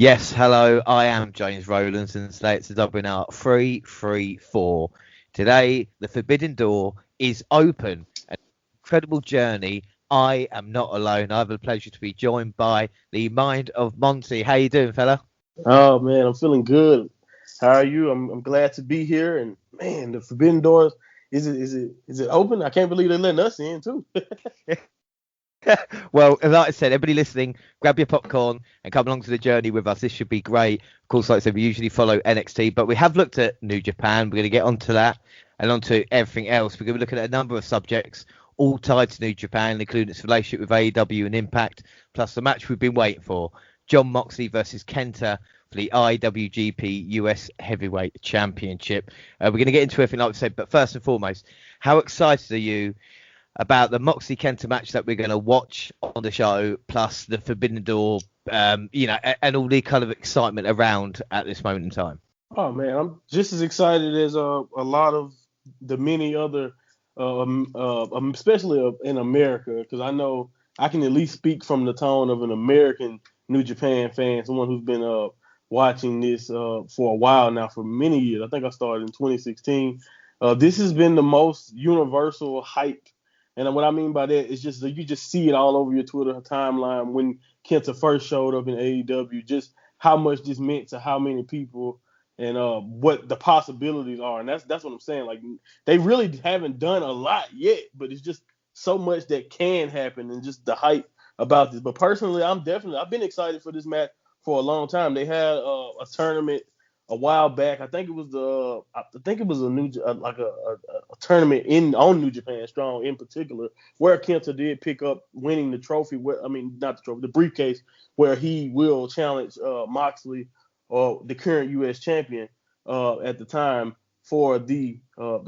Yes, hello, I am James Rowlands, and today it's the WNR334. Today, the Forbidden Door is open. An incredible journey. I am not alone. I have the pleasure to be joined by the mind of Monty. How you doing, fella? Oh man, I'm feeling good. How are you? I'm glad to be here. And man, the Forbidden Doors is it open? I can't believe they're letting us in too. Well, like I said, everybody listening, grab your popcorn and come along to the journey with us. This should be great. Of course, like I said, we usually follow NXT, but we have looked at New Japan. We're going to get onto that and onto everything else. We're going to be looking at a number of subjects, all tied to New Japan, including its relationship with AEW and Impact, plus the match we've been waiting for, Jon Moxley versus Kenta for the IWGP US Heavyweight Championship. We're going to get into everything, like I said, but first and foremost, how excited are you about the Moxie Kenta match that we're going to watch on the show, plus the Forbidden Door, and all the kind of excitement around at this moment in time? Oh man, I'm just as excited as a lot of the many other, especially in America, because I know I can at least speak from the tone of an American New Japan fan, someone who's been watching this for a while now, for many years. I think I started in 2016. This has been the most universal hype. And what I mean by that is just that you just see it all over your Twitter timeline when Kenta first showed up in AEW, just how much this meant to how many people and what the possibilities are. And that's what I'm saying. Like, they really haven't done a lot yet, but it's just so much that can happen and just the hype about this. But personally, I've been excited for this match for a long time. They had a tournament a while back. I think it was a new a tournament on New Japan Strong in particular, where Kenta did pick up winning the trophy. Not the trophy, the briefcase, where he will challenge Moxley, or the current U.S. champion at the time, for the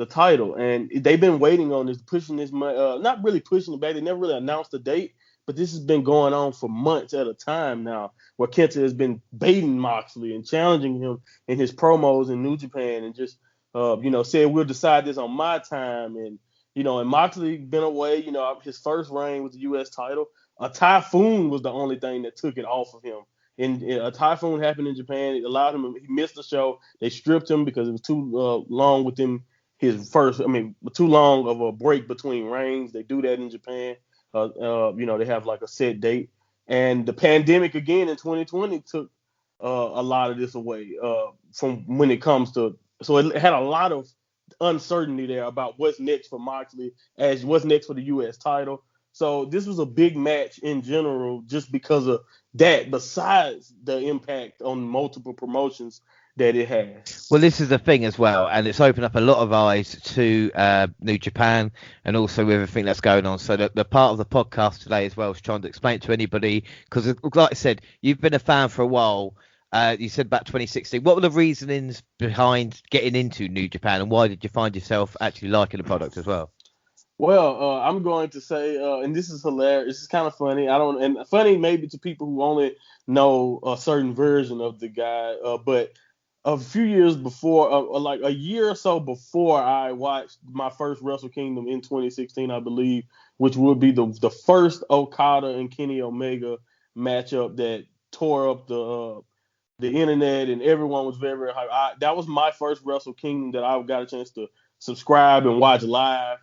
title. And they've been waiting on this, pushing this, not really pushing it back. They never really announced the date, but this has been going on for months at a time now, where Kenta has been baiting Moxley and challenging him in his promos in New Japan, and just said, we'll decide this on my time. And Moxley been away. His first reign with the U.S. title, a typhoon was the only thing that took it off of him. And a typhoon happened in Japan. It allowed him. He missed the show. They stripped him because it was too long within too long of a break between reigns. They do that in Japan. They have like a set date. And the pandemic again in 2020 took a lot of this away from when it comes to. So it had a lot of uncertainty there about what's next for Moxley, as what's next for the U.S. title. So this was a big match in general, just because of that, besides the impact on multiple promotions that it has. Well, this is the thing as well, and it's opened up a lot of eyes to New Japan and also with everything that's going on. So the part of the podcast today as well is trying to explain to anybody, because like I said, you've been a fan for a while. You said about 2016. What were the reasonings behind getting into New Japan, and why did you find yourself actually liking the product as well? Well, I'm going to say, and this is hilarious. This is kind of funny. And funny maybe to people who only know a certain version of the guy. But a few years before, like a year or so before, I watched my first Wrestle Kingdom in 2016, I believe, which would be the first Okada and Kenny Omega matchup that tore up the internet, and everyone was very, very hyped. That was my first Wrestle Kingdom that I got a chance to subscribe and watch live.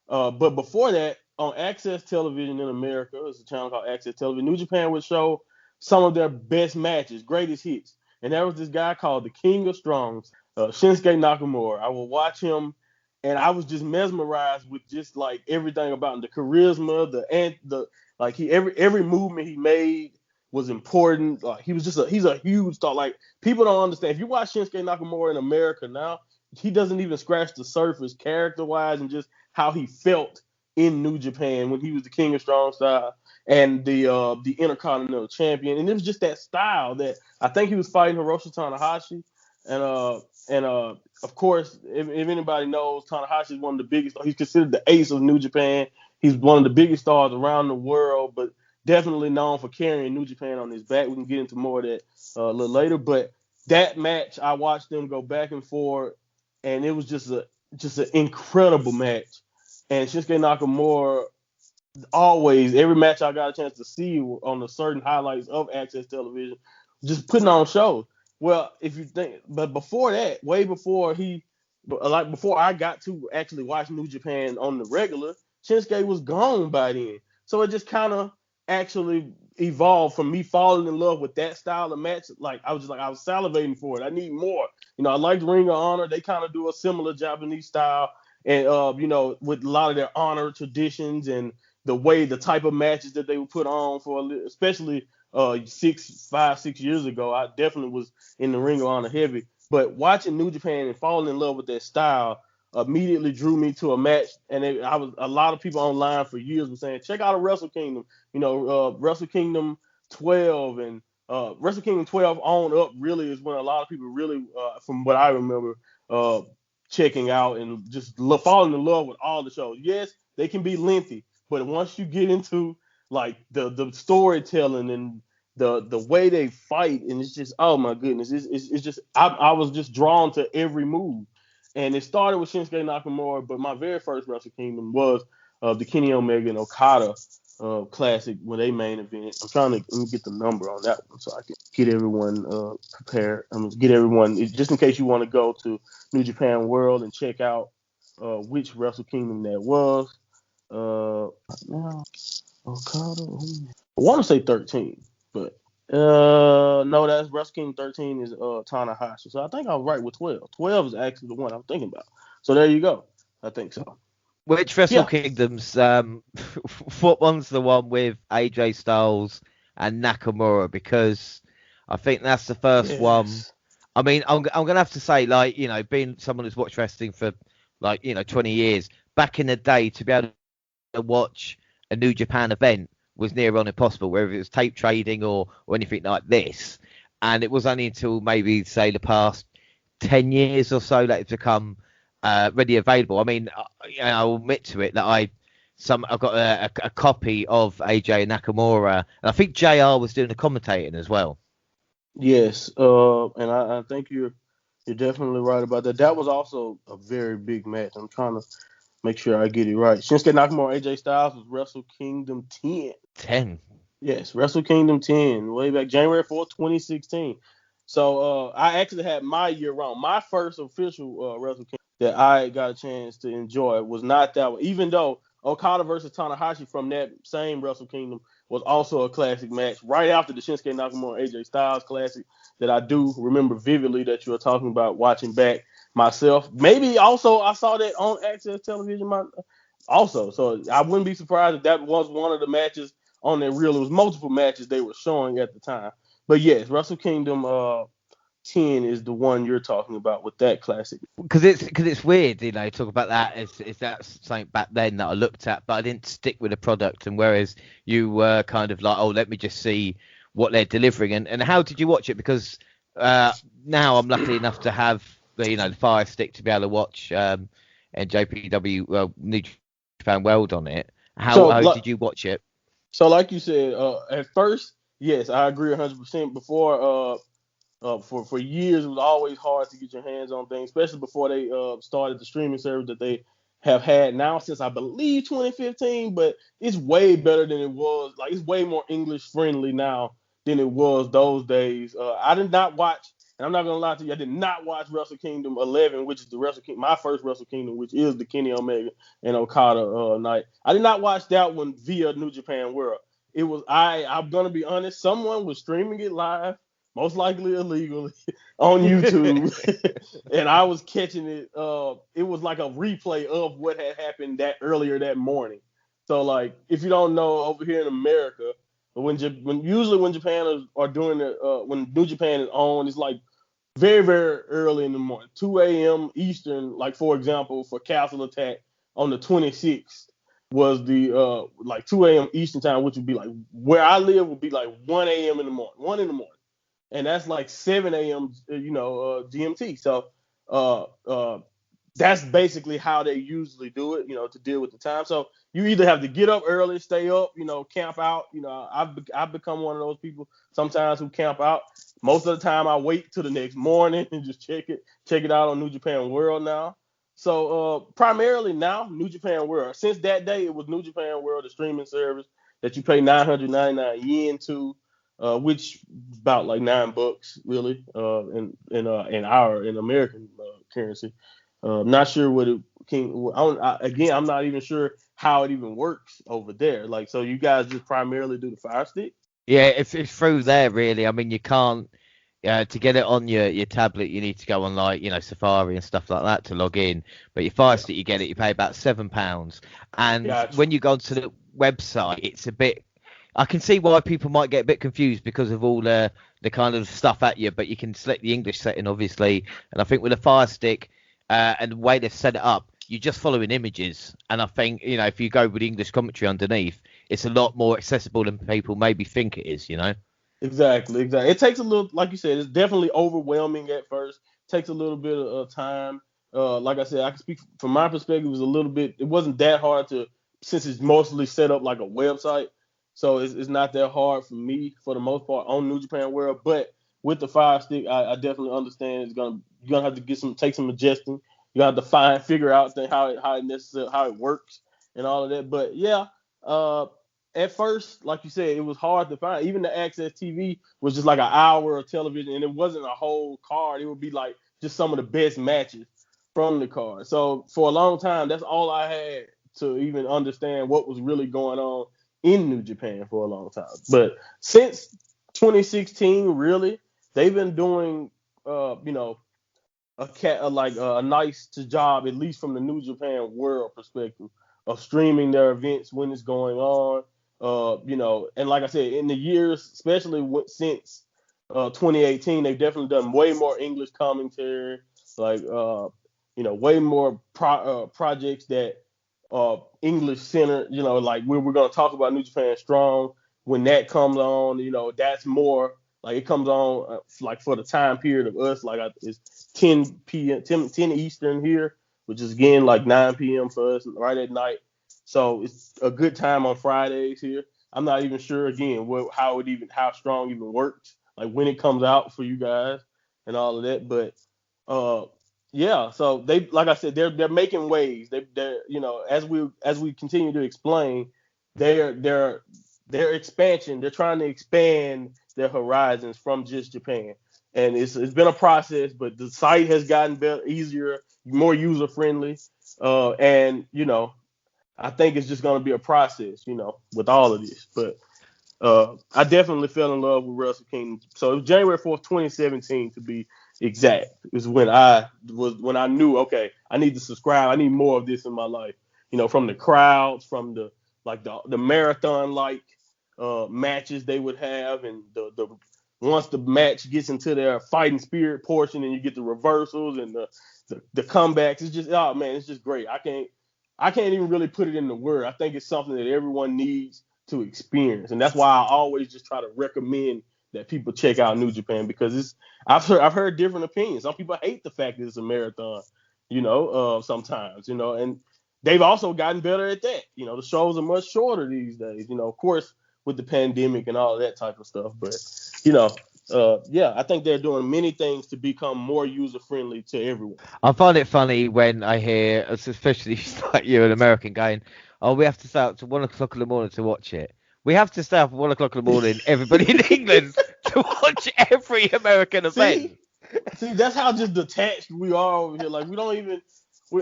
But before that, on Access Television in America, there's a channel called Access Television, New Japan would show some of their best matches, greatest hits. And there was this guy called the King of Strongs, Shinsuke Nakamura. I would watch him, and I was just mesmerized with just like everything about him, the charisma, every movement he made was important. Like, he's a huge star. Like, people don't understand. If you watch Shinsuke Nakamura in America now, he doesn't even scratch the surface character-wise, and just how he felt in New Japan when he was the King of Strong Style and the Intercontinental Champion. And it was just that style that I think he was fighting Hiroshi Tanahashi. And of course, if anybody knows, Tanahashi is one of the biggest. He's considered the ace of New Japan. He's one of the biggest stars around the world, but definitely known for carrying New Japan on his back. We can get into more of that a little later. But that match, I watched them go back and forth, and it was just an incredible match. And Shinsuke Nakamura, always, every match I got a chance to see on the certain highlights of Access Television, just putting on shows. Well, if you think, but before that, way before before I got to actually watch New Japan on the regular, Shinsuke was gone by then. So it just kind of actually evolved from me falling in love with that style of match. Like I was salivating for it. I need more. I like Ring of Honor. They kind of do a similar Japanese style, and with a lot of their honor traditions and the type of matches that they would put on especially 6 years ago. I definitely was in the Ring of Honor heavy. But watching New Japan and falling in love with that style immediately drew me to a match. And a lot of people online for years were saying, check out a Wrestle Kingdom. Wrestle Kingdom 12 and Wrestle Kingdom 12 on up really is when a lot of people really, from what I remember, checking out and just falling in love with all the shows. Yes, they can be lengthy, but once you get into like the storytelling and the way they fight, and it's just, oh my goodness, it's just I was just drawn to every move. And it started with Shinsuke Nakamura, but my very first Wrestle Kingdom was the Kenny Omega and Okada classic when they main event. I'm trying to let me get the number on that one so I can get everyone prepared. Get everyone, just in case you want to go to New Japan World and check out which Wrestle Kingdom that was. Now Okada, I want to say 13, but no, that's Wrestle Kingdom 13 is Tanahashi. So I think I was right with 12. 12 is actually the one I'm thinking about. So there you go. I think so. Which Wrestle Kingdoms? What one's the one with AJ Styles and Nakamura? Because I think that's the first one. I mean, I'm gonna have to say, like, being someone who's watched wrestling for 20 years, back in the day, to be able to watch a New Japan event was near on impossible, whether it was tape trading or anything like this. And it was only until maybe, say, the past 10 years or so that it's become readily available. I mean, I'll admit to it that I've got a copy of AJ Nakamura, and I think JR was doing the commentating as well. Yes, and I think you're definitely right about that. That was also a very big match. I'm trying to make sure I get it right. Shinsuke Nakamura, AJ Styles was Wrestle Kingdom 10. 10. Yes, Wrestle Kingdom 10, way back January 4th, 2016. So I actually had my year wrong. My first official Wrestle Kingdom that I got a chance to enjoy was not that one, even though Okada versus Tanahashi from that same Wrestle Kingdom was also a classic match right after the Shinsuke Nakamura AJ Styles classic that I do remember vividly that you were talking about watching back myself. Maybe also I saw that on Access Television also. So I wouldn't be surprised if that was one of the matches on that reel. It was multiple matches they were showing at the time. But yes, Wrestle Kingdom 10 is the one you're talking about with that classic. Because it's weird, talk about that is that something back then that I looked at, but I didn't stick with the product. And whereas you were kind of like, oh, let me just see what they're delivering. And how did you watch it? Because now I'm lucky enough to have the Fire Stick to be able to watch Njpw New Japan World on it. How did you watch it? So like you said, at first, yes, I agree 100%. Before for years, it was always hard to get your hands on things, especially before they started the streaming service that they have had now since, I believe, 2015. But it's way better than it was. Like, it's way more English friendly now than it was those days. I did not watch, and I'm not gonna lie to you, I did not watch Wrestle Kingdom 11, which is my first Wrestle Kingdom, which is the Kenny Omega and Okada night. I did not watch that one via New Japan World. It was I'm gonna be honest, someone was streaming it live, most likely illegally, on YouTube, and I was catching it. It was like a replay of what had happened earlier that morning. So, like, if you don't know, over here in America, when Japan are doing it, when New Japan is on, it's like very, very early in the morning, 2 a.m. Eastern. Like, for example, for Castle Attack on the 26th was the like 2 a.m. Eastern time, which would be like where I live would be like 1 a.m. in the morning, 1 in the morning. And that's like 7 a.m. GMT. So that's basically how they usually do it, to deal with the time. So you either have to get up early, stay up, camp out. I've become one of those people sometimes who camp out. Most of the time I wait till the next morning and just check it out on New Japan World now. So primarily now, New Japan World. Since that day, it was New Japan World, the streaming service that you pay 999 yen to. which is about like $9 really, in American currency. Not sure what it can. I'm not even sure how it even works over there. Like, so you guys just primarily do the Fire Stick? Yeah, it's through there really. I mean, you can't to get it on your tablet. You need to go on like Safari and stuff like that to log in. But your Fire Stick, you get it. You pay about £7, and Gotcha. when you go onto the website, it's a bit. I can see why people might get a bit confused because of all the kind of stuff at you. But you can select the English setting, obviously, and I think with a Fire Stick and the way they've set it up, you're just following images. And I think if you go with English commentary underneath, it's a lot more accessible than people maybe think it is. Exactly. It takes a little, like you said, it's definitely overwhelming at first. Takes a little bit of time. Like I said, I can speak from my perspective. It wasn't that hard since it's mostly set up like a website. So it's not that hard for me for the most part on New Japan World. But with the Fire Stick, I definitely understand you're gonna have to take some adjusting. You have to figure out how it works and all of that. But yeah, at first, like you said, it was hard to find. Even the Access TV was just like an hour of television, and it wasn't a whole card. It would be like just some of the best matches from the card. So for a long time, that's all I had to even understand what was really going on in New Japan for a long time. But since 2016, really, they've been doing, a nice job, at least from the New Japan World perspective, of streaming their events when it's going on. And like I said, in the years, especially since 2018, they've definitely done way more English commentary, way more projects that English centered. Like we're going to talk about New Japan Strong when that comes on. That's more like it comes on like for the time period of us. Like it's 10 p.m. 10 Eastern here, which is again like 9 p.m. for us right at night. So it's a good time on Fridays here. I'm not even sure again how Strong even works, like when it comes out for you guys and all of that. But yeah, so they, like I said, they're making waves. They're as we continue to explain, their expansion. They're trying to expand their horizons from just Japan, and it's been a process. But the site has gotten better, easier, more user friendly, and I think it's just going to be a process, with all of this. But I definitely fell in love with Wrestle Kingdom. So it was January 4th, 2017, to be exact, is when I knew, okay, I need to subscribe. I need more of this in my life. From the crowds, from the marathon matches they would have, and the once the match gets into their fighting spirit portion, and you get the reversals and the comebacks, it's just, oh man, it's just great. I can't even really put it into words. I think it's something that everyone needs to experience, and that's why I always just try to recommend that people check out New Japan, because I've heard different opinions. Some people hate the fact that it's a marathon, sometimes, and they've also gotten better at that. The shows are much shorter these days, of course, with the pandemic and all of that type of stuff. But, yeah, I think they're doing many things to become more user-friendly to everyone. I find it funny when I hear, especially like you, an American, going, "Oh, we have to stay up to 1 o'clock in the morning to watch it." We have to stay up at 1 o'clock in the morning, everybody in England, to watch every American event. See, that's how just detached we are over here. Like, we don't even.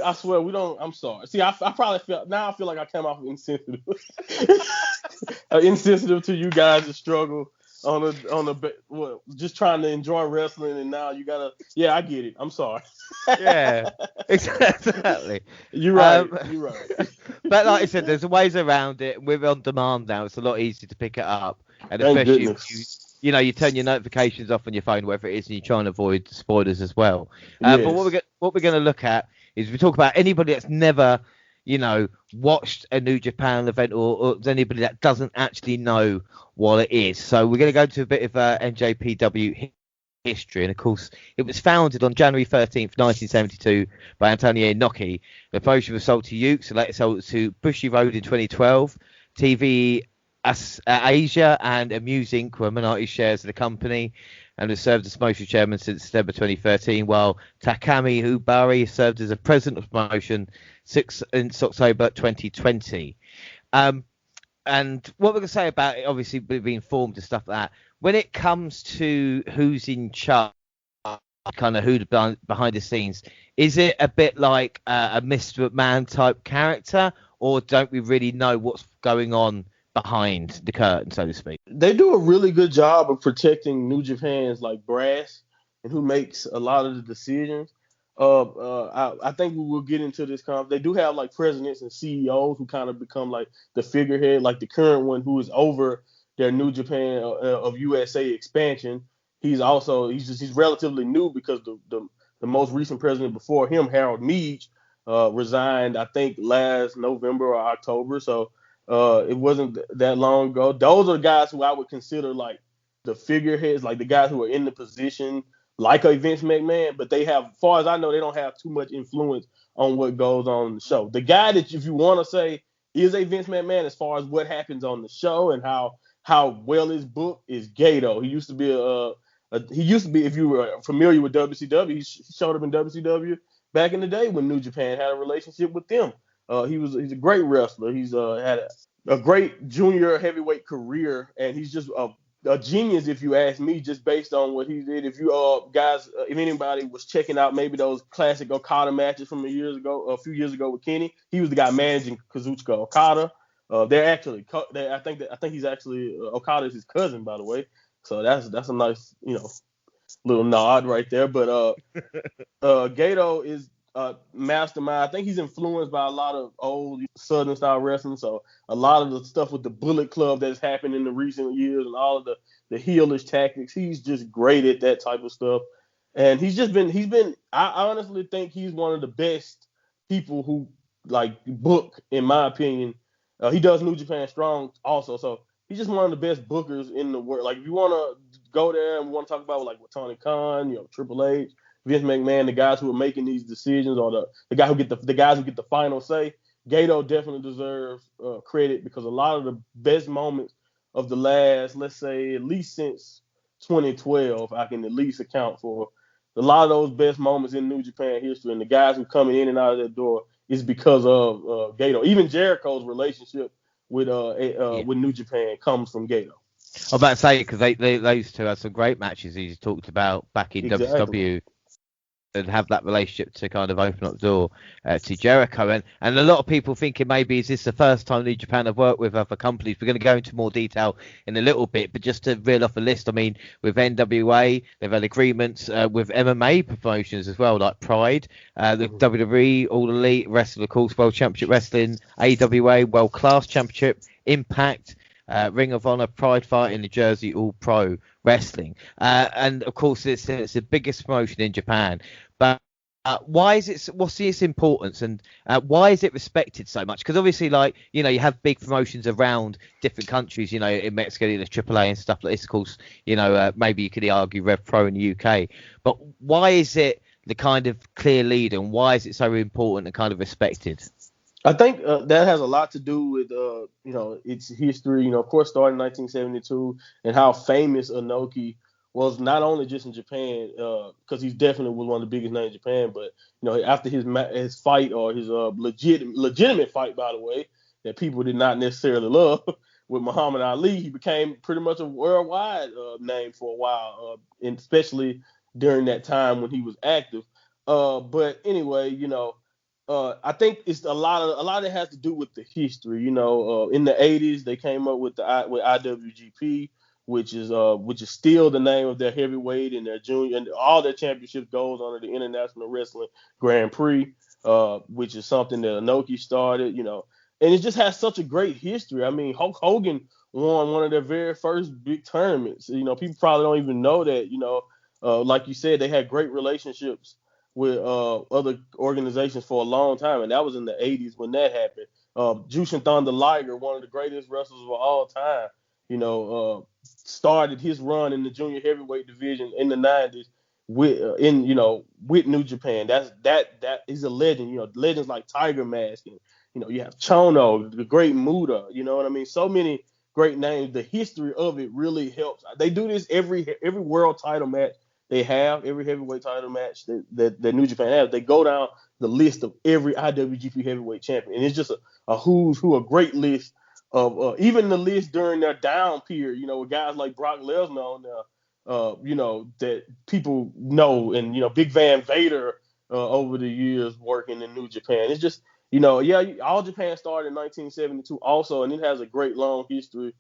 I swear, we don't. I'm sorry. See, I probably I feel like I came off insensitive. Insensitive to you guys' struggle just trying to enjoy wrestling, and now you gotta. Yeah, I get it. I'm sorry. Yeah, exactly. You're right. But like I said, there's ways around it. We're on demand now. It's a lot easier to pick it up, and Thank especially goodness. if you turn your notifications off on your phone, whatever it is, and you try and avoid spoilers as well. Yes. But what we're going to look at is we talk about anybody that's never, watched a New Japan event, or anybody that doesn't actually know what it is. So we're going to go to a bit of NJPW history. And of course, it was founded on January 13th, 1972 by Antonio Inoki. The promotion was sold to Ukes, and later sold to Bushy Road in 2012. TV Asia and Amuse Inc. were minority shares of the company, and has served as promotion chairman since December 2013, while Takami Ubari served as a president of promotion since October 2020. And what we're going to say about it, obviously being formed and stuff like that, when it comes to who's in charge, kind of who's behind the scenes, is it a bit like a Mr. McMahon type character, or don't we really know what's going on behind the curtain, so to speak? They do a really good job of protecting New Japan's brass and who makes a lot of the decisions. I think we will get into this. They do have presidents and CEOs who kind of become the figurehead, like the current one who is over their New Japan of USA expansion. He's relatively new because the most recent president before him, Harold Meij, resigned, I think, last November or October. So it wasn't that long ago. Those are the guys who I would consider the figureheads, the guys who are in the position, like a Vince McMahon, but they have, as far as I know, they don't have too much influence on what goes on in the show. The guy that, if you want to say, is a Vince McMahon as far as what happens on the show and how well it's booked is Gato. He used to be if you were familiar with WCW, he showed up in WCW back in the day when New Japan had a relationship with them. He's a great wrestler. He's had a great junior heavyweight career, and he's just a genius, if you ask me, just based on what he did. If you guys, if anybody was checking out maybe those classic Okada matches from a few years ago with Kenny, he was the guy managing Kazuchika Okada. I think he's actually Okada is his cousin, by the way. So that's a nice little nod right there. But Gato is mastermind. I think he's influenced by a lot of old Southern style wrestling. So a lot of the stuff with the Bullet Club that's happened in the recent years and all of the heelish tactics, he's just great at that type of stuff. And I honestly think he's one of the best people who book, in my opinion. He does New Japan Strong also. So he's just one of the best bookers in the world. If you want to go there and we want to talk about with Tony Khan, Triple H, Vince McMahon, the guys who are making these decisions, or the guys who get the final say, Gato definitely deserves credit, because a lot of the best moments of the last, let's say, at least since 2012, I can at least account for a lot of those best moments in New Japan history, and the guys who coming in and out of that door is because of Gato. Even Jericho's relationship with New Japan comes from Gato. I'm about to say, because those two had some great matches he's talked about back in WCW. And have that relationship to kind of open up the door to Jericho. And a lot of people thinking maybe is this the first time New Japan have worked with other companies. We're going to go into more detail in a little bit, but just to reel off a list, I mean, with NWA, they've had agreements with MMA promotions as well, like Pride, the WWE, All Elite Wrestling, of course, World Championship Wrestling, AWA, World Class Championship, Impact, Ring of Honor, Pride Fight in New Jersey, All Pro Wrestling. And of course, it's the biggest promotion in Japan. But why is it? What's its importance, and why is it respected so much? Because obviously, you have big promotions around different countries. In Mexico, the AAA and stuff like this. Of course, maybe you could argue Rev Pro in the UK. But why is it the kind of clear leader, and why is it so important and kind of respected? I think that has a lot to do with its history. Of course, started in 1972, and how famous Inoki was, not only just in Japan, because he's definitely was one of the biggest names in Japan, but after his fight, or his legitimate fight, by the way, that people did not necessarily love, with Muhammad Ali, he became pretty much a worldwide name for a while, and especially during that time when he was active. But anyway, I think it's a lot of it has to do with the history. In the 80s, they came up with IWGP, which is still the name of their heavyweight and their junior, and all their championships goes under the International Wrestling Grand Prix, which is something that Inoki started, and it just has such a great history. I mean, Hulk Hogan won one of their very first big tournaments. People probably don't even know that, like you said, they had great relationships with other organizations for a long time, and that was in the 80s when that happened. Jushin Thunder Liger, one of the greatest wrestlers of all time, started his run in the junior heavyweight division in the 90s with New Japan. That he's a legend. Legends like Tiger Mask, and you have Chono, the great Muda. You know what I mean? So many great names. The history of it really helps. They do this every world title match they have, every heavyweight title match that New Japan has. They go down the list of every IWGP heavyweight champion, and it's just a who's who, a great list of even the list during their down period, with guys like Brock Lesnar on there, that people know, and, Big Van Vader over the years working in New Japan. It's just, All Japan started in 1972 also, and it has a great long history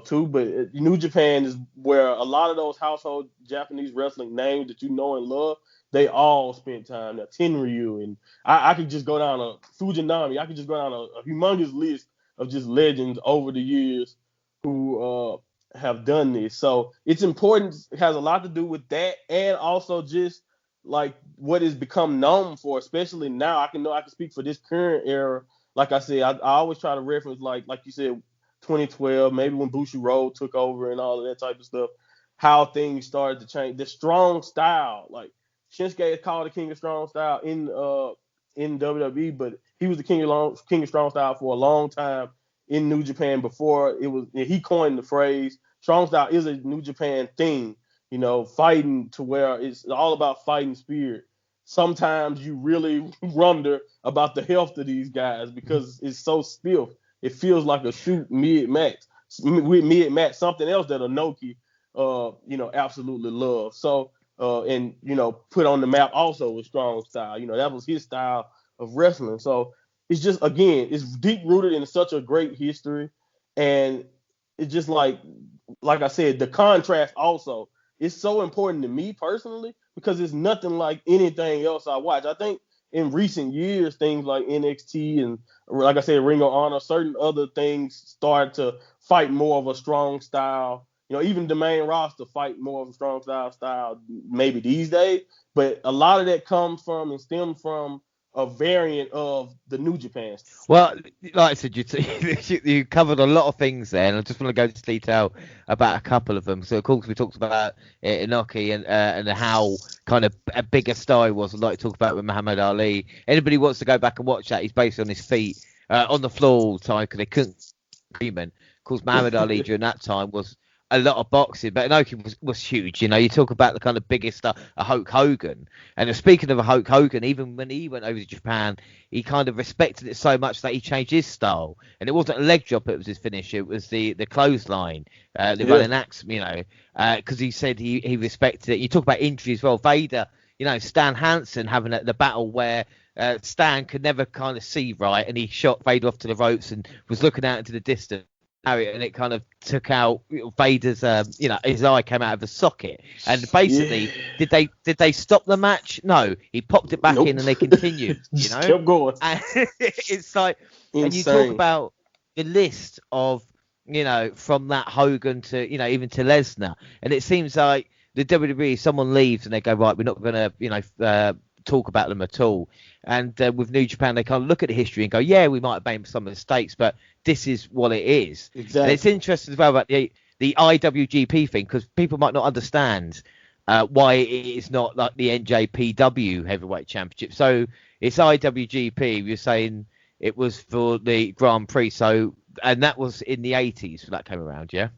too. But New Japan is where a lot of those household Japanese wrestling names that you know and love, they all spent time there. Tenryu, and I could just go down a Fujinami. I could just go down a humongous list of just legends over the years who have done this. So it's important. It has a lot to do with that, and also just like what is become known for, especially now. I can speak for this current era. Like I said, I always try to reference like you said, 2012, maybe when Bushiroad took over and all of that type of stuff, how things started to change. The strong style, like Shinsuke is called the King of Strong Style in WWE, but he was the King of Strong Style for a long time in New Japan before it was. He coined the phrase. Strong Style is a New Japan thing, fighting to where it's all about fighting spirit. Sometimes you really wonder about the health of these guys because it's so stiff. It feels like a shoot mid-match, something else that Inoki, absolutely loves. So, and, put on the map also with Strong Style. That was his style of wrestling. So it's just, again, it's deep-rooted in such a great history. And it's just like I said, the contrast also is so important to me personally because it's nothing like anything else I watch. I think in recent years, things like NXT and, like I said, Ring of Honor, certain other things started to fight more of a strong style. Even the main roster fight more of a strong style maybe these days. But a lot of that comes from and stems from a variant of the New Japan. Well, like I said, you covered a lot of things there, and I just want to go into detail about a couple of them. So, of course, we talked about Inoki and how kind of a bigger star he was. I'd like to talk about with Muhammad Ali. Anybody wants to go back and watch that, he's based on his feet, on the floor all the time because they couldn't agreement. Of course, Muhammad Ali during that time was a lot of boxing, but Inoki was huge. You talk about the kind of biggest stuff, a Hulk Hogan. And speaking of a Hulk Hogan, even when he went over to Japan, he kind of respected it so much that he changed his style. And it wasn't a leg drop; it was his finish. It was the clothesline, the running axe. Because he said he respected it. You talk about injuries as well. Vader, Stan Hansen having the battle where Stan could never kind of see right, and he shot Vader off to the ropes and was looking out into the distance. And it kind of took out Vader's, his eye came out of the socket. And basically, did they stop the match? No, he popped it back in and they continued. Kept going. And it's like, insane. And you talk about the list of, from that Hogan to, even to Lesnar, and it seems like the WWE, someone leaves and they go, right, we're not going to, talk about them at all. And with New Japan, they kind of look at the history and go, yeah, we might have made some mistakes, but this is what it is. Exactly. And it's interesting as well about the IWGP thing, because people might not understand why it is not like the NJPW Heavyweight Championship. So it's IWGP. You're saying it was for the Grand Prix. So, and that was in the 80s when that came around, yeah?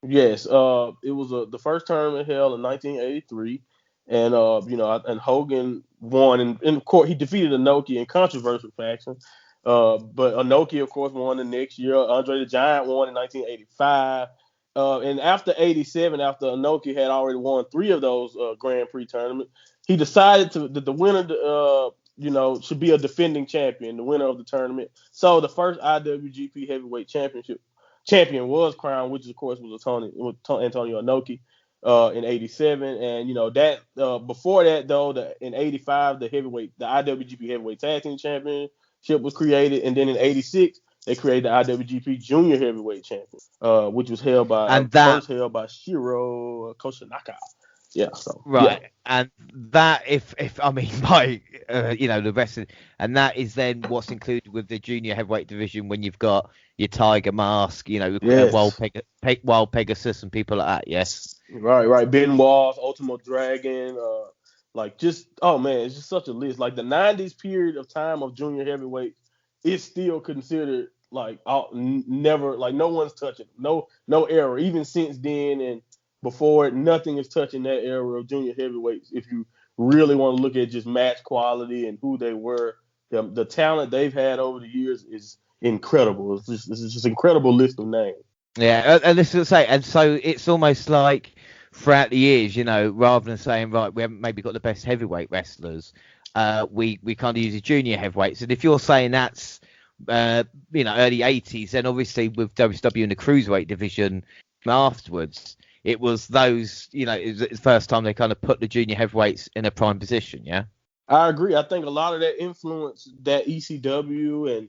Yes. It was the first tournament held in 1983. And and Hogan won, and of course he defeated Inoki in controversial fashion. But Inoki, of course, won the next year. Andre the Giant won in 1985. And after 87, after Inoki had already won 3 of those Grand Prix tournaments, he decided that the winner, should be a defending champion, the winner of the tournament. So the first IWGP Heavyweight champion was crowned, which of course was Antonio Inoki. In 87, and that before that though, in 85 the IWGP Heavyweight Tag Team Championship was created, and then in 86 they created the IWGP Junior Heavyweight Champion, which was held by first held by Shiro Koshinaka. Yeah, so right, yeah. And that if I mean by the rest of, and that is then what's included with the junior heavyweight division when you've got your Tiger Mask, Wild Pegasus and people like that. Yes, right. Benoit, Ultimate Dragon, it's just such a list. Like the 90s period of time of junior heavyweight is still considered never, no one's touching, no era, even since then and before it, nothing is touching that era of junior heavyweights. If you really want to look at just match quality and who they were, the talent they've had over the years is incredible. It's just incredible list of names. Yeah, and this is what I say, and so it's almost like throughout the years, rather than saying right, we haven't maybe got the best heavyweight wrestlers, we kind of use the junior heavyweights, and if you're saying that's early 80s, then obviously with WCW in the cruiserweight division afterwards, it was those, it was the first time they kind of put the junior heavyweights in a prime position. Yeah, I agree. I think a lot of that influence that ECW and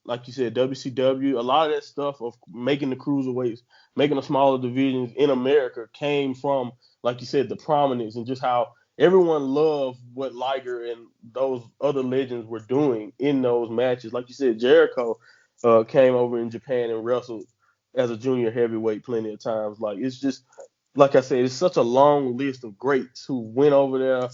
like you said, WCW, a lot of that stuff of making the cruiserweights, making the smaller divisions in America came from, like you said, the prominence and just how everyone loved what Liger and those other legends were doing in those matches. Like you said, Jericho came over in Japan and wrestled as a junior heavyweight plenty of times. Like, it's just, like I said, it's such a long list of greats who went over there,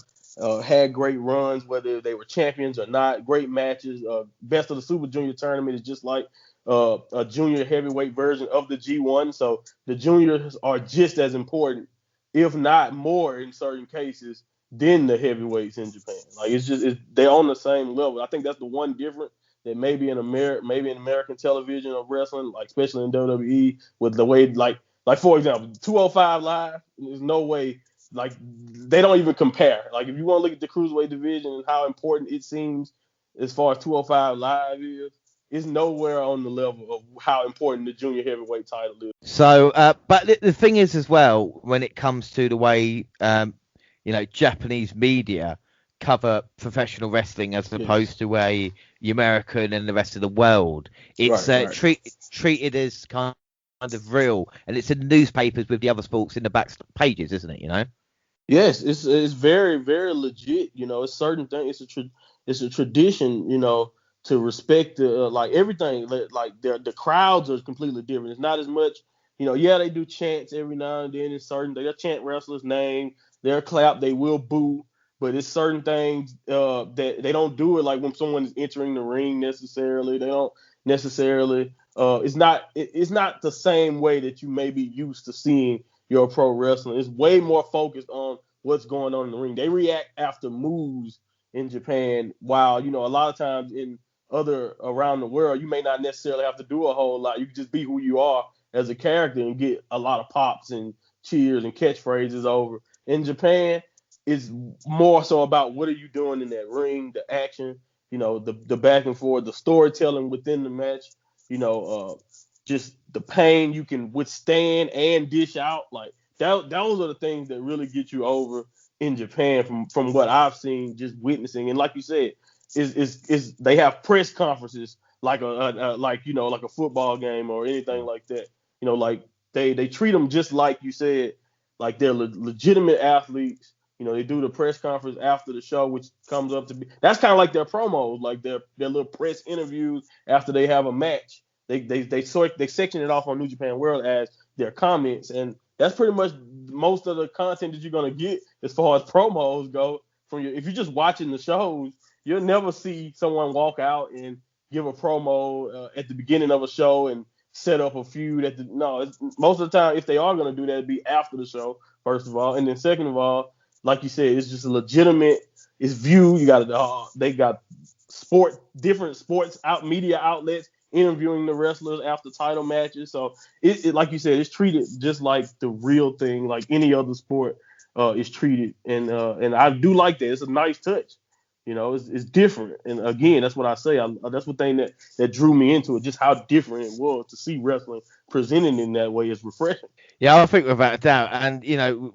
had great runs, whether they were champions or not, great matches. Best of the Super Junior tournament is just like a junior heavyweight version of the G1. So the juniors are just as important, if not more in certain cases, than the heavyweights in Japan. Like, they're on the same level. I think that's the one difference that maybe in American television of wrestling, like especially in WWE, with the way like for example, 205 Live, there's no way. Like, they don't even compare. Like, if you want to look at the cruiserweight division and how important it seems as far as 205 Live is, it's nowhere on the level of how important the junior heavyweight title is. So, but the thing is as well, when it comes to the way, Japanese media cover professional wrestling as opposed to the American and the rest of the world, it's treated as kind of real, and it's in the newspapers with the other sports in the back pages, isn't it? Yes, it's very, very legit. It's certain things. It's a tradition. To respect like everything. Like the crowds are completely different. It's not as much. They do chants every now and then. It's certain they'll chant wrestlers' name. They'll clap. They will boo. But it's certain things that they don't do it like when someone is entering the ring necessarily. They don't necessarily. It's not the same way that you may be used to seeing your pro wrestling. It's way more focused on what's going on in the ring. They react after moves in Japan, while a lot of times in other around the world, you may not necessarily have to do a whole lot. You can just be who you are as a character and get a lot of pops and cheers and catchphrases over. In Japan, it's more so about what are you doing in that ring, the action, the back and forth, the storytelling within the match, just the pain you can withstand and dish out. Like, those are the things that really get you over in Japan from what I've seen, just witnessing. And like you said, is they have press conferences like a football game or anything like that. Like they treat them just like you said, like they're legitimate athletes. They do the press conference after the show, which comes up to be, that's kind of like their promos, like their little press interviews after they have a match. They section it off on New Japan World as their comments, and that's pretty much most of the content that you're gonna get as far as promos go. If you're just watching the shows, you'll never see someone walk out and give a promo at the beginning of a show and set up a feud most of the time, if they are gonna do that, it'd be after the show, first of all, and then second of all, like you said, it's just a legitimate. It's viewed. You got they got different sports media outlets interviewing the wrestlers after title matches. So it like you said, it's treated just like the real thing, like any other sport is treated. And I do like that. It's a nice touch. It's different. And again, that's what I say. That's the thing that drew me into it, just how different it was to see wrestling presented in that way is refreshing. Yeah, I think without a doubt. And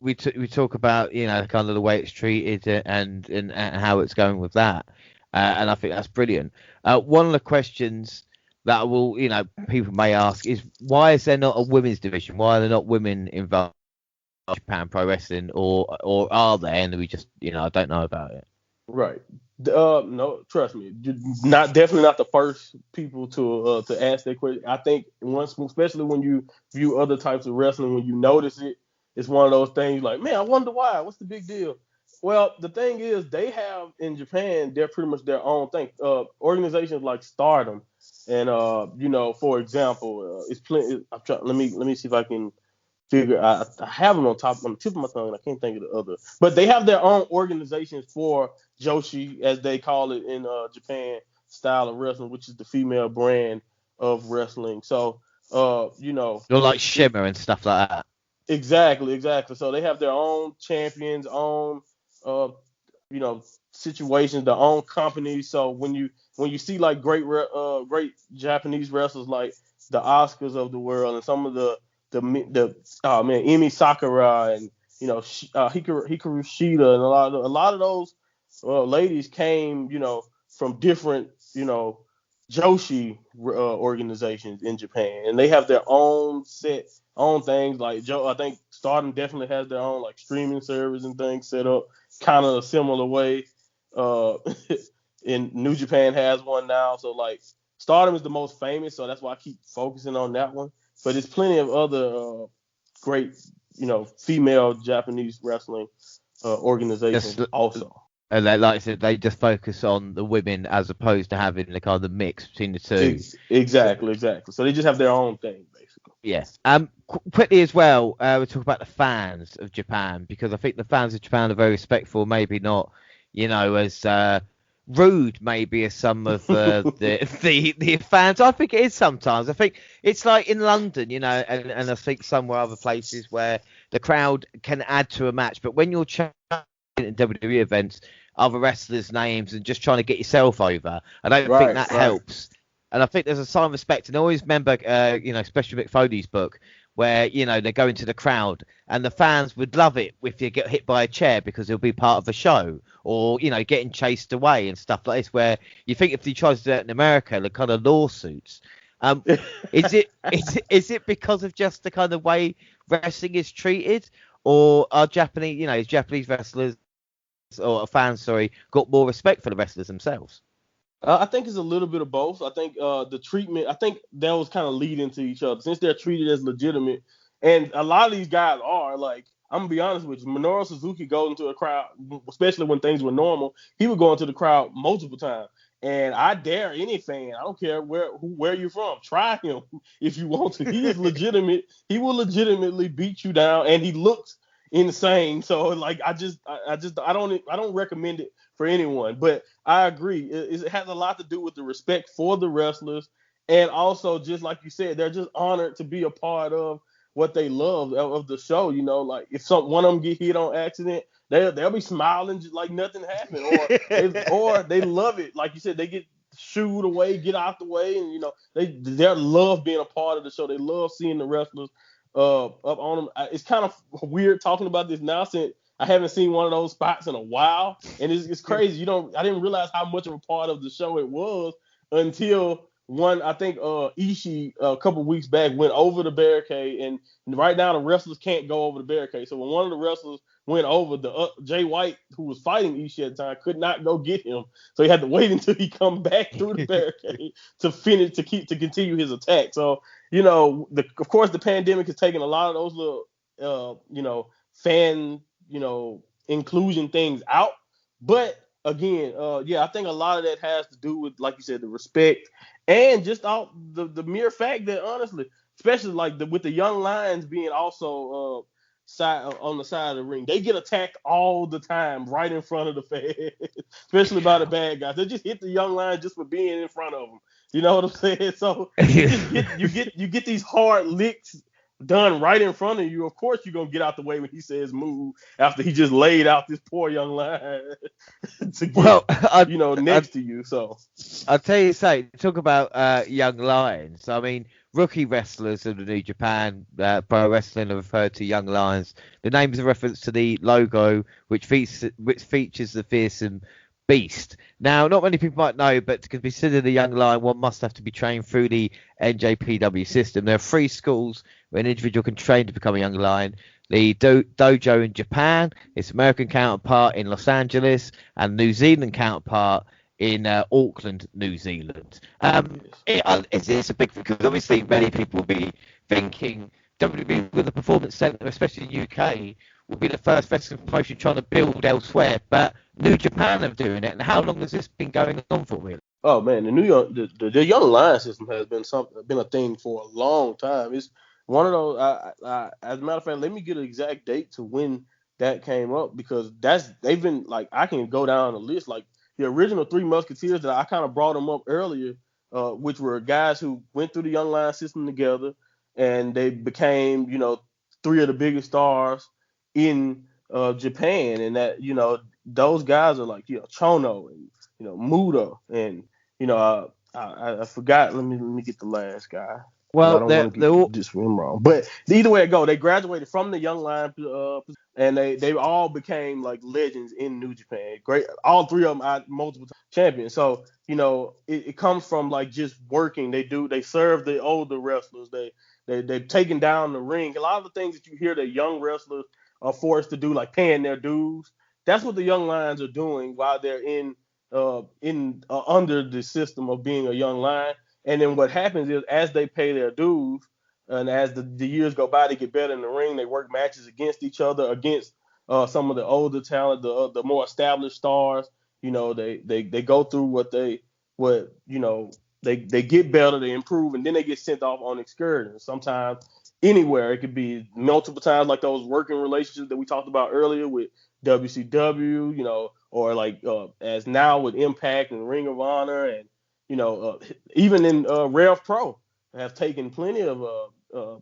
we talk about kind of the way it's treated and how it's going with that. And I think that's brilliant. One of the questions that people may ask is, why is there not a women's division? Why are there not women involved in Japan Pro Wrestling, or are there? And we just I don't know about it. Right. No, trust me, definitely not the first people to ask that question. I think especially when you view other types of wrestling, when you notice it, it's one of those things like, man, I wonder why. What's the big deal? Well, the thing is, they have in Japan, they're pretty much their own thing. Organizations like Stardom, and for example, it's plenty. Let me see if I can figure. I have them on the tip of my tongue, and I can't think of the other. But they have their own organizations for Joshi, as they call it in Japan. style of wrestling, which is the female brand of wrestling. So, You're like Shimmer and stuff like that. Exactly. So they have their own champions, own, uh, situations, their own companies. So when you see like great Japanese wrestlers like the Oscars of the world and some of the Emi Sakura and Hikaru Shida and a lot of those ladies came from different Joshi organizations in Japan, and they have their own things. Like I think Stardom definitely has their own like streaming service and things set up kind of a similar way. Uh, in New Japan has one now, so like Stardom is the most famous, so that's why I keep focusing on that one. But there's plenty of other great, female Japanese wrestling organizations also. And like I said, they just focus on the women as opposed to having the kind of mix between the two. Exactly. So they just have their own thing, basically. Yes. Quickly as well, we talk about the fans of Japan, because I think the fans of Japan are very respectful, maybe not, as rude maybe as some of the fans. I think it is sometimes. I think it's like in London, and I think somewhere other places where the crowd can add to a match, but when you're in WWE events, other wrestlers' names and just trying to get yourself over, I don't think that helps. And I think there's a sign of respect. And I always remember, especially Mick Foley's book, where they go into the crowd and the fans would love it if you get hit by a chair because it'll be part of the show, or getting chased away and stuff like this. Where you think if he tries to do that in America, the kind of lawsuits. Is it because of just the kind of way wrestling is treated, or are Japanese wrestlers or fans, got more respect for the wrestlers themselves? I think it's a little bit of both. I think the treatment, I think that was kind of leading to each other since they're treated as legitimate. And a lot of these guys are, like, I'm going to be honest with you, Minoru Suzuki goes into a crowd, especially when things were normal, he would go into the crowd multiple times. And I dare any fan, I don't care where you're from, try him if you want to. He is legitimate. He will legitimately beat you down, and he looks insane. So like I don't recommend it for anyone. But I agree, it has a lot to do with the respect for the wrestlers, and also just like you said, they're just honored to be a part of what they love of the show. Like if one of them get hit on accident, they'll be smiling just like nothing happened, or they love it. Like you said, they get shooed away, get out the way, and they love being a part of the show. They love seeing the wrestlers up on them. It's kind of weird talking about this now since I haven't seen one of those spots in a while, and it's crazy. I didn't realize how much of a part of the show it was until I think Ishii a couple weeks back went over the barricade, and right now the wrestlers can't go over the barricade. So when one of the wrestlers went over, the Jay White, who was fighting Ishii at the time, could not go get him, so he had to wait until he come back through the barricade to continue his attack. So of course the pandemic has taken a lot of those little fan inclusion things out, but again, I think a lot of that has to do with, like you said, the respect and just all the mere fact that, honestly, especially like with the young lions being also on the side of the ring, they get attacked all the time right in front of the fans, especially by the bad guys. They just hit the young lions just for being in front of them. You know what I'm saying? So you get these hard licks done right in front of you. Of course you're gonna get out the way when he says move after he just laid out this poor young lion to get next to you. So I'll tell you, talk about young lions. I mean, rookie wrestlers of the New Japan Pro Wrestling are referred to young lions. The name is a reference to the logo, which features the fearsome beast. Now, not many people might know, but to consider the young lion, one must have to be trained through the NJPW system. There are 3 schools where an individual can train to become a young lion. The dojo in Japan, its American counterpart in Los Angeles, and New Zealand counterpart in Auckland, New Zealand. It's a big thing, because obviously many people will be thinking WWE with the Performance Centre, especially in the UK, will be the first wrestling promotion trying to build elsewhere, but New Japan are doing it. And how long has this been going on for, really? Oh man, the young lion system has been a thing for a long time. It's one of those. As a matter of fact, let me get an exact date to when that came up, because they've been like, I can go down the list, like the original Three Musketeers that I kind of brought them up earlier, which were guys who went through the Young Lions system together, and they became, three of the biggest stars in Japan. And that, those guys are like, Chono and, Muda and, I forgot. Let me get the last guy. I Well, don't want to they're get all, this one wrong. But either way it go, they graduated from the Young Lion, and they all became like legends in New Japan. Great, all three of them are multiple champions. So it comes from like just working. They serve the older wrestlers. They've taken down the ring. A lot of the things that you hear the young wrestlers are forced to do, like paying their dues. That's what the Young Lions are doing while they're under the system of being a Young Lion. And then what happens is, as they pay their dues, and as the years go by, they get better in the ring. They work matches against each other, against some of the older talent, the more established stars. They go through they get better, they improve, and then they get sent off on excursions. Sometimes anywhere, it could be multiple times, like those working relationships that we talked about earlier with WCW, or like as now with Impact and Ring of Honor, and even in Rev Pro have taken plenty of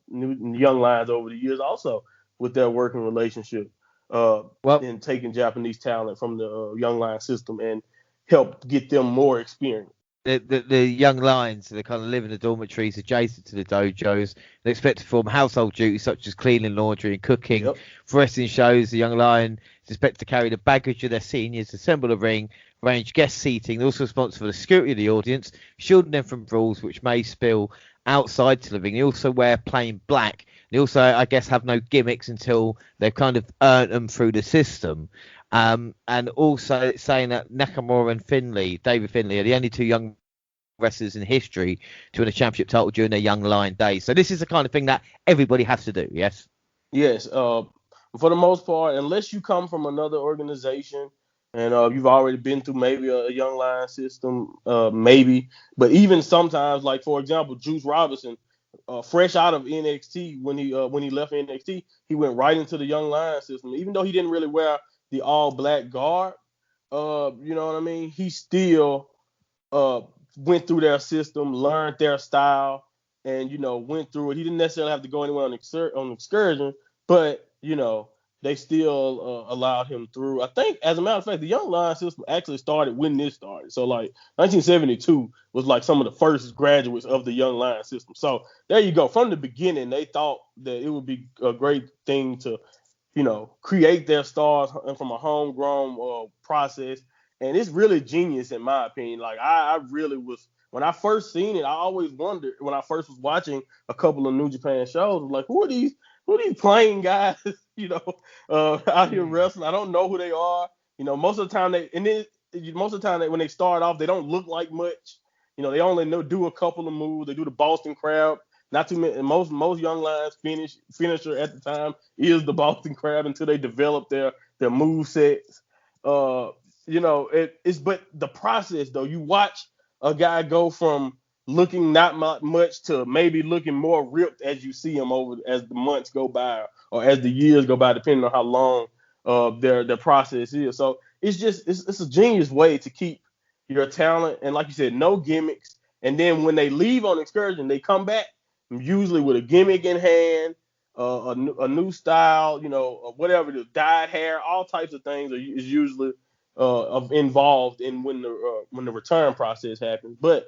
new young lions over the years, also with their working relationship, well, and taking Japanese talent from the Young Lion system and help get them more experience. the young lions, they kind of live in the dormitories adjacent to the dojos. They expect to perform household duties such as cleaning, laundry, and cooking. Yep. For wrestling shows, the young lion is expected to carry the baggage of their seniors, assemble a ring, arrange guest seating. They're also responsible for the security of the audience, shielding them from brawls which may spill outside to the ring. They also wear plain black. They also, I guess, have no gimmicks until they've kind of earned them through the system. And also it's saying that Nakamura and David Finlay, are the only two young wrestlers in history to win a championship title during their young lion days. So this is the kind of thing that everybody has to do, yes? Yes. For the most part, unless you come from another organization and you've already been through maybe a young lion system, maybe. But even sometimes, like for example, Juice Robinson, fresh out of NXT, when he left NXT, he went right into the young lion system. Even though he didn't really wear the all black guard, you know what I mean? He still went through their system, learned their style, and went through it. He didn't necessarily have to go anywhere on excursion, but they still allowed him through. I think, as a matter of fact, the Young Lion system actually started when this started. So like 1972 was like some of the first graduates of the Young Lion system. So there you go. From the beginning, they thought that it would be a great thing to create their stars from a homegrown process. And it's really genius in my opinion. Like I really was, when I first seen it, I always wondered when I first was watching a couple of New Japan shows, like who are these plain guys, out here wrestling? I don't know who they are. Most of the time when they start off, they don't look like much. They only do a couple of moves. They do the Boston Crab. Not too many. Most young lions finisher at the time is the Boston Crab until they develop their move sets. It's, but the process though, you watch a guy go from looking not much to maybe looking more ripped as you see him as the months go by or as the years go by, depending on how long their process is. So it's a genius way to keep your talent, and like you said, no gimmicks. And then when they leave on excursion, they come back usually with a gimmick in hand, a new style, whatever, the dyed hair, all types of things is usually involved in when the return process happens. But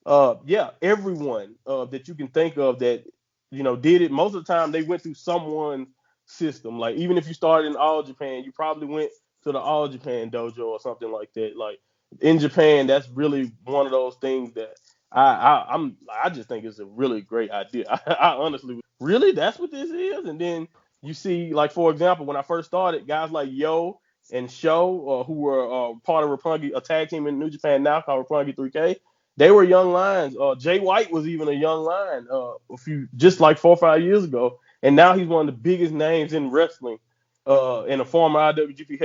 everyone that you can think of that did it, most of the time they went through someone's system. Like even if you started in All Japan, you probably went to the All Japan dojo or something like that. Like in Japan, that's really one of those things that I just think it's a really great idea. I honestly, really, that's what this is. And then you see, like for example, when I first started, guys like Yo and Sho, who were part of Roppongi, a tag team in New Japan now called Roppongi 3K, they were young lions. Jay White was even a young lion just like 4 or 5 years ago, and now he's one of the biggest names in wrestling, and a former IWGP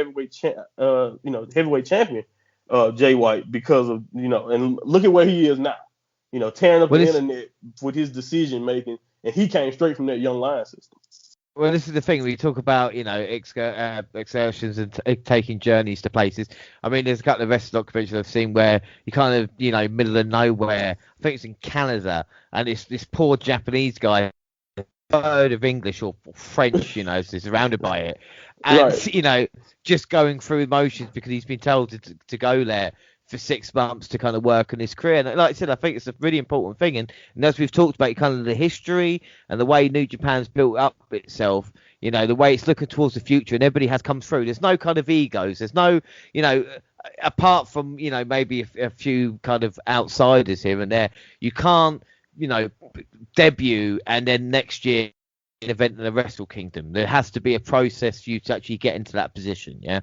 heavyweight champion, Jay White, because of and look at where he is now. Tearing up the internet with his decision making, and he came straight from that young lion system. Well, this is the thing. We talk about, excursions and taking journeys to places. I mean, there's a couple of wrestling documentaries I've seen where you kind of, middle of nowhere. I think it's in Canada, and it's this poor Japanese guy, word of English or French, is surrounded by it, and Right. just going through emotions because he's been told to go there for 6 months to kind of work on his career. And like I said, I think it's a really important thing. And as we've talked about, kind of the history and the way New Japan's built up itself, the way it's looking towards the future, and everybody has come through. There's no kind of egos. There's no, apart from maybe a few kind of outsiders here and there, you can't debut and then next year an event in the Wrestle Kingdom. There has to be a process for you to actually get into that position. Yeah.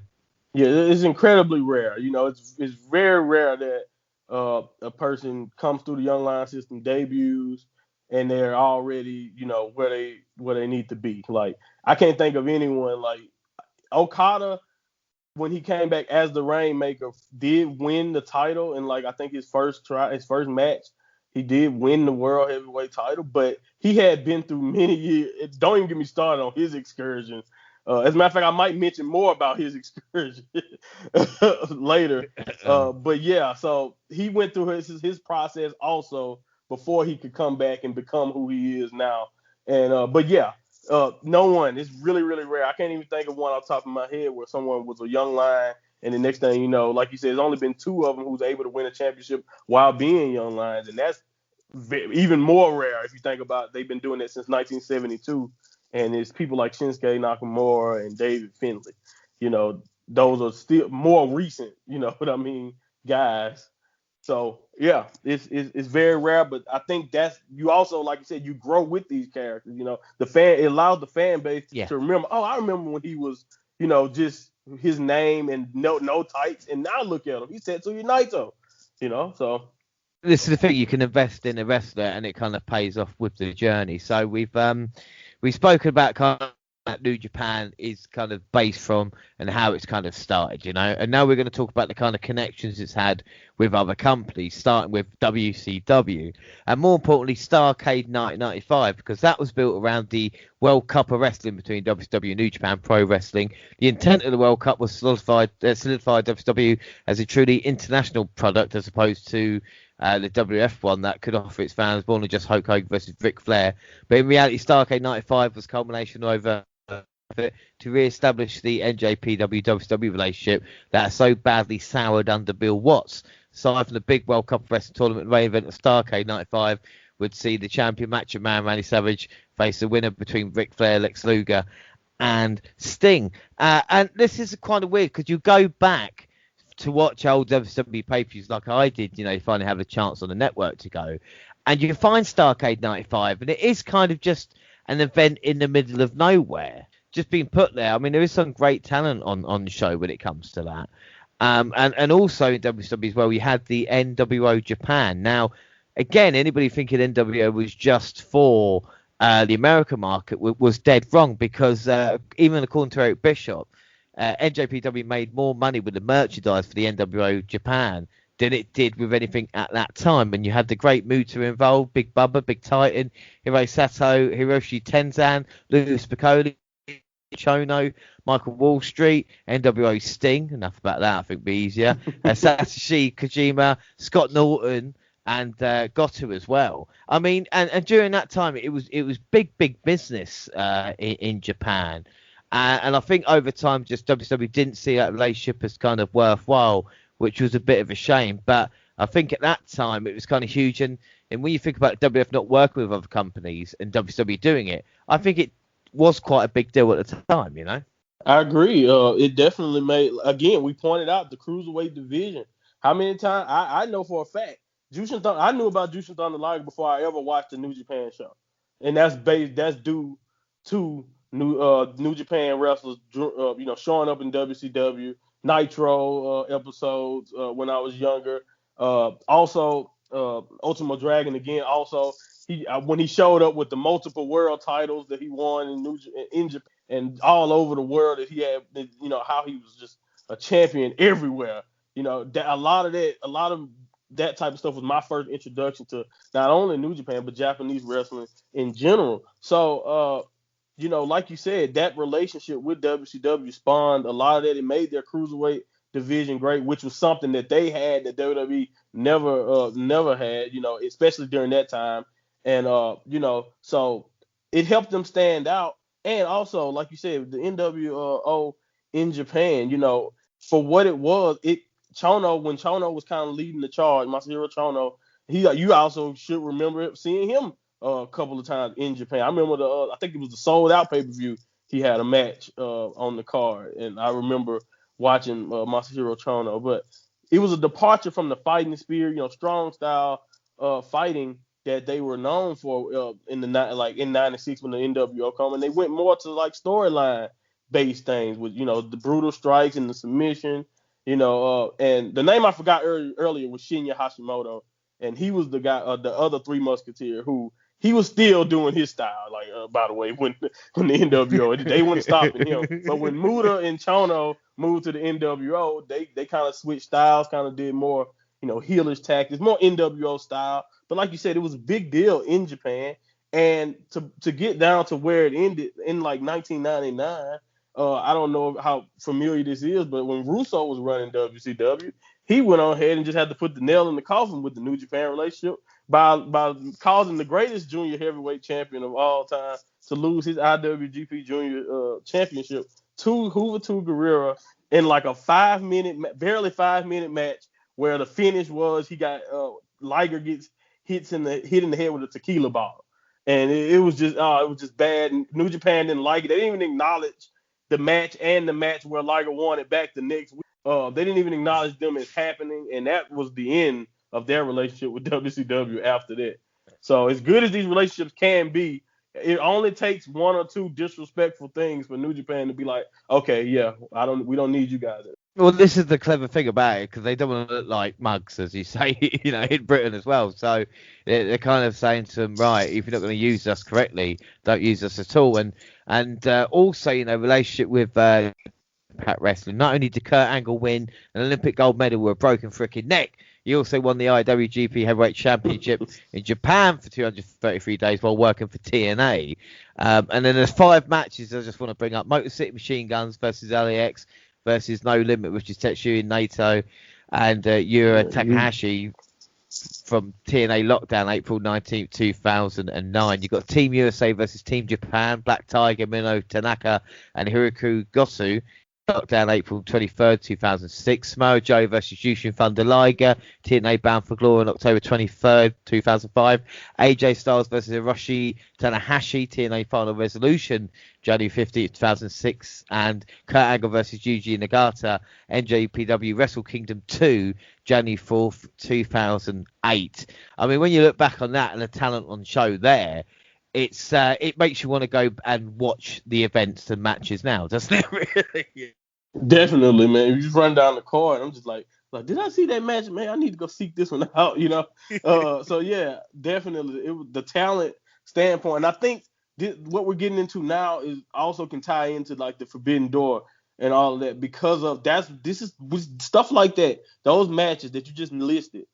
Yeah, it's incredibly rare. It's very rare that a person comes through the Young Lion system, debuts, and they're already, where they need to be. Like, I can't think of anyone like Okada when he came back as the Rainmaker did win the title, and like I think his first match, he did win the World Heavyweight title, but he had been through many years. Don't even get me started on his excursions. As a matter of fact, I might mention more about his excursion later. But yeah, so he went through his process also before he could come back and become who he is now. And but yeah, no one. It's really, really rare. I can't even think of one off the top of my head where someone was a young lion, and the next thing you know, like you said, there's only been two of them who's able to win a championship while being young lions, and that's even more rare if you think about it. They've been doing it since 1972, and it's people like Shinsuke Nakamura and David Finlay. Those are still more recent. You know what I mean, guys. So yeah, it's very rare, but I think that's you also, like you said, you grow with these characters. It allows the fan base Yeah. to remember. Oh, I remember when he was, just his name and no tights, and now look at him. He's Tetsuya Naito. So This is the thing. You can invest in a wrestler, and it kind of pays off with the journey. So we've spoken about kind of that New Japan is kind of based from and how it's kind of started, and now we're going to talk about the kind of connections it's had with other companies, starting with WCW and more importantly Starrcade 1995, because that was built around the World Cup of Wrestling between WCW and New Japan Pro Wrestling. The intent of the World Cup was solidified WCW as a truly international product as opposed to the WF one that could offer its fans more than just Hulk Hogan versus Ric Flair. But in reality, Starrcade 95 was culmination over to re-establish the NJPW WCW relationship that has so badly soured under Bill Watts. Aside from the big World Cup Wrestling Tournament main event of Starrcade 95 would see the champion Macho Man Randy Savage face the winner between Ric Flair, Lex Luger and Sting. And this is kind of weird because you go back to watch old WCW pay-per-views like I did, you finally have a chance on the network to go, and you can find Starrcade 95 and it is kind of just an event in the middle of nowhere just being put there. I mean, there is some great talent on the show when it comes to that. And also in WCW as well, you had the NWO Japan. Now, again, anybody thinking NWO was just for the American market was dead wrong, because even according to Eric Bischoff, NJPW made more money with the merchandise for the NWO Japan than it did with anything at that time. And you had the great Muta involved, Big Bubba, Big Titan, Hiro Sato, Hiroshi Tenzan, Louis Piccoli, Chono, Michael Wall Street, NWO Sting. Enough about that. I think it'd be easier. Satoshi Kojima, Scott Norton, and Goto as well. I mean, and during that time, it was big business in Japan. And I think over time, just WWE didn't see that relationship as kind of worthwhile, which was a bit of a shame. But I think at that time, it was kind of huge. And when you think about WF not working with other companies and WWE doing it, I think it was quite a big deal at the time, I agree. It definitely made. Again, we pointed out the cruiserweight division. How many times I know for a fact, I knew about Jushin Thunder Liger before I ever watched the New Japan show, and that's due to New Japan wrestlers, showing up in WCW Nitro episodes when I was younger. Also, Ultimo Dragon again. Also, when he showed up with the multiple world titles that he won in Japan and all over the world, that he had, how he was just a champion everywhere. A lot of that type of stuff was my first introduction to not only New Japan but Japanese wrestling in general. So like you said, that relationship with WCW spawned a lot of that. It made their cruiserweight division great, which was something that they had that WWE never had, especially during that time. And so it helped them stand out. And also, like you said, the NWO in Japan, for what it was, when Chono was kind of leading the charge, Masahiro Chono, you also should remember seeing him a couple of times in Japan. I remember I think it was the Sold Out pay-per-view. He had a match on the card, and I remember watching Masahiro Chono. But it was a departure from the fighting spirit, strong style fighting that they were known for in '96 when the NWO come, and they went more to like storyline based things with the brutal strikes and the submission, and the name I forgot earlier was Shinya Hashimoto, and he was the guy, the other Three Musketeer, who he was still doing his style. Like by the way, when the NWO, they weren't stopping him, but when Muta and Chono moved to the NWO, they kind of switched styles, kind of did more heelish tactics, more NWO style. But like you said, it was a big deal in Japan, and to get down to where it ended in like 1999. I don't know how familiar this is, but when Russo was running WCW, he went on ahead and just had to put the nail in the coffin with the New Japan relationship by causing the greatest junior heavyweight champion of all time to lose his IWGP Junior Championship to Juventud Guerrera in like a barely 5 minute match, where the finish was he got Liger gets hit in the head with a tequila bottle, and it was just bad. And New Japan didn't like it. They didn't even acknowledge the match and the match where Liger won it back the next week. They didn't even acknowledge them as happening, and that was the end of their relationship with WCW after that. So as good as these relationships can be, it only takes one or two disrespectful things for New Japan to be like, okay, yeah, we don't need you guys. Well, this is the clever thing about it, because they don't want to look like mugs, as you say, in Britain as well. So they're kind of saying to them, right, if you're not going to use us correctly, don't use us at all. And also, relationship with Pat Wrestling. Not only did Kurt Angle win an Olympic gold medal with a broken freaking neck, he also won the IWGP Heavyweight Championship in Japan for 233 days while working for TNA. And then there's 5 matches I just want to bring up. Motor City Machine Guns versus LAX versus No Limit, which is Tetsuya Naito and Yura Takahashi from TNA Lockdown, April 19th, 2009. You've got Team USA versus Team Japan, Black Tiger, Mino Tanaka and Hiroku Gosu. Lockdown, April 23rd, 2006. Samoa Joe versus Jushin Thunder Liger, TNA Bound for Glory on October 23rd, 2005. AJ Styles versus Hiroshi Tanahashi, TNA Final Resolution, January 15th, 2006. And Kurt Angle versus Yuji Nagata, NJPW Wrestle Kingdom 2, January 4th, 2008. I mean, when you look back on that and the talent on show there, it makes you want to go and watch the events and matches now, doesn't it? Really? Definitely, man. If you just run down the card, I'm just like, did I see that match, man? I need to go seek this one out, So yeah, definitely, the talent standpoint. And I think what we're getting into now is also can tie into like the Forbidden Door and all of that, because of this is stuff like that. Those matches that you just listed,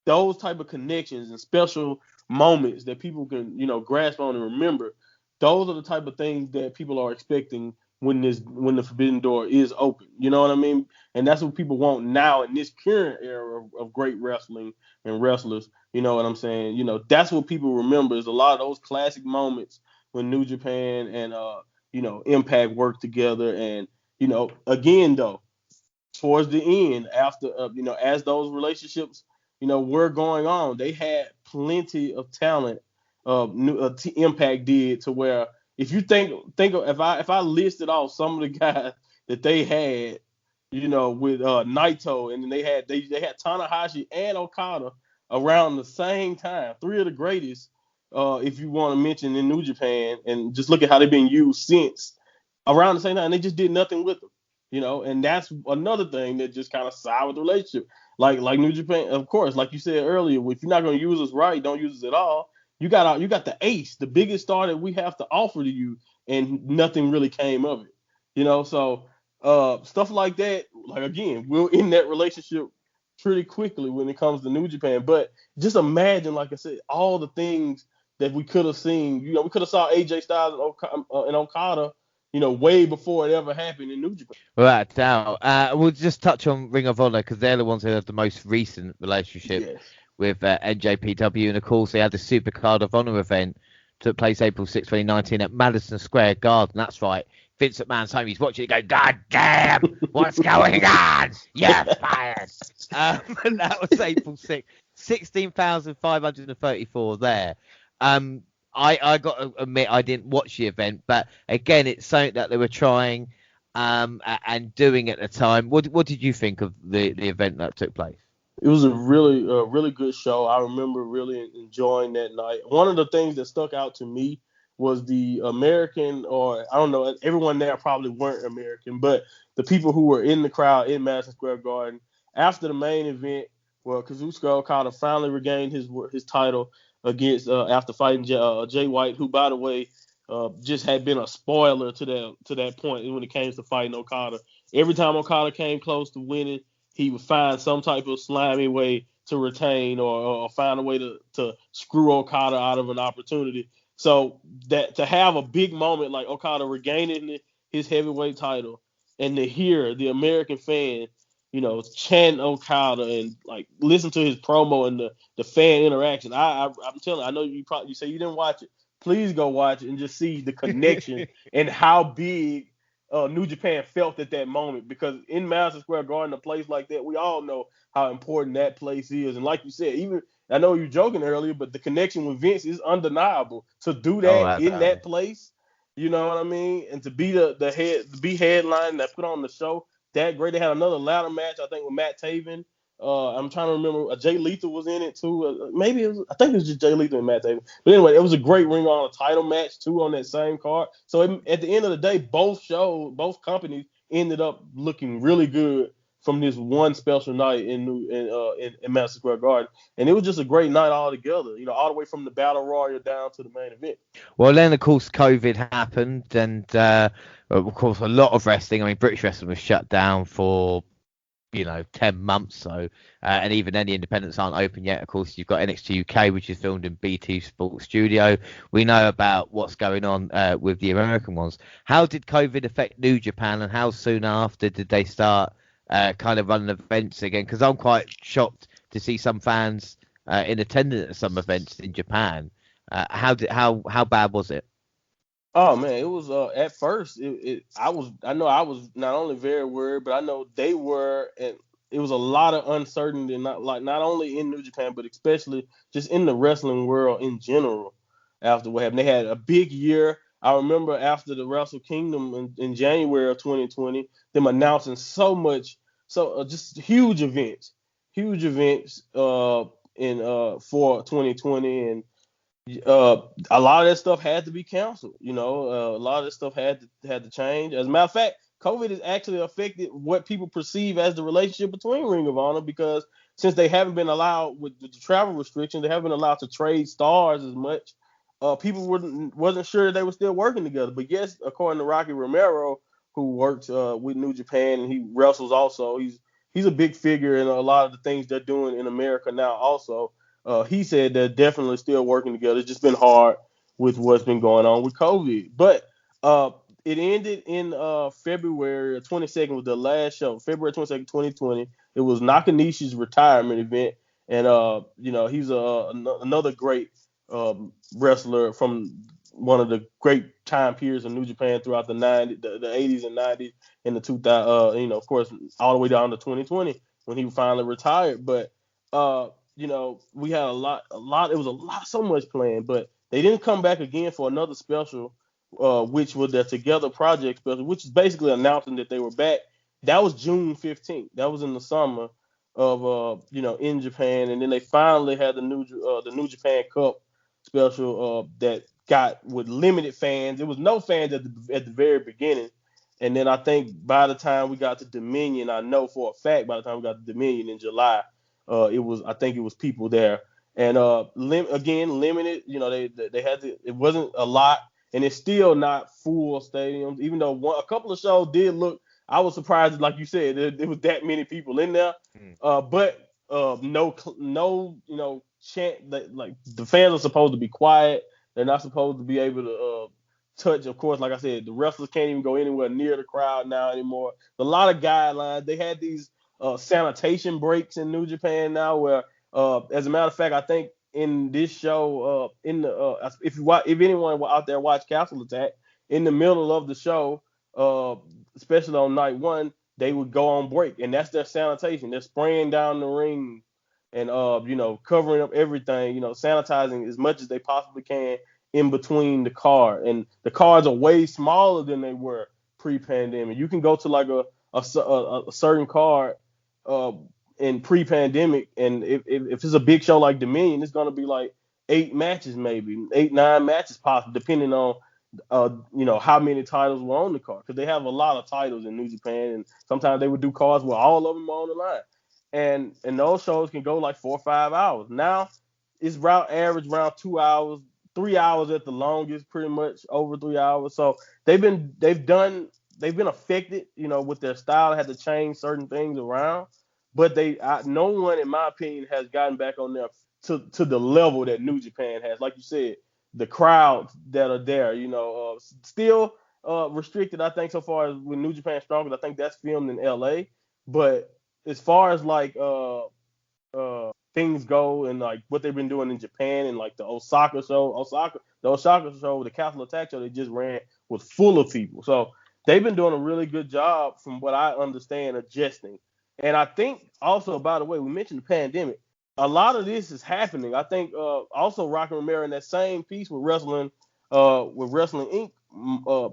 those type of connections and special moments that people can, grasp on and remember. Those are the type of things that people are expecting when the Forbidden Door is open. You know what I mean? And that's what people want now in this current era of great wrestling and wrestlers. You know what I'm saying? That's what people remember, is a lot of those classic moments when New Japan and Impact worked together. And again though, towards the end, after as those relationships were going on, they had plenty of talent. Impact did, to where if you think of, if I listed off some of the guys that they had, with Naito, and then they had Tanahashi and Okada around the same time, 3 of the greatest, if you want to mention in New Japan, and just look at how they've been used since around the same time. And they just did nothing with them, and that's another thing that just kind of soured the relationship. Like New Japan, of course, like you said earlier, if you're not going to use us right, don't use us at all. You got the ace, the biggest star that we have to offer to you, and nothing really came of it. So stuff like that, like, again, we'll end that relationship pretty quickly when it comes to New Japan. But just imagine, like I said, all the things that we could have seen. We could have saw AJ Styles and Okada, way before it ever happened in New Japan. Without doubt. We'll just touch on Ring of Honor because they're the ones who have the most recent relationship with NJPW. And, of course, they had the Supercard of Honor event. Took place April 6, 2019 at Madison Square Garden. That's right. Vince McMahon's home. He's watching it go, God damn, what's going on? You're fired. And that was April 6th. 16,534 there. I got to admit I didn't watch the event, but again, it's something that they were trying and doing at the time. What did you think of the event that took place? It was a really good show. I remember really enjoying that night. One of the things that stuck out to me was the American, or I don't know, everyone there probably weren't American, but the people who were in the crowd in Madison Square Garden after the main event, where Kazuchika Okada finally regained his title against after fighting Jay White, who, by the way, just had been a spoiler to that point when it came to fighting Okada. Every time Okada came close to winning, he would find some type of slimy way to retain or find a way to screw Okada out of an opportunity. So that to have a big moment like Okada regaining his heavyweight title and to hear the American fan, chant Okada and like listen to his promo and the fan interaction. I'm telling you, I know you say you didn't watch it. Please go watch it and just see the connection and how big New Japan felt at that moment, because in Madison Square Garden, a place like that, we all know how important that place is. And like you said, even I know you're joking earlier, but the connection with Vince is undeniable. To do that in that place, you know what I mean? And to be the head, to be headline that put on the show that great. They had another ladder match, I think, with Matt Taven. I'm trying to remember. Jay Lethal was in it too. I think it was just Jay Lethal and Matt Taven. But anyway, it was a great Ring of Honor title match too on that same card. So at the end of the day, both companies ended up looking really good from this one special night in Madison Square Garden, and it was just a great night altogether. All the way from the Battle Royal down to the main event. Well, then of course COVID happened, and of course a lot of wrestling. I mean, British wrestling was shut down for 10 months. So, and even then the independents aren't open yet. Of course, you've got NXT UK, which is filmed in BT Sports Studio. We know about what's going on with the American ones. How did COVID affect New Japan, and how soon after did they start kind of running events again? Because I'm quite shocked to see some fans in attendance at some events in Japan. How bad was it? Oh man, it was at first. I know I was not only very worried, but I know they were, and it was a lot of uncertainty, not only in New Japan, but especially just in the wrestling world in general. After what happened, they had a big year. I remember after the Wrestle Kingdom in January of 2020, them announcing just huge events for 2020, and a lot of that stuff had to be canceled. A lot of that stuff had to change. As a matter of fact, COVID has actually affected what people perceive as the relationship between Ring of Honor, because since they haven't been allowed with the travel restrictions, they haven't been allowed to trade stars as much. People wasn't sure they were still working together. But yes, according to Rocky Romero, who works with New Japan and he wrestles also, he's a big figure in a lot of the things they're doing in America now also. He said they're definitely still working together. It's just been hard with what's been going on with COVID. But it ended in February 22nd was the last show. February 22nd, 2020. It was Nakanishi's retirement event. And, he's another great wrestler from one of the great time periods in New Japan throughout the 90s, the 80s and 90s, and the 2000, of course, all the way down to 2020 when he finally retired. But, we had a lot, it was so much planned, but they didn't come back again for another special, which was their Together Project special, which is basically announcing that they were back. That was June 15th. That was in the summer of, in Japan. And then they finally had the New Japan Cup special that got with limited fans. There was no fans at the very beginning. And then I think by the time we got to Dominion, I know for a fact by the time we got to Dominion in July, it was people there. And limited, they had to, it wasn't a lot, and it's still not full stadiums, even though a couple of shows did look, I was surprised, like you said, there was that many people in there. But no chant, like the fans are supposed to be quiet. They're not supposed to be able to touch. Of course, like I said, the wrestlers can't even go anywhere near the crowd now anymore. A lot of guidelines. They had these sanitation breaks in New Japan now, where as a matter of fact, I think in this show, if anyone out there watch Castle Attack, in the middle of the show, especially on night one, they would go on break, and that's their sanitation. They're spraying down the ring and covering up everything, sanitizing as much as they possibly can in between the card. And the cards are way smaller than they were pre-pandemic. You can go to like a certain card in pre-pandemic, and if it's a big show like Dominion, it's gonna be like 8 matches, maybe 8-9 matches possible, depending on how many titles were on the card, because they have a lot of titles in New Japan, and sometimes they would do cards where all of them are on the line, and those shows can go like 4 or 5 hours. Now it's average around 2 hours, 3 hours at the longest, pretty much over 3 hours. So they've been affected, with their style, had to change certain things around, but no one, in my opinion, has gotten back on there to the level that New Japan has. Like you said, the crowds that are there, still restricted, I think, so far as with New Japan Strong, because I think that's filmed in LA. But as far as like things go, and like what they've been doing in Japan, and like the Osaka show, the Castle Attack show they just ran was full of people. So they've been doing a really good job, from what I understand, adjusting. And I think also, by the way, we mentioned the pandemic. A lot of this is happening. I think also Rocky Romero in that same piece with Wrestling Inc.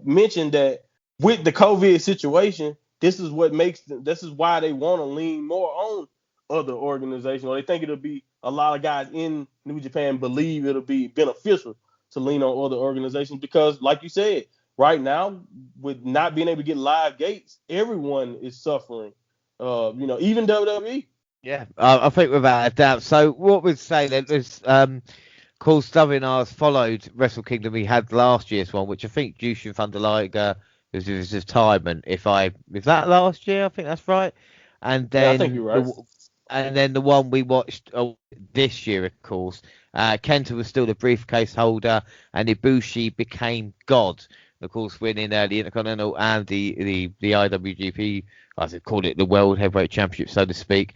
Mentioned that with the COVID situation, this is why they want to lean more on other organizations, or they think it'll be, a lot of guys in New Japan believe it'll be beneficial to lean on other organizations, because like you said, right now, with not being able to get live gates, everyone is suffering. Even WWE. Yeah, I think without a doubt. So what we'd say then is, of course, WNR's followed Wrestle Kingdom. We had last year's one, which I think Jushin Thunder Liger was his retirement. Is that last year? I think that's right. And then I think you're right. then the one we watched this year, of course, Kenta was still the briefcase holder, and Ibushi became God. Of course, winning the Intercontinental and the IWGP, as they call it, the World Heavyweight Championship, so to speak.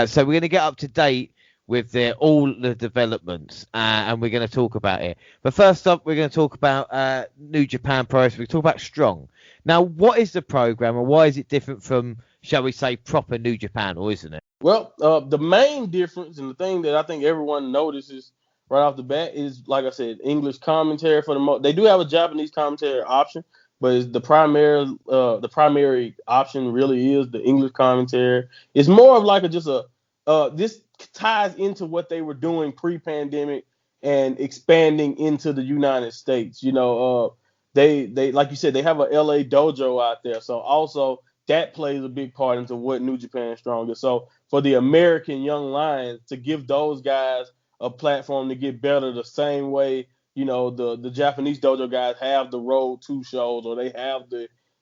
So we're going to get up to date with all the developments, and we're going to talk about it. But first up, we're going to talk about New Japan Pro Wrestling. We talk about Strong. Now, what is the program, and why is it different from, shall we say, proper New Japan, or isn't it? Well, the main difference, and the thing that I think everyone notices right off the bat, is, like I said, English commentary for the most. They do have a Japanese commentary option, but it's the primary option really is the English commentary. It's more of like this ties into what they were doing pre-pandemic and expanding into the United States. They like you said, they have a LA dojo out there, so also that plays a big part into what New Japan Strong is. So for the American young lions, to give those guys a platform to get better the same way, the Japanese dojo guys have the Road 2 shows, or they have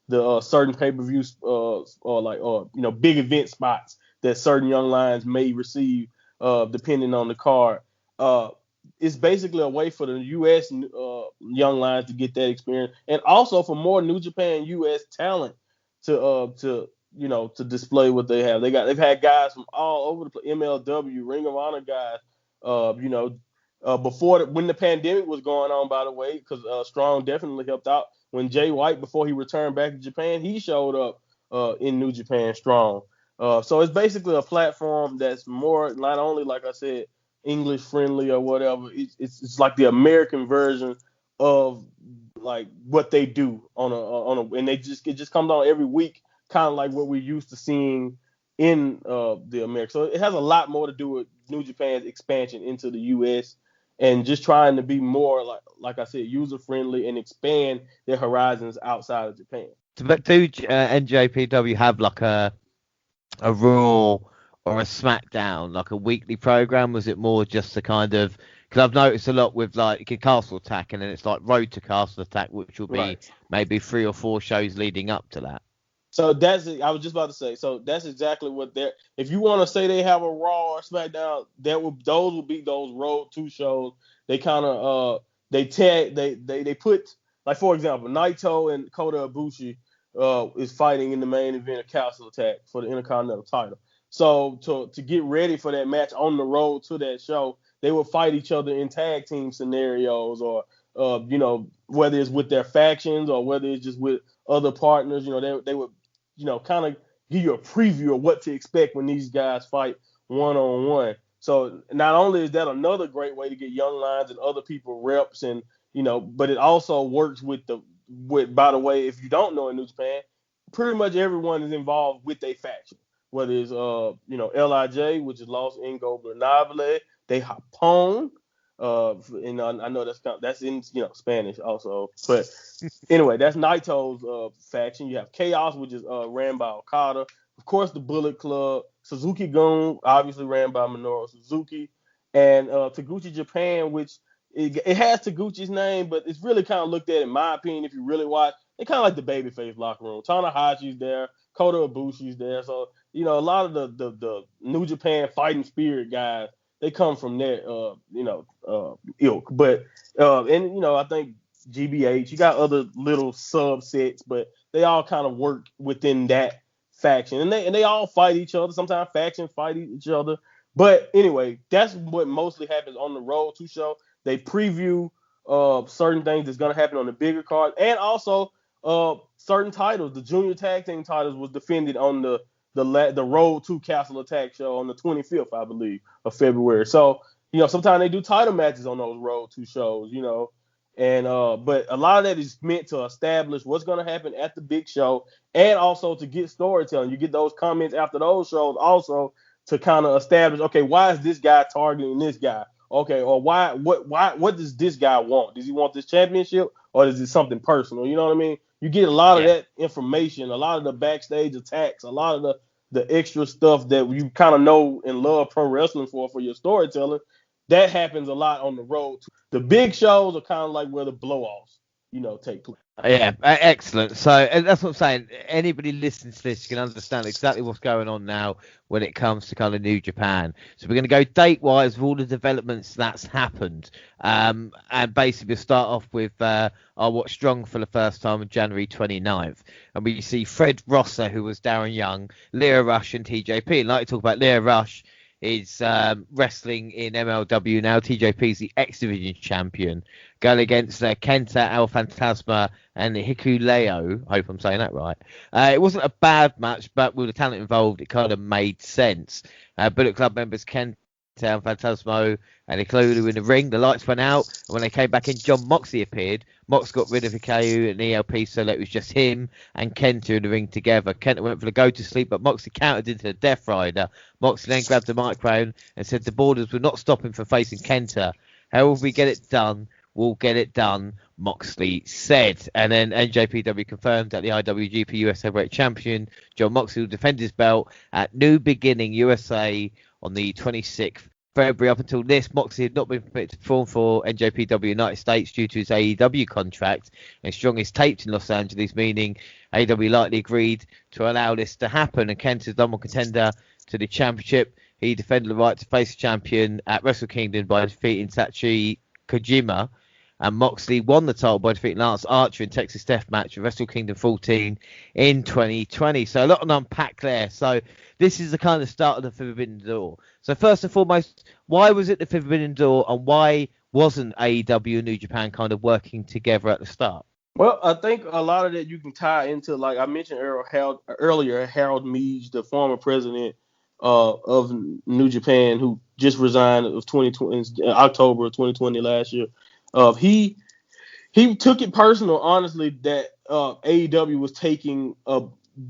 the certain pay-per-views or big event spots that certain young lions may receive depending on the card. It's basically a way for the U.S. Young lions to get that experience, and also for more New Japan U.S. talent to display what they have. They've had guys from all over the place, MLW, Ring of Honor guys. When the pandemic was going on, by the way, because Strong definitely helped out. When Jay White, before he returned back to Japan, he showed up in New Japan Strong. So it's basically a platform that's more, not only, like I said, English friendly or whatever. It's like the American version of like what they do and it just comes on every week, kind of like what we're used to seeing in the America. So it has a lot more to do with New Japan's expansion into the U.S. and just trying to be more like I said, user friendly and expand their horizons outside of Japan. But do NJPW have like a Raw or a SmackDown, like a weekly program? Was it more just the kind of, because I've noticed a lot with like Castle Attack, and then it's like Road to Castle Attack, which will be maybe 3 or 4 shows leading up to that. So I was just about to say, so that's exactly what if you want to say they have a Raw or SmackDown, those will be those Road 2 shows. They kind of they put, like, for example, Naito and Kota Ibushi is fighting in the main event of Castle Attack for the Intercontinental title. So to get ready for that match on the road to that show, they would fight each other in tag team scenarios, or whether it's with their factions or whether it's just with other partners. They would kind of give you a preview of what to expect when these guys fight one-on-one. So not only is that another great way to get young lions and other people reps, and but it also works with by the way, if you don't know in New Japan, pretty much everyone is involved with a faction. Whether it's LIJ, which is Los Ingobernables, De Japón, and I know that's in Spanish also, but anyway, that's Naito's faction. You have Chaos, which is ran by Okada. Of course, the Bullet Club, Suzuki-gun, obviously ran by Minoru Suzuki, and Taguchi Japan, which it has Taguchi's name, but it's really kind of looked at, in my opinion, if you really watch, they kind of like the babyface locker room. Tanahashi's there, Kota Ibushi's there, so a lot of the New Japan fighting spirit guys, they come from that ilk. But I think GBH, you got other little subsets, but they all kind of work within that faction, and they all fight each other. Sometimes factions fight each other, but anyway, that's what mostly happens on the road to show. They preview certain things that's gonna happen on the bigger card, and also certain titles. The junior tag team titles was defended on the road to Castle Attack show on the 25th, I believe, of February. So sometimes they do title matches on those road to shows, and but a lot of that is meant to establish what's going to happen at the big show, and also to get storytelling. You get those comments after those shows also to kind of establish, okay, why is this guy targeting this guy? Okay, or what does this guy want? Does he want this championship, or is it something personal? You know what I mean? You get a lot of that information, a lot of the backstage attacks, a lot of the extra stuff that you kind of know and love pro wrestling for your storytelling. That happens a lot on the road. The big shows are kind of like where the blow-offs, take place. Yeah, excellent. So and that's what I'm saying. Anybody listening to this can understand exactly what's going on now when it comes to kind of New Japan. So we're going to go date-wise with all the developments that's happened. And basically we'll start off with our Watch Strong for the first time on January 29th. And we see Fred Rosser, who was Darren Young, Leo Rush and TJP. And like to talk about Leo Rush, is wrestling in MLW now. TJP is the X Division champion, going against Kenta, El Fantasma, and Hikuleo. I hope I'm saying that right. It wasn't a bad match, but with the talent involved, it kind of made sense. Bullet Club members Kenta, El Fantasmo, and Hikuleo in the ring. The lights went out, and when they came back in, Jon Moxley appeared. Mox got rid of Hikuleo and ELP, so that it was just him and Kenta in the ring together. Kenta went for the go to sleep, but Moxley countered into the Death Rider. Moxley then grabbed the microphone and said the Borders would not stop him from facing Kenta. However we get it done, we'll get it done, Moxley said. And then NJPW confirmed that the IWGP US Heavyweight Champion Jon Moxley will defend his belt at New Beginning USA on the 26th February. Up until this, Moxley had not been permitted to perform for NJPW United States due to his AEW contract, and Strong is taped in Los Angeles, meaning AEW likely agreed to allow this to happen. And Kenta's number one contender to the championship. He defended the right to face the champion at Wrestle Kingdom by defeating Tachi Kojima, and Moxley won the title by defeating Lance Archer in Texas Death Match at Wrestle Kingdom 14 in 2020. So a lot to unpack there. So this is the kind of start of the Forbidden Door. So first and foremost, why was it the Forbidden Door, and why wasn't AEW and New Japan kind of working together at the start? Well, I think a lot of that you can tie into, like I mentioned earlier, Harold Meij, the former president of New Japan, who just resigned of 2020, October of 2020 last year. He took it personal, honestly, that AEW was taking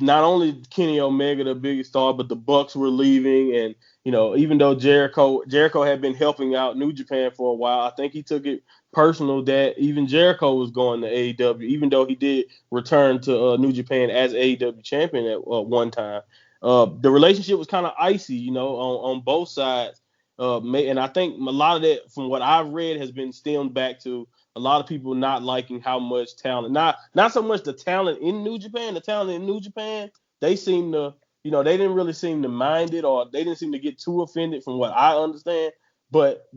not only Kenny Omega, the biggest star, but the Bucks were leaving, and even though Jericho had been helping out New Japan for a while, I think he took it personal that even Jericho was going to AEW, even though he did return to New Japan as AEW champion at one time. The relationship was kind of icy, on both sides. And I think a lot of that, from what I've read, has been stemmed back to a lot of people not liking how much talent, not so much the talent in New Japan. The talent in New Japan, they seem to, they didn't really seem to mind it, or they didn't seem to get too offended, from what I understand. but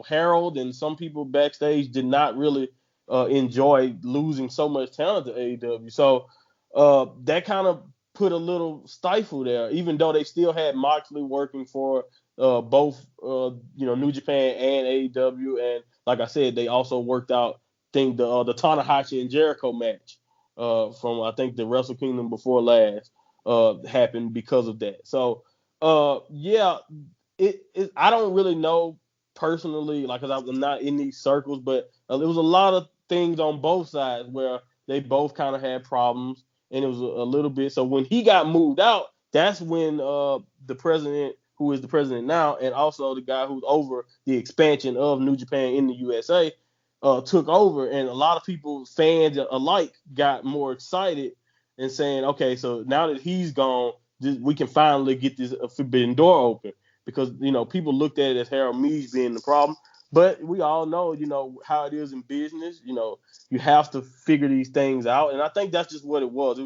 Harold and some people backstage did not really enjoy losing so much talent to AEW. So that kind of put a little stifle there, even though they still had Moxley working for both New Japan and AEW, and like I said, they also worked out the Tanahashi and Jericho match from I think the Wrestle Kingdom before last happened because of that. So I don't really know personally, like, because I'm not in these circles, but there was a lot of things on both sides where they both kind of had problems, and it was a little bit. So when he got moved out, that's when the president, who is the president now, and also the guy who's over the expansion of New Japan in the USA, took over, and a lot of people, fans alike, got more excited and saying, okay, so now that he's gone, we can finally get this forbidden door open, because people looked at it as Harold Meade being the problem. But we all know, how it is in business. You have to figure these things out, and I think that's just what it was.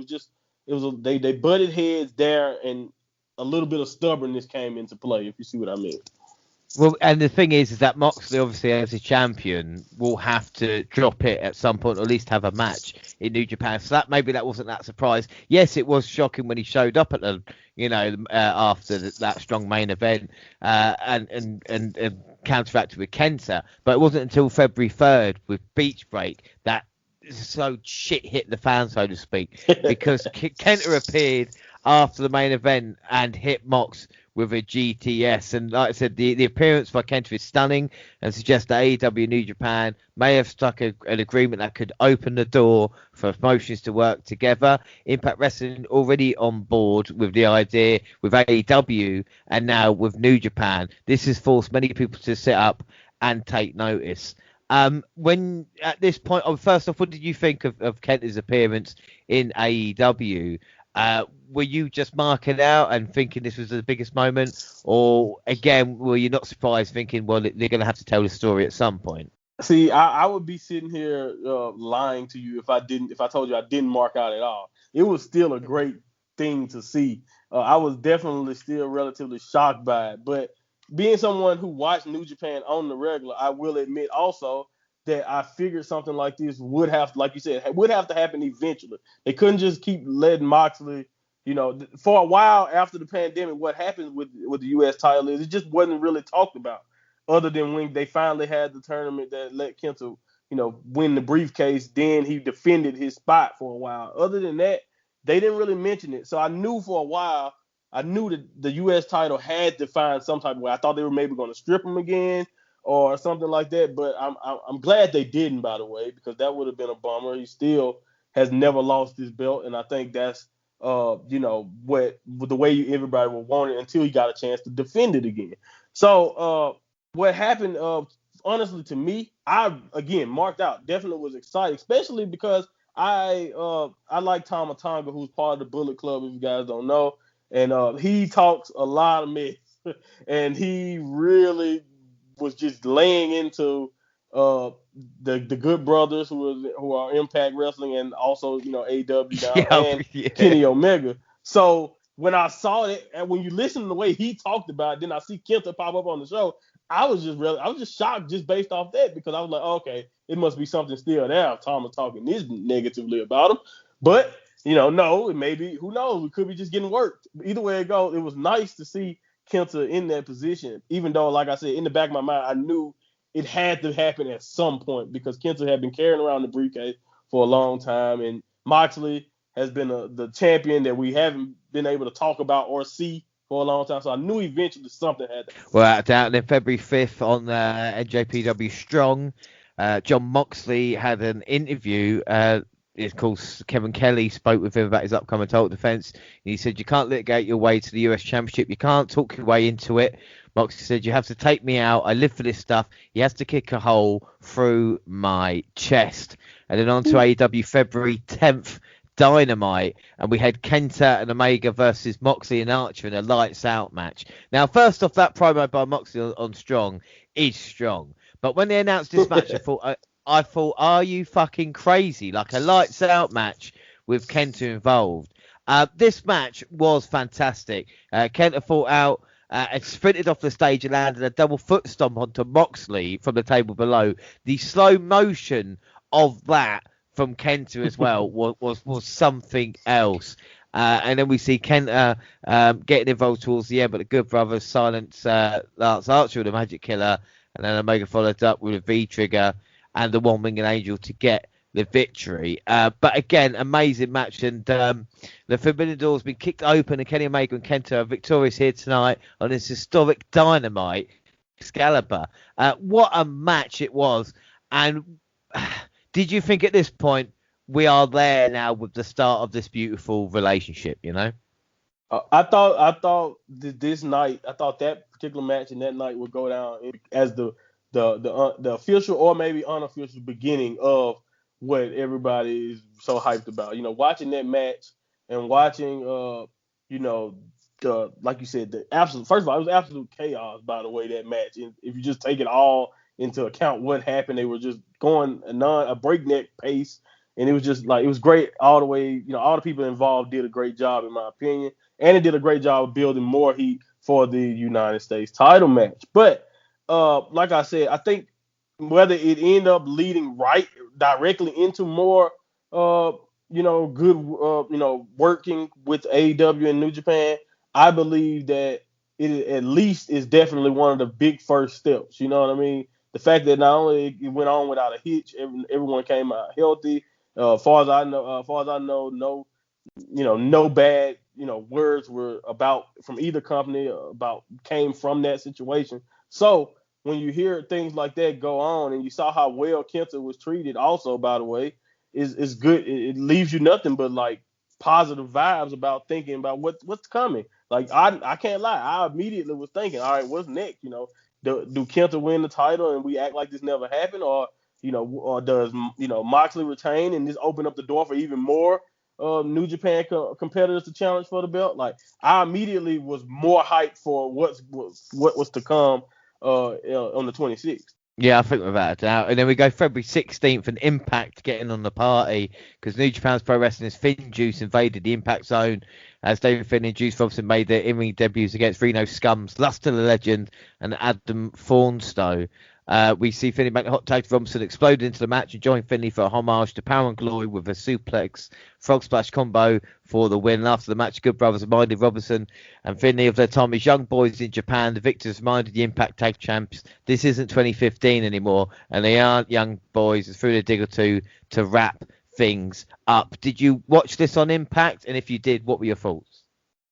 They butted heads there, and a little bit of stubbornness came into play, if you see what I mean. Well, and the thing is that Moxley, obviously, as a champion, will have to drop it at some point, or at least have a match in New Japan. So maybe that wasn't that surprise. Yes, it was shocking when he showed up at the, after that strong main event, and counteracted with Kenta. But it wasn't until February 3rd with Beach Break that so shit hit the fan, so to speak, because Kenta appeared after the main event and hit Mox with a GTS, and like I said, the appearance by Kenta is stunning, and suggests that AEW New Japan may have struck an agreement that could open the door for promotions to work together. Impact Wrestling already on board with the idea with AEW, and now with New Japan. This has forced many people to sit up and take notice. When at this point, first off, what did you think of Kenta's appearance in AEW? Were you just marking out and thinking this was the biggest moment, or again, were you not surprised, thinking, well, they're going to have to tell the story at some point? See, I would be sitting here lying to you if I told you I didn't mark out at all. It was still a great thing to see. I was definitely still relatively shocked by it, but being someone who watched New Japan on the regular, I will admit also that I figured something like this would have, like you said, would have to happen eventually. They couldn't just keep letting Moxley, for a while after the pandemic. What happened with the U.S. title is it just wasn't really talked about, other than when they finally had the tournament that let Kenta, win the briefcase. Then he defended his spot for a while. Other than that, they didn't really mention it. So I knew for a while, that the U.S. title had to find some type of way. I thought they were maybe going to strip him again or something like that, but I'm glad they didn't, by the way, because that would have been a bummer. He still has never lost his belt, and I think that's what the way everybody would want it until he got a chance to defend it again. So what happened, honestly, to me, I again marked out. Definitely was excited, especially because I like Tama Tonga, who's part of the Bullet Club, if you guys don't know, and he talks a lot of mess, and he really was just laying into the Good Brothers who are Impact Wrestling, and also AEW now, and Kenny Omega. So when I saw it, and when you listen to the way he talked about it, then I see Kenta pop up on the show, I was just shocked just based off that, because I was like, okay, it must be something still there if Tom is talking this negatively about him. But no, maybe, who knows, we could be just getting worked. Either way it goes, it was nice to see Kenta in that position, even though, like I said, in the back of my mind, I knew it had to happen at some point, because Kenta had been carrying around the briefcase for a long time, and Moxley has been the champion that we haven't been able to talk about or see for a long time. So I knew eventually something had to happen. Well, down in February 5th on NJPW Strong, Jon Moxley had an interview. Of course, Kevin Kelly spoke with him about his upcoming title defense. He said, you can't litigate your way to the US Championship. You can't talk your way into it. Moxley said, you have to take me out. I live for this stuff. He has to kick a hole through my chest. And then on to AEW February 10th, Dynamite. And we had Kenta and Omega versus Moxley and Archer in a lights out match. Now, first off, that promo by Moxley on Strong is strong. But when they announced this match, I thought, are you fucking crazy? Like a lights out match with Kenta involved. This match was fantastic. Kenta fought out and sprinted off the stage and landed a double foot stomp onto Moxley from the table below. The slow motion of that from Kenta as well was something else. And then we see Kenta getting involved towards the end, but the Good Brothers silence Lance Archer with a Magic Killer, and then Omega followed up with a V-Trigger and the One Winged Angel to get the victory. But again, amazing match, and the Forbidden Door's been kicked open, and Kenny Omega and Kenta are victorious here tonight on this historic Dynamite Excalibur. What a match it was, and did you think at this point we are there now with the start of this beautiful relationship, you know? I thought this night, I thought that particular match and that night would go down as the official or maybe unofficial beginning of what everybody is so hyped about. You know, watching that match and watching, like you said, the absolute. First of all, it was absolute chaos. By the way, that match. And if you just take it all into account, what happened, they were just going a breakneck pace. And it was just like, it was great all the way. You know, all the people involved did a great job, in my opinion. And it did a great job of building more heat for the United States title match. But like I said, I think whether it ended up leading right directly into more, good, working with AEW and New Japan, I believe that it at least is definitely one of the big first steps. You know what I mean? The fact that not only it went on without a hitch, everyone came out healthy. Far as I know, no bad, words were about from either company came from that situation. So when you hear things like that go on, and you saw how well Kenta was treated, also, by the way, is good. It leaves you nothing but like positive vibes about thinking about what's coming. Like I can't lie, I immediately was thinking, all right, what's next? Do Kenta win the title and we act like this never happened, or does Moxley retain and this open up the door for even more New Japan competitors to challenge for the belt? Like, I immediately was more hyped for what was to come on the 26th. Yeah, I think without a doubt. And then we go February 16th, and Impact getting on the party, because New Japan's Pro Wrestling's Finn Juice invaded the Impact Zone as David Finn and Juice Robinson made their in-ring debuts against Reno Scums, Luster the Legend, and Adam Thornstowe. We see Finley make the hot tag to Robinson explode into the match and join Finley for a homage to Power and Glory with a suplex frog splash combo for the win. After the match, Good Brothers reminded Robinson and Finley of their time as young boys in Japan. The victors reminded the Impact Tag Champs this isn't 2015 anymore, and they aren't young boys. It's through a dig or two to wrap things up. Did you watch this on Impact? And if you did, what were your thoughts?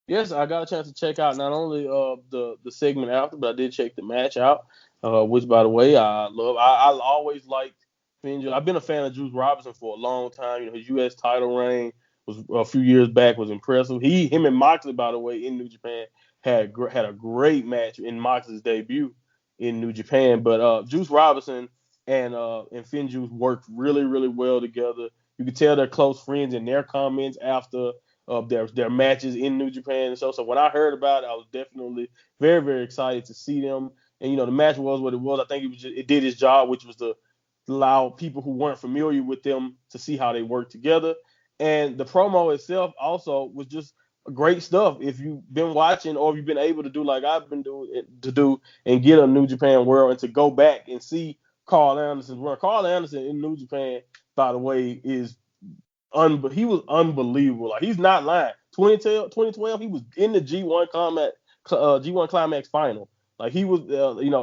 Yes, I got a chance to check out not only the segment after, but I did check the match out. Which, by the way, I love. I always liked Finn. I've been a fan of Juice Robinson for a long time. His U.S. title reign was a few years back was impressive. Him and Moxley, by the way, in New Japan had a great match in Moxley's debut in New Japan. But Juice Robinson and Finn Juice worked really, really well together. You could tell they're close friends in their comments after their matches in New Japan and so. So when I heard about it, I was definitely very, very excited to see them. And the match was what it was. I think it did its job, which was to allow people who weren't familiar with them to see how they work together. And the promo itself also was just great stuff. If you've been watching, or if you've been able to do like I've been doing and get a New Japan World and to go back and see Carl Anderson's run. Carl Anderson in New Japan, by the way, he was unbelievable. Like, he's not lying. 2012, he was in the G1 Climax final. Like, he was,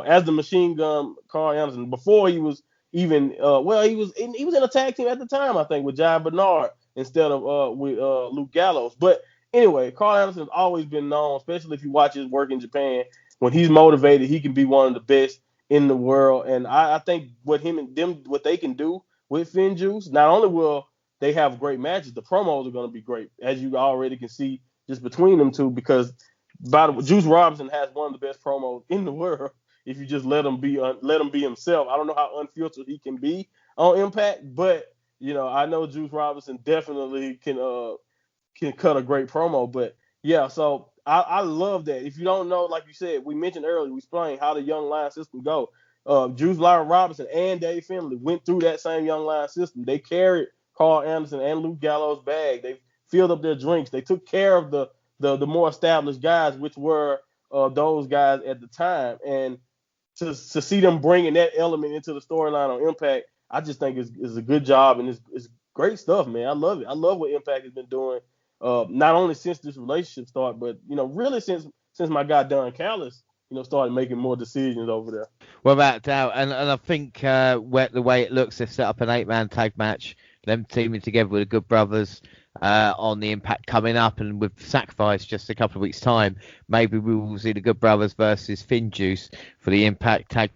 as the Machine Gun Carl Anderson, before he was even, he was in a tag team at the time, I think, with John Bernard instead of with Luke Gallows. But anyway, Carl Anderson has always been known, especially if you watch his work in Japan, when he's motivated, he can be one of the best in the world. And I think what they can do with Finn Juice, not only will they have great matches, the promos are going to be great, as you already can see just between them two, because Juice Robinson has one of the best promos in the world. If you just let him be himself. I don't know how unfiltered he can be on Impact, but I know Juice Robinson definitely can cut a great promo. But yeah, so I love that. If you don't know, like you said, we mentioned earlier, we explained how the Young Lion system go. Juice Robinson and Dave Finlay went through that same Young Lion system. They carried Carl Anderson and Luke Gallows' bag. They filled up their drinks. They took care of the more established guys, which were those guys at the time, and to see them bringing that element into the storyline on Impact, I just think is a good job, and it's great stuff, man. I love it. I love what Impact has been doing, not only since this relationship started, but really since my guy Don Callis, started making more decisions over there. Without doubt, and I think the way it looks, they've set up an 8-man tag match, them teaming together with the Good Brothers on the Impact coming up, and with Sacrifice just a couple of weeks' time, maybe we will see the Good Brothers versus Finjuice for the Impact Tag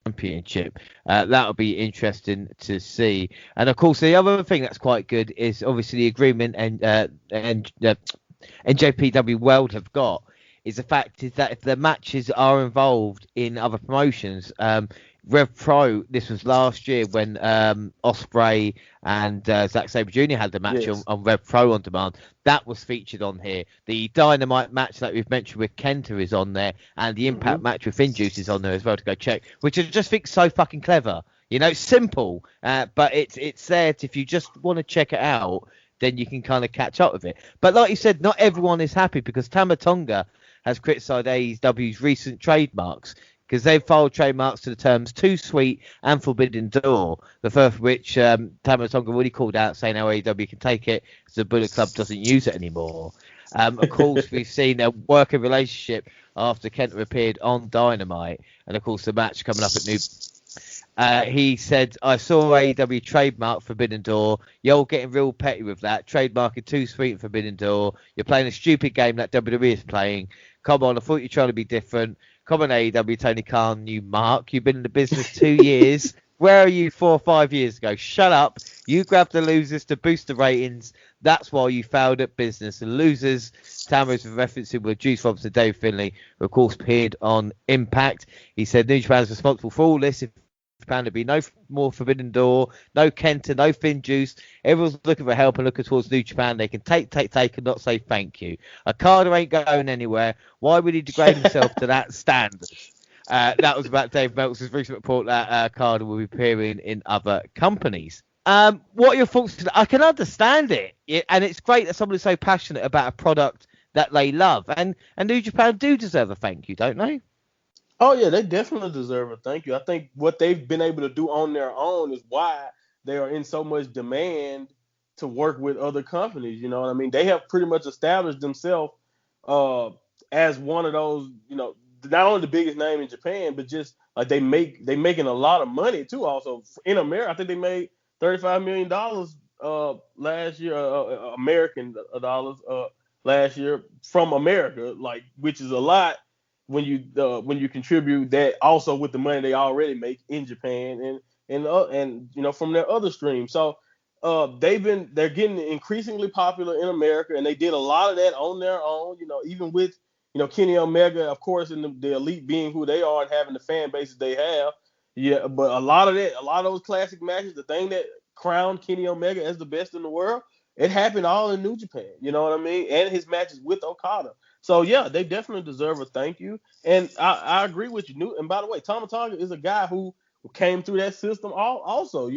Championship. That'll be interesting to see. And of course, the other thing that's quite good is obviously the agreement and NJPW World have got is the fact is that if the matches are involved in other promotions, Rev Pro, this was last year when Ospreay and Zack Sabre Jr. had the match on Rev Pro on demand. That was featured on here. The Dynamite match that we've mentioned with Kenta is on there, and the Impact match with Finjuice is on there as well to go check, which I just think so fucking clever. It's simple, but it's there if you just want to check it out, then you can kind of catch up with it. But like you said, not everyone is happy because Tama Tonga has criticised AEW's recent trademarks because they've filed trademarks to the terms Too Sweet and Forbidden Door, the first of which Tama Tonga already called out, saying how AEW can take it because the Bullet Club doesn't use it anymore. Of course, we've seen a working relationship after Kenta appeared on Dynamite, and of course the match coming up at New... he said, I saw AEW trademark Forbidden Door. You're getting real petty with that. Trademarking Too Sweet and Forbidden Door. You're playing a stupid game that WWE is playing. Come on, I thought you were trying to be different. Come on, AEW, Tony Khan, you mark. You've been in the business 2 years. Where are you 4 or 5 years ago? Shut up. You grabbed the losers to boost the ratings. That's why you failed at business. And losers, Tamara's referencing with Juice Robinson and Dave Finlay, who of course appeared on Impact. He said New Japan is responsible for all this. If Japan to be no more Forbidden Door, no Kenta, no Finjuice. Everyone's looking for help and looking towards New Japan. They can take and not say thank you. Okada ain't going anywhere. Why would he degrade himself to that standard? That was about Dave Meltzer's recent report that Okada will be appearing in other companies. What are your thoughts? I can understand it, and it's great that someone is so passionate about a product that they love. And New Japan do deserve a thank you, don't they? Oh, yeah, they definitely deserve a thank you. I think what they've been able to do on their own is why they are in so much demand to work with other companies. You know what I mean? They have pretty much established themselves as one of those, not only the biggest name in Japan, but just like they making a lot of money too. Also in America, I think they made $35 million last year, American dollars last year from America, which is a lot. When you contribute that also with the money they already make in Japan and from their other streams, so they're getting increasingly popular in America, and they did a lot of that on their own. Even with Kenny Omega, of course, and the Elite being who they are and having the fan bases they have. Yeah, but a lot of those classic matches, the thing that crowned Kenny Omega as the best in the world, it happened all in New Japan. You know what I mean? And his matches with Okada. So, yeah, they definitely deserve a thank you. And I agree with you. And by the way, Tama Tonga is a guy who came through that system also.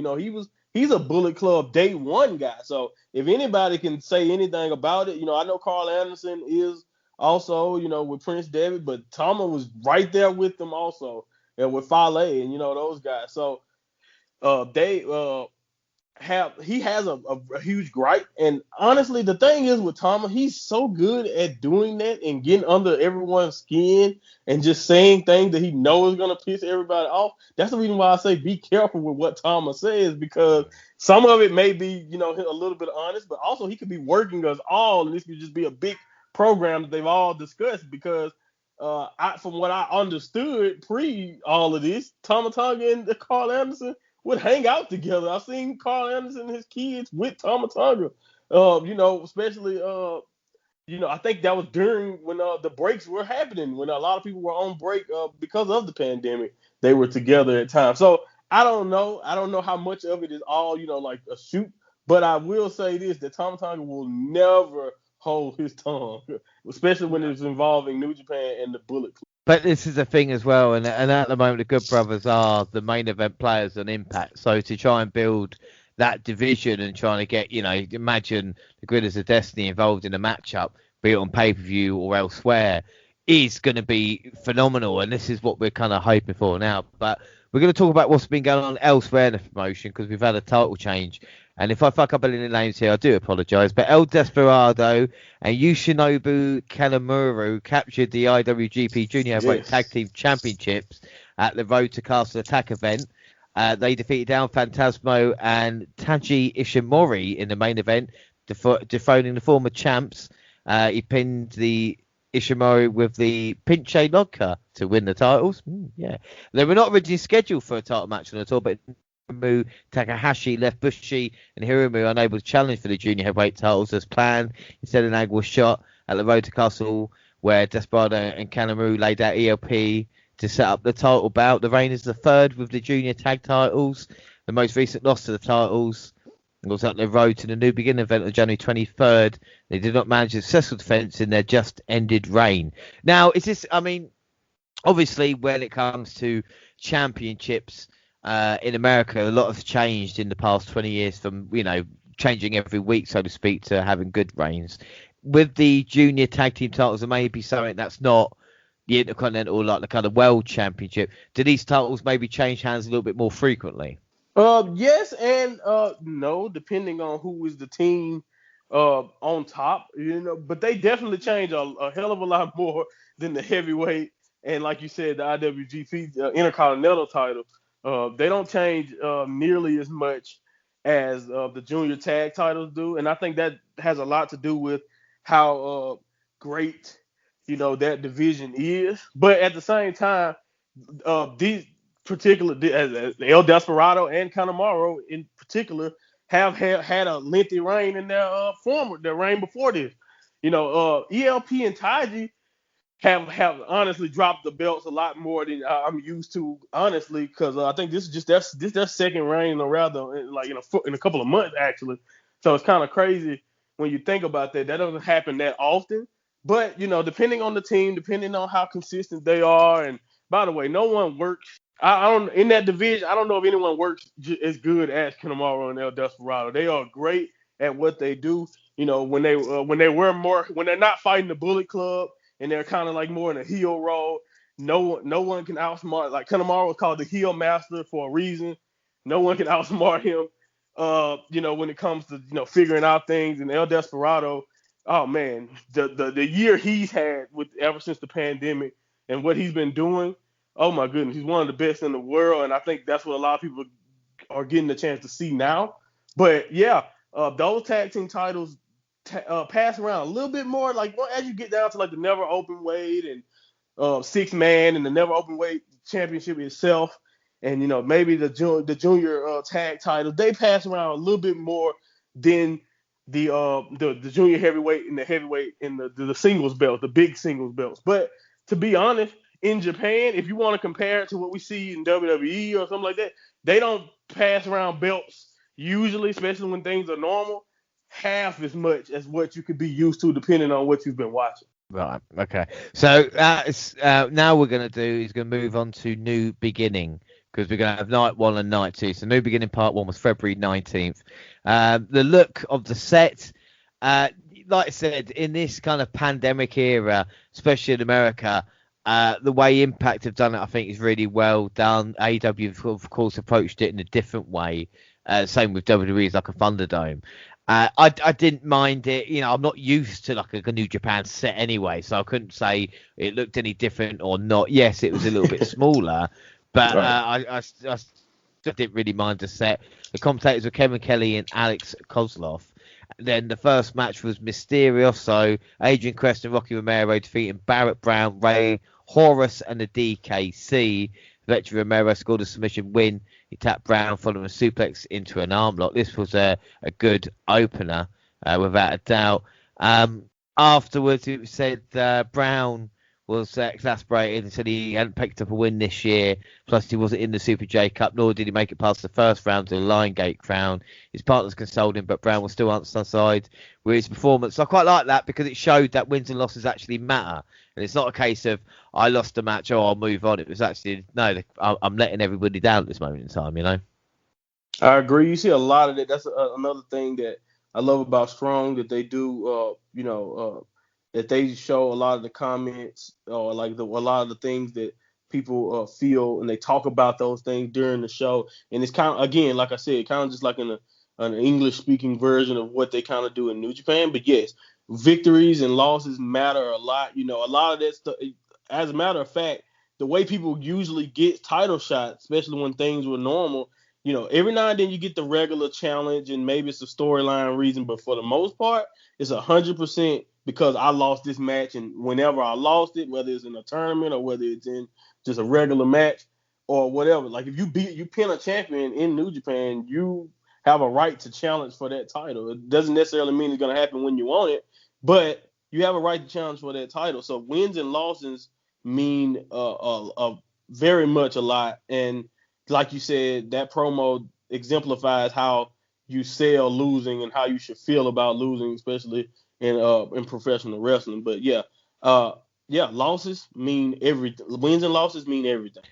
He's a Bullet Club day one guy. So if anybody can say anything about it, I know Carl Anderson is also, with Prince Devitt, but Tama was right there with them also, and with Fale and, those guys. So he has a huge gripe, and honestly, the thing is with Tama, he's so good at doing that and getting under everyone's skin and just saying things that he knows is gonna piss everybody off. That's the reason why I say be careful with what Tama says, because some of it may be a little bit honest, but also he could be working us all, and this could just be a big program that they've all discussed. Because from what I understood pre all of this, Tama Tonga and Carl Anderson would hang out together. I've seen Carl Anderson and his kids with Tama Tonga. Especially I think that was during when the breaks were happening, when a lot of people were on break because of the pandemic. They were together at times. So I don't know how much of it is all like a shoot, but I will say this, that Tama Tonga will never hold his tongue, especially when it's involving New Japan and the Bullet Club. But this is the thing as well, and at the moment the Good Brothers are the main event players on Impact. So to try and build that division and trying to get, imagine the Guerrillas of Destiny involved in a matchup, be it on pay-per-view or elsewhere, is going to be phenomenal, and this is what we're kind of hoping for now. But we're going to talk about what's been going on elsewhere in the promotion, because we've had a title change. And if I fuck up any names here, I do apologise. But El Desperado and Yoshinobu Kanemaru captured the IWGP Junior Heavyweight Tag Team Championships at the Road to Castle Attack event. They defeated El Phantasmo and Taji Ishimori in the main event, dethroning the former champs. He pinned the Ishimori with the Pinche Lodka to win the titles. Yeah, they were not originally scheduled for a title match on the tour, but Hiromu Takahashi left Bushi and Hiromu unable to challenge for the junior heavyweight titles as planned. Instead, an angle was shot at the Road to Castle, where Desperado and Kanemaru laid out ELP to set up the title bout. The reign is the third with the junior tag titles. The most recent loss to the titles was at the Road to the New Beginning event on January 23rd. They did not manage a successful defense in their just ended reign. Now, is this, I mean, obviously when it comes to championships in America, a lot has changed in the past 20 years from, changing every week, so to speak, to having good reigns. With the junior tag team titles, there may be something that's not the Intercontinental, like the kind of World Championship. Do these titles maybe change hands a little bit more frequently? Yes and no, depending on who is the team on top, but they definitely change a hell of a lot more than the heavyweight and, like you said, the IWGP Intercontinental title. They don't change nearly as much as the junior tag titles do, and I think that has a lot to do with how great that division is. But at the same time, these particular El Desperado and Kanemaru in particular have had a lengthy reign in their reign before this. ELP and Taiji have honestly dropped the belts a lot more than I'm used to, honestly, because I think this is just their second reign, or rather, in a couple of months actually. So it's kind of crazy when you think about that. That doesn't happen that often. But depending on the team, depending on how consistent they are, and by the way, no one works. I don't in that division. I don't know if anyone works as good as Kanemaru and El Desperado. They are great at what they do. When they're not fighting the Bullet Club and they're kind of like more in a heel role, no one can outsmart. Like Kanemaru was called the heel master for a reason. No one can outsmart him. When it comes to figuring out things. And El Desperado, oh man, the year he's had ever since the pandemic and what he's been doing. Oh my goodness, he's one of the best in the world, and I think that's what a lot of people are getting the chance to see now. But yeah, those tag team titles pass around a little bit more, like as you get down to like the never open weight and 6-man and the never open weight championship itself, and maybe the junior tag titles, they pass around a little bit more than the junior heavyweight and the heavyweight and the singles belt, the big singles belts. But to be honest, in Japan, if you want to compare it to what we see in WWE or something like that, they don't pass around belts usually, especially when things are normal, half as much as what you could be used to depending on what you've been watching. Right. Okay. So now we're going to move on to New Beginning, because we're going to have night 1 and night 2. So New Beginning part 1 was February 19th. The look of the set, like I said, in this kind of pandemic era, especially in America, the way Impact have done it, I think, is really well done. AEW, of course, approached it in a different way. Same with WWE, like a Thunderdome. I didn't mind it. I'm not used to like a New Japan set anyway, so I couldn't say it looked any different or not. Yes, it was a little bit smaller, but right. I didn't really mind the set. The commentators were Kevin Kelly and Alex Kozlov. Then the first match was Mysterioso, Adrian Quest and Rocky Romero defeating Barrett Brown, Ray Horus and the DKC. Victor Romero scored a submission win. He tapped Brown following a suplex into an armlock. This was a good opener, without a doubt. Afterwards, it said Brown was exasperated and said he hadn't picked up a win this year. Plus, he wasn't in the Super J Cup, nor did he make it past the first round of the Lion Gate crown. His partners consoled him, but Brown was still on side with his performance. So I quite like that, because it showed that wins and losses actually matter. And it's not a case of, I lost a match, I'll move on. It was actually, no, I'm letting everybody down at this moment in time, I agree. You see a lot of that. That's another thing that I love about Strong, that they do, that they show a lot of the comments or like a lot of the things that people feel, and they talk about those things during the show. And it's kind of, again, like I said, kind of just like an English speaking version of what they kind of do in New Japan. But yes, victories and losses matter a lot. You know, a lot of that stuff. As a matter of fact, the way people usually get title shots, especially when things were normal, you know, every now and then you get the regular challenge and maybe it's a storyline reason, but for the most part, it's 100% because I lost this match, and whenever I lost it, whether it's in a tournament or whether it's in just a regular match or whatever, like if you pin a champion in New Japan, you have a right to challenge for that title. It doesn't necessarily mean it's going to happen when you want it, but you have a right to challenge for that title. So wins and losses mean very much a lot. And like you said, that promo exemplifies how you sell losing and how you should feel about losing, especially in professional wrestling. But losses mean everything. Wins and losses mean everything.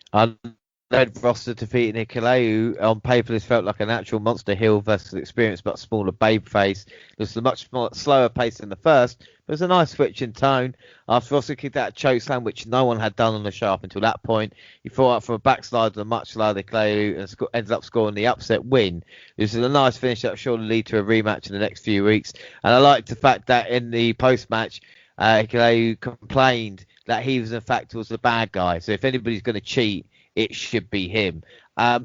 Led roster defeating Hikuleo. On paper, this felt like a natural monster heel versus experienced but smaller babyface. It was a much slower pace than the first, but it was a nice switch in tone. After Roster kicked out a chokeslam, which no one had done on the show up until that point, he fought up from a backslide with a much slower Hikuleo and ended up scoring the upset win. This is a nice finish that will surely lead to a rematch in the next few weeks. And I liked the fact that in the post-match, Hikuleo complained that he was in fact the bad guy. So if anybody's going to cheat, it should be him.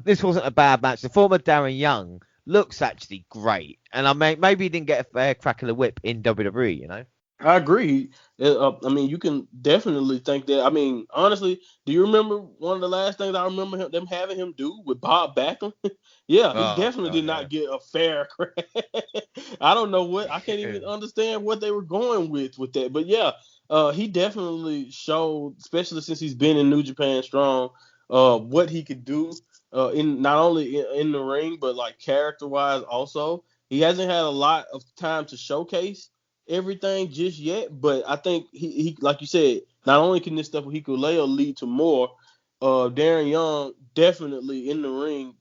This wasn't a bad match. The former Darren Young looks actually great. And I mean, maybe he didn't get a fair crack of the whip in WWE, you know? I agree. I mean, you can definitely think that. I mean, honestly, do you remember one of the last things I remember them having him do with Bob Backlund? Yeah, he definitely did not get a fair crack. I don't know what. I can't even understand what they were going with that. But yeah, he definitely showed, especially since he's been in New Japan Strong, what he could do in not only in the ring, but like character-wise also. He hasn't had a lot of time to showcase everything just yet, but I think he like you said, not only can this stuff with Hikuleo lead to more, Darren Young definitely in the ring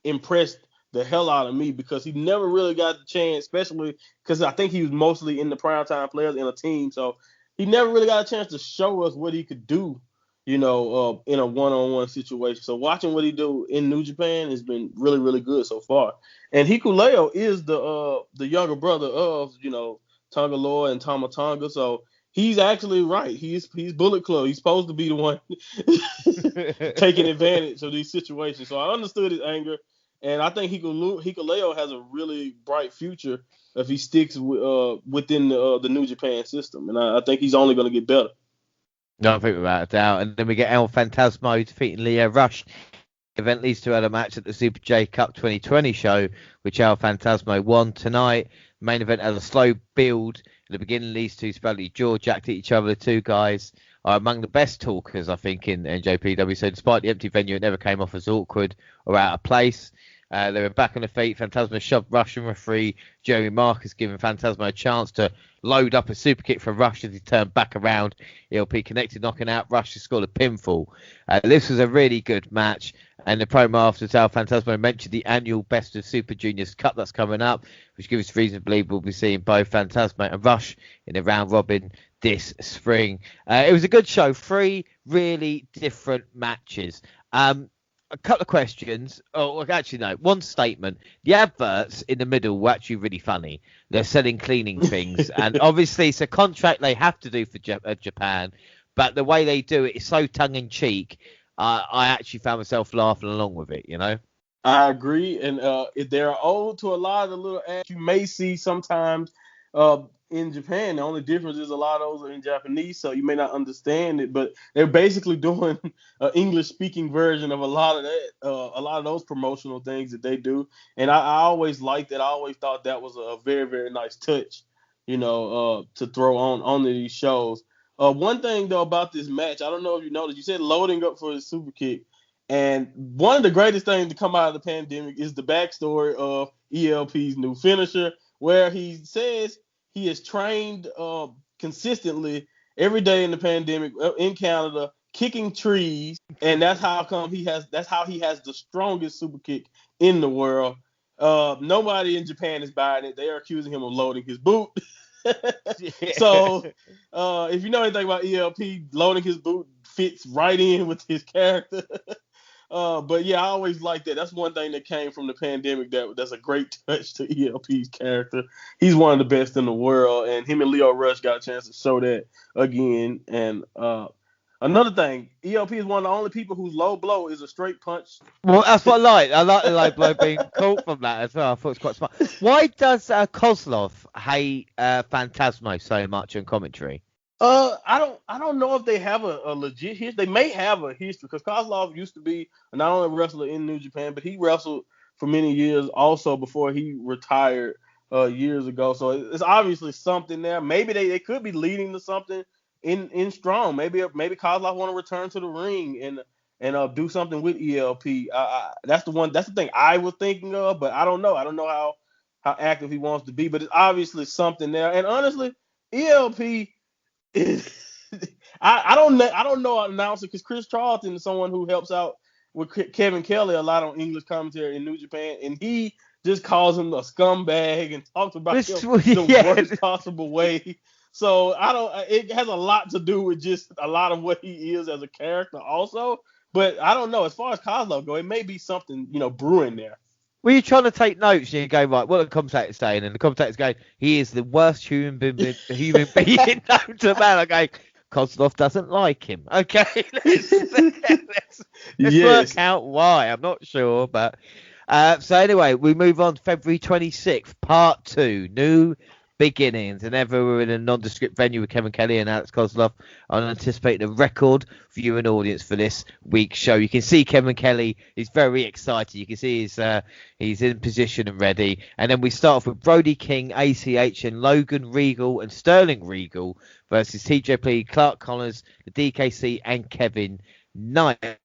impressed the hell out of me because he never really got the chance, especially because I think he was mostly in the primetime players in a team, so he never really got a chance to show us what he could do, you know, in a one-on-one situation. So watching what he do in New Japan has been really, really good so far. And Hikuleo is the younger brother of, you know, Tonga Loa and Tama Tonga, so he's actually right. He's Bullet Club. He's supposed to be the one taking advantage of these situations. So I understood his anger, and I think Hikuleo has a really bright future if he sticks within the New Japan system, and I think he's only going to get better. No, I think without a doubt. And then we get El Phantasmo defeating Leo Rush. The event leads to a match at the Super J Cup 2020 show, which El Phantasmo won tonight. Main event had a slow build. At the beginning, these two spelled jaw jacked at each other. The two guys are among the best talkers, I think, in NJPW. So despite the empty venue, it never came off as awkward or out of place. They were back on the feet. Phantasmo shoved Russian referee Jeremy Marcus, giving Phantasmo a chance to load up a super kick for Rush as he turned back around. ELP connected, knocking out Rush to score a pinfall. This was a really good match. And the promo after El Phantasmo mentioned the annual Best of Super Juniors Cup that's coming up, which gives us reason to believe we'll be seeing both Phantasmo and Rush in the round robin this spring. It was a good show. 3 really different matches. A couple of questions. Oh, actually, no. One statement. The adverts in the middle were actually really funny. They're selling cleaning things. And obviously, it's a contract they have to do for Japan. But the way they do it is so tongue-in-cheek. I actually found myself laughing along with it, you know? I agree. And they're owed to a lot of the little ads you may see sometimes in Japan. The only difference is a lot of those are in Japanese, so you may not understand it. But they're basically doing an English-speaking version of a lot of that, a lot of those promotional things that they do. And I always liked it. I always thought that was a very, very nice touch, you know, to throw on these shows. One thing, though, about this match, I don't know if you noticed, you said loading up for his super kick. And one of the greatest things to come out of the pandemic is the backstory of ELP's new finisher, where he says he has trained consistently every day in the pandemic in Canada, kicking trees, and that's how he has the strongest super kick in the world. Nobody in Japan is buying it. They are accusing him of loading his boot. So if you know anything about ELP, loading his boot fits right in with his character. But yeah, I always like that. That's one thing that came from the pandemic that's a great touch to ELP's character. He's one of the best in the world, and him and Leo Rush got a chance to show that again. And another thing, ELP is one of the only people whose low blow is a straight punch. Well, that's what I like. I like the low blow being caught from that as well. I thought it was quite smart. Why does Kozlov hate Phantasmo so much in commentary? I don't know if they have a legit history. They may have a history because Kozlov used to be not only a wrestler in New Japan, but he wrestled for many years also before he retired years ago. So it's obviously something there. Maybe they could be leading to something in Strong. Maybe Kozlov want to return to the ring and do something with ELP. That's the thing I was thinking of, but I don't know. I don't know how active he wants to be, but it's obviously something there. And honestly, ELP. I don't know an announcer because Chris Charlton is someone who helps out with Kevin Kelly a lot on English commentary in New Japan, and he just calls him a scumbag and talks about him the worst possible way. So it has a lot to do with just a lot of what he is as a character also. But I don't know. As far as Kozlov go, it may be something brewing there. Were you trying to take notes and you go, right, what are the commentator's saying? And the commentator's going, he is the worst human being known to man. I go, Kozlov doesn't like him. Okay, let's work out why. I'm not sure, but so anyway, we move on to February 26th, part 2, New Beginnings. And ever we're in a nondescript venue with Kevin Kelly and Alex Kozlov. I'm anticipating a record viewing audience for this week's show. You can see Kevin Kelly is very excited. You can see he's in position and ready. And then we start off with Brody King, ACH, and Logan Regal and Sterling Regal versus TJP, Clark Connors, the DKC, and Kevin Knight.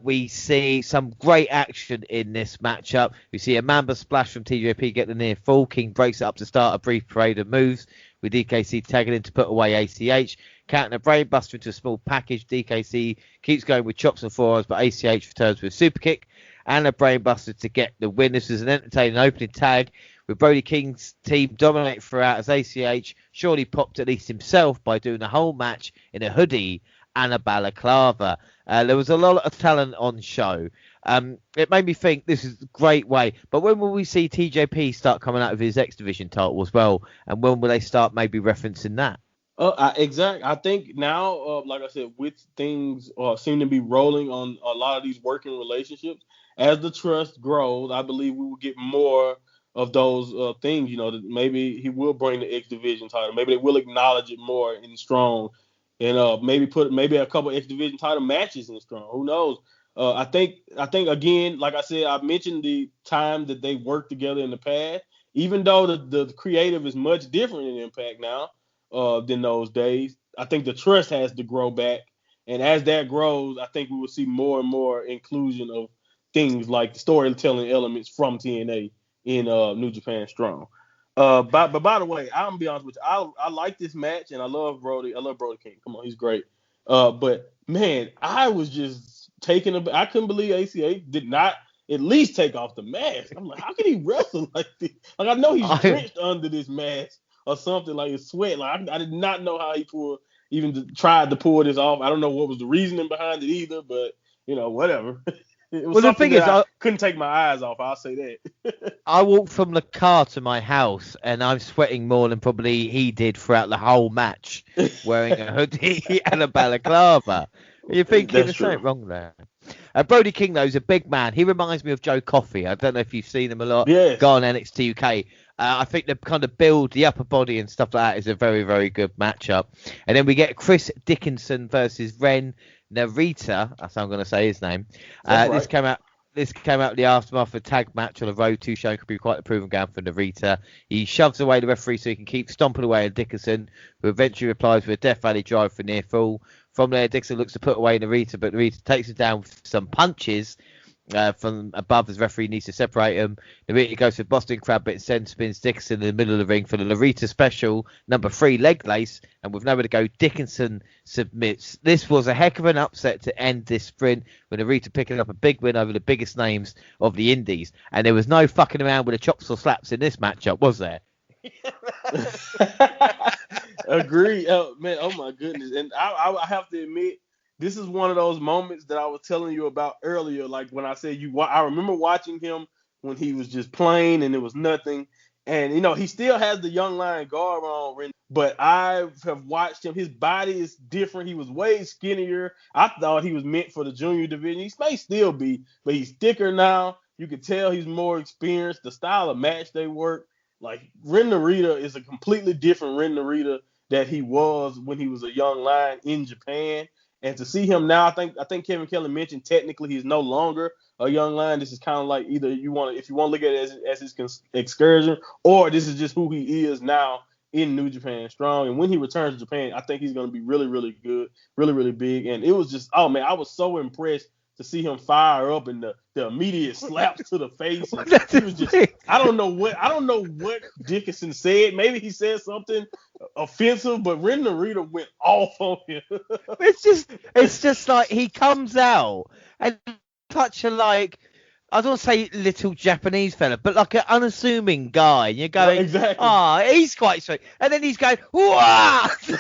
We see some great action in this matchup. We see a Mamba splash from TJP get the near fall. King breaks it up to start a brief parade of moves with DKC tagging in to put away ACH. Counting a brainbuster into a small package. DKC keeps going with chops and forearms, but ACH returns with a super kick and a brainbuster to get the win. This is an entertaining opening tag with Brody King's team dominating throughout as ACH surely popped at least himself by doing the whole match in a hoodie and a balaclava. There was a lot of talent on show. It made me think this is a great way. But when will we see TJP start coming out of his X Division title as well? And when will they start maybe referencing that? Exactly. I think now, like I said, with things seem to be rolling on a lot of these working relationships, as the trust grows, I believe we will get more of those things. That maybe he will bring the X Division title. Maybe they will acknowledge it more in Strong. And maybe put a couple X Division title matches in Strong. Who knows? I think again, like I said, I mentioned the time that they worked together in the past. Even though the creative is much different in Impact now than those days, I think the trust has to grow back. And as that grows, I think we will see more and more inclusion of things like the storytelling elements from TNA in New Japan Strong. But by the way, I'm gonna be honest with you. I like this match and I love Brody. I love Brody King. Come on, he's great. But man, I was just taken aback. I couldn't believe ACH did not at least take off the mask. I'm like, how can he wrestle like this? Like I know he's drenched under this mask or something, like his sweat. Like I did not know how he tried to pull this off. I don't know what was the reasoning behind it either, but whatever. It was the thing is, I couldn't take my eyes off. I'll say that. I walked from the car to my house, and I'm sweating more than probably he did throughout the whole match, wearing a hoodie and a balaclava. You're thinking there's something wrong there. Brody King, though, is a big man. He reminds me of Joe Coffey. I don't know if you've seen him a lot. Yes. Go on NXT UK. I think the kind of build, the upper body and stuff like that is a very, very good matchup. And then we get Chris Dickinson versus Ren Narita. That's how I'm going to say his name. Right. This came out the aftermath of a tag match on a Road 2 show. Could be quite a proving ground for Narita. He shoves away the referee so he can keep stomping away at Dickinson, who eventually replies with a Death Valley drive for near fall. From there, Dickinson looks to put away Narita, but Narita takes him down with some punches from above as referee needs to separate him. Narita goes for Boston Crab, but instead spins Dickinson in the middle of the ring for the Narita special number 3 leg lace, and with nowhere to go, Dickinson submits. This was a heck of an upset to end this sprint, with Narita picking up a big win over the biggest names of the indies, and there was no fucking around with the chops or slaps in this matchup, was there? Agree, man. Oh my goodness, and I have to admit, this is one of those moments that I was telling you about earlier. Like when I said I remember watching him when he was just playing and it was nothing. And he still has the young lion guard on, but I have watched him. His body is different. He was way skinnier. I thought he was meant for the junior division. He may still be, but he's thicker now. You can tell he's more experienced. The style of match they work. Like Ren Narita is a completely different Ren Narita that he was when he was a young lion in Japan. And to see him now, I think Kevin Kelly mentioned technically he's no longer a young lion. This is kind of like either if you want to look at it as his excursion, or this is just who he is now in New Japan Strong. And when he returns to Japan, I think he's going to be really, really good, really, really big. And it was just, oh man, I was so impressed to see him fire up and the immediate slaps to the face. And he was just, I don't know what Dickinson said. Maybe he said something offensive, but Ren Narita went off on him. it's just like he comes out and such a like, I don't want to say little Japanese fella, but like an unassuming guy. And you're going, exactly. He's quite sweet. And then he's going, wah! And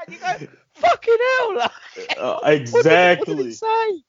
you go, fucking hell. Like, exactly. What did he say?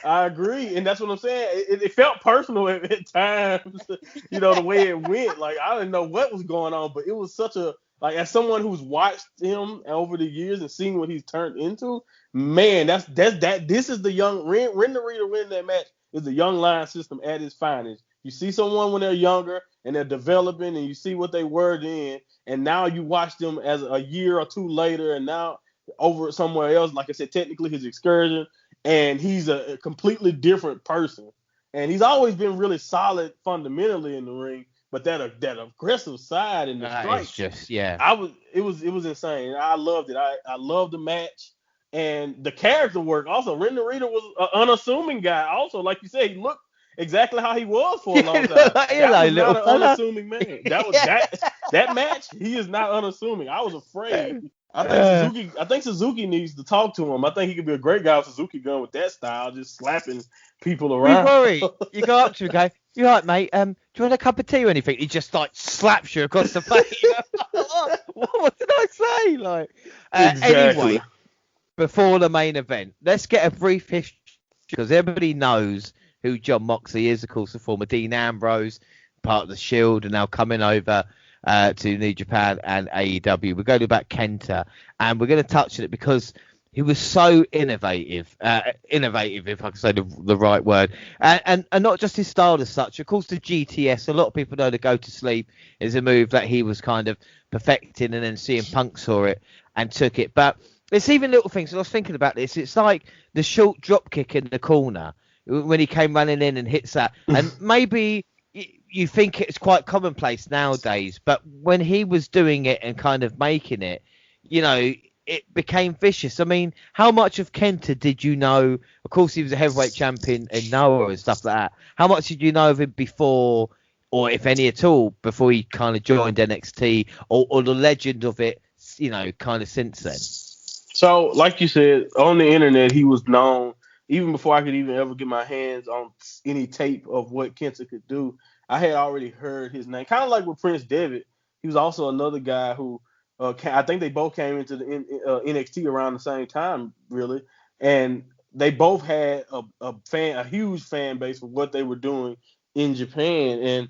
I agree. And that's what I'm saying. It felt personal at times, the way it went. Like, I didn't know what was going on, but it was such a, like, as someone who's watched him over the years and seen what he's turned into, man, this is the young Ren Narita winning that match is the young lion system at its finest. You see someone when they're younger and they're developing and you see what they were then, and now you watch them as a year or two later and now over somewhere else, like I said, technically his excursion, and he's a completely different person. And he's always been really solid fundamentally in the ring, but that aggressive side in the strikes, just it was insane. I loved it. I loved the match and the character work. Also, Ren Narita was an unassuming guy. Also, like you said, he looked exactly how he was for a long time. That was not an unassuming man. That match, he is not unassuming. I was afraid. I think Suzuki needs to talk to him. I think he could be a great guy with Suzuki Gun with that style, just slapping people around. Don't worry. You go up to him and go, "You right, mate? Do you want a cup of tea or anything?" He just like slaps you across the face. What did I say? Like, exactly. Anyway, before the main event, let's get a brief history because everybody knows who Jon Moxley is. Of course, the former Dean Ambrose, part of the Shield, and now coming over to New Japan and AEW. We're going about Kenta, and we're going to touch on it because he was so innovative, if I can say the right word, and not just his style as such. Of course, the GTS, a lot of people know the go to sleep is a move that he was kind of perfecting, and then CM Punk saw it and took it. But it's even little things. I was thinking about this. It's like the short drop kick in the corner when he came running in and hits that, and maybe you think it's quite commonplace nowadays, but when he was doing it and kind of making it, it became vicious. I mean, how much of Kenta did you know? Of course, he was a heavyweight champion in Noah and stuff like that. How much did you know of him before, or if any at all, before he kind of joined NXT, or the legend of it, kind of since then? So, like you said, on the internet, he was known even before I could even ever get my hands on any tape of what Kenta could do. I had already heard his name, kind of like with Prince Devitt. He was also another guy who I think they both came into the NXT around the same time, really, and they both had a huge fan base for what they were doing in Japan. And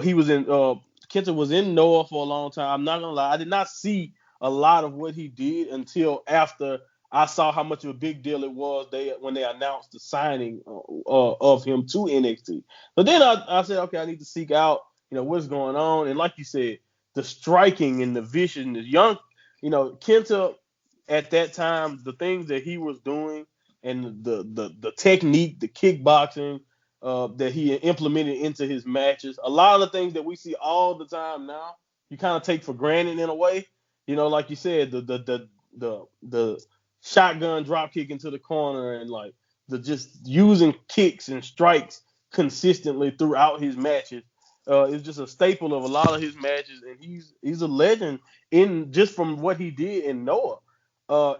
he was in Kenta was in Noah for a long time. I'm not gonna lie, I did not see a lot of what he did until after I saw how much of a big deal it was when they announced the signing of him to NXT. But then I said, okay, I need to seek out, what's going on. And like you said, the striking and the vision, the young, Kenta at that time, the things that he was doing and the technique, the kickboxing that he implemented into his matches, a lot of the things that we see all the time now, you kind of take for granted in a way. Like you said, the shotgun drop kick into the corner and like the just using kicks and strikes consistently throughout his matches is just a staple of a lot of his matches, and he's a legend in just from what he did in Noah. So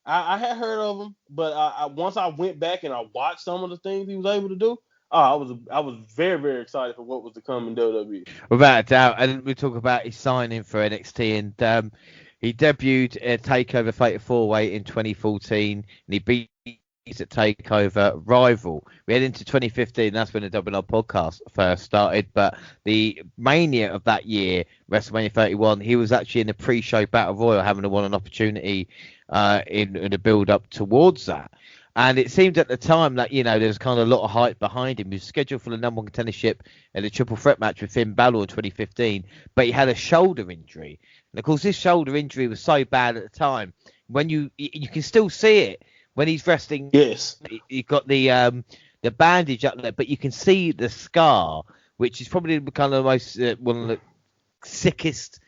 I had heard of him, but I once I went back and I watched some of the things he was able to do, I was very, very excited for what was to come in WWE. Without a doubt. And we talk about his signing for NXT, and he debuted at TakeOver Fatal 4-Way in 2014, and he beat at TakeOver Rival. We head into 2015, that's when the WNR podcast first started, but the Mania of that year, WrestleMania 31, he was actually in the pre-show Battle Royal, having won an opportunity in the build-up towards that. And it seemed at the time that, there was kind of a lot of hype behind him. He was scheduled for the number one contendership in a triple threat match with Finn Balor in 2015, but he had a shoulder injury. And of course, this shoulder injury was so bad at the time. When you can still see it when he's wrestling. Yes. You've got the bandage up there, but you can see the scar, which is probably kind of the most one of the sickest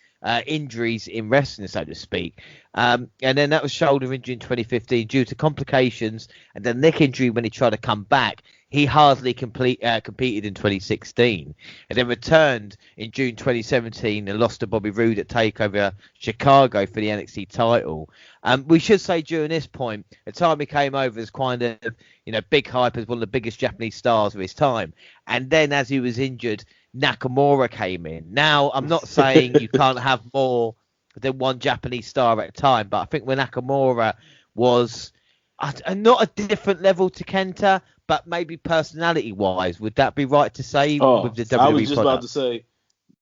injuries in wrestling, so to speak. And then that was shoulder injury in 2015 due to complications, and the neck injury when he tried to come back. He hardly competed in 2016, and then returned in June 2017 and lost to Bobby Roode at TakeOver Chicago for the NXT title. We should say during this point, the time he came over as kind of, big hype as one of the biggest Japanese stars of his time. And then as he was injured, Nakamura came in. Now, I'm not saying you can't have more than one Japanese star at a time, but I think when Nakamura was not a different level to Kenta, but maybe personality-wise, would that be right to say with the WWE I was just product? about to say,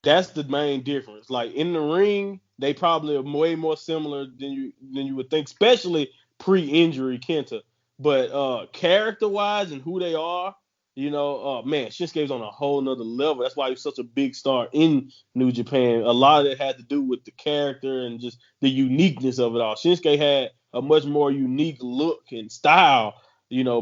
that's the main difference. Like, in the ring, they probably are way more similar than you would think, especially pre-injury Kenta. But character-wise and who they are, man, Shinsuke's on a whole nother level. That's why he was such a big star in New Japan. A lot of it had to do with the character and just the uniqueness of it all. Shinsuke had a much more unique look and style,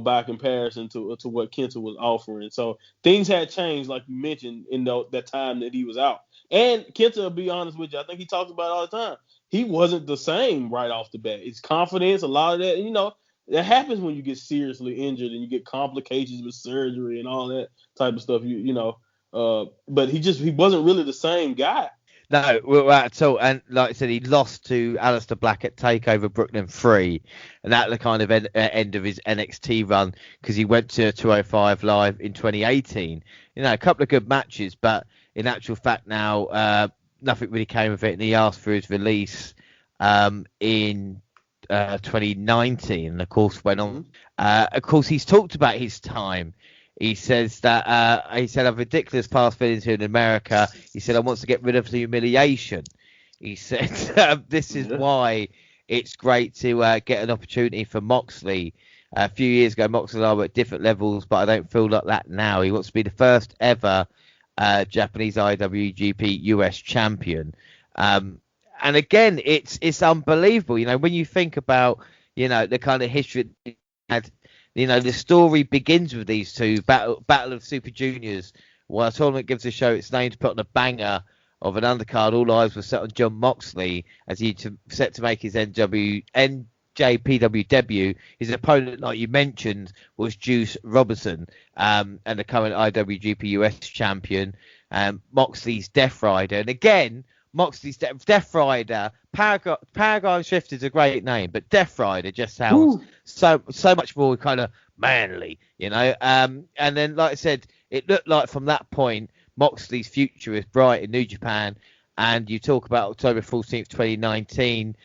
by comparison to what Kenta was offering. So things had changed, like you mentioned, in that time that he was out. And Kenta, to be honest with you, I think he talks about it all the time. He wasn't the same right off the bat. His confidence, a lot of that, that happens when you get seriously injured and you get complications with surgery and all that type of stuff. But he wasn't really the same guy. No, right at all. And like I said, he lost to Aleister Black at TakeOver Brooklyn 3, and that was the kind of end of his NXT run, because he went to 205 Live in 2018. A couple of good matches, but in actual fact now, nothing really came of it, and he asked for his release in 2019, and of course went on. Of course, he's talked about his time. He says that I've ridiculous past feelings here in America. He said I want to get rid of the humiliation. He said this is why it's great to get an opportunity for Moxley. A few years ago, Moxley and I were at different levels, but I don't feel like that now. He wants to be the first ever Japanese IWGP US champion. And again, it's unbelievable. When you think about the kind of history it had. The story begins with these two, Battle of Super Juniors, while a tournament gives the show its name to put on a banger of an undercard. All eyes were set on Jon Moxley as he set to make his NJPW debut. His opponent, like you mentioned, was Juice Robinson, and the current IWGP US champion, Moxley's Death Rider. And again, Moxley's Death Rider, Paragon Shift is a great name, but Death Rider just sounds so much more kind of manly, And then, like I said, it looked like from that point, Moxley's future is bright in New Japan. And you talk about October 14th, 2019,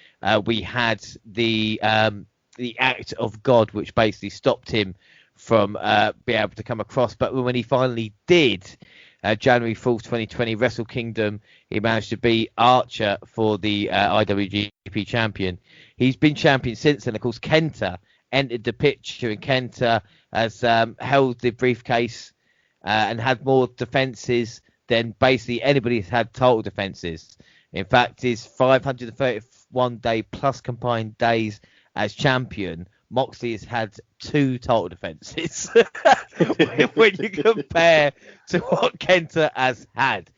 we had the Act of God, which basically stopped him from being able to come across. But when he finally did, January 4th, 2020, Wrestle Kingdom, he managed to beat Archer for the IWGP champion. He's been champion since then. Of course, Kenta entered the picture, and Kenta has held the briefcase and had more defenses than basically anybody has had total defenses. In fact, his 531 day plus combined days as champion, Moxley has had 2 total defenses when you compare to what Kenta has had.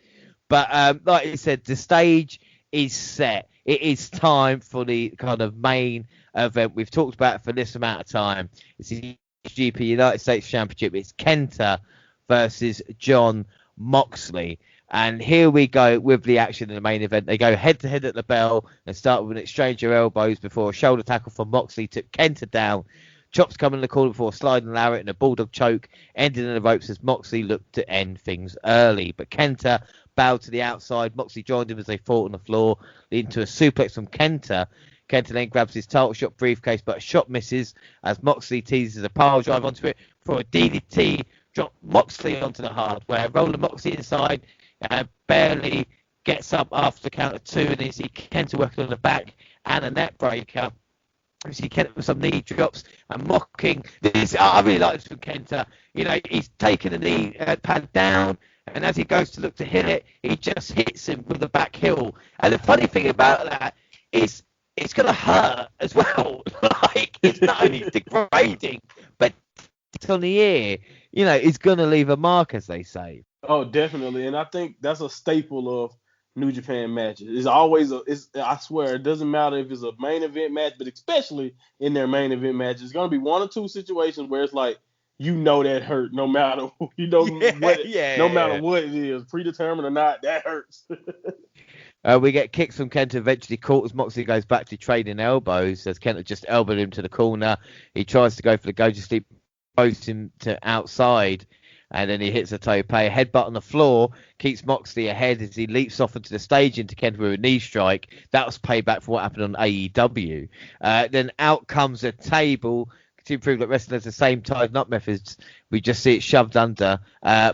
But like I said, the stage is set. It is time for the kind of main event. We've talked about it for this amount of time. It's the GP United States Championship. It's Kenta versus Jon Moxley. And here we go with the action in the main event. They go head-to-head at the bell and start with an exchange of elbows before a shoulder tackle from Moxley took Kenta down Chops come in the corner before sliding lariat and a bulldog choke, ending in the ropes as Moxley looked to end things early. But Kenta bowed to the outside. Moxley joined him as they fought on the floor, leading to a suplex from Kenta. Kenta then grabs his title shot briefcase, but a shot misses as Moxley teases a pile drive onto it for a DDT. Drop Moxley onto the hardware, rolling Moxley inside, barely gets up after the count of 2, and then you see Kenta working on the back and a net breaker. You see Kenta with some knee drops and mocking this. I really like this from Kenta. You know, he's taking the knee pad down, and as he goes to look to hit it, he just hits him with the back heel. And the funny thing about that is it's going to hurt as well. Like, it's not only degrading, but it's on the ear. You know, it's going to leave a mark, as they say. Oh, definitely. And I think that's a staple of New Japan matches. It's always I swear, it doesn't matter if it's a main event match, but especially in their main event matches, it's going to be one or two situations where it's like, you know, that hurt no matter, what it is, predetermined or not, that hurts. We get kicks from Kenta, eventually caught as Moxley goes back to trading elbows as Kenta just elbowed him to the corner. He tries to go for the go to sleep, posts him to outside, and then he hits a tope. Headbutt on the floor keeps Moxley ahead as he leaps off into the stage into Kenta with a knee strike. That was payback for what happened on AEW. Then out comes a table to prove that wrestling has the same tied up methods. We just see it shoved under.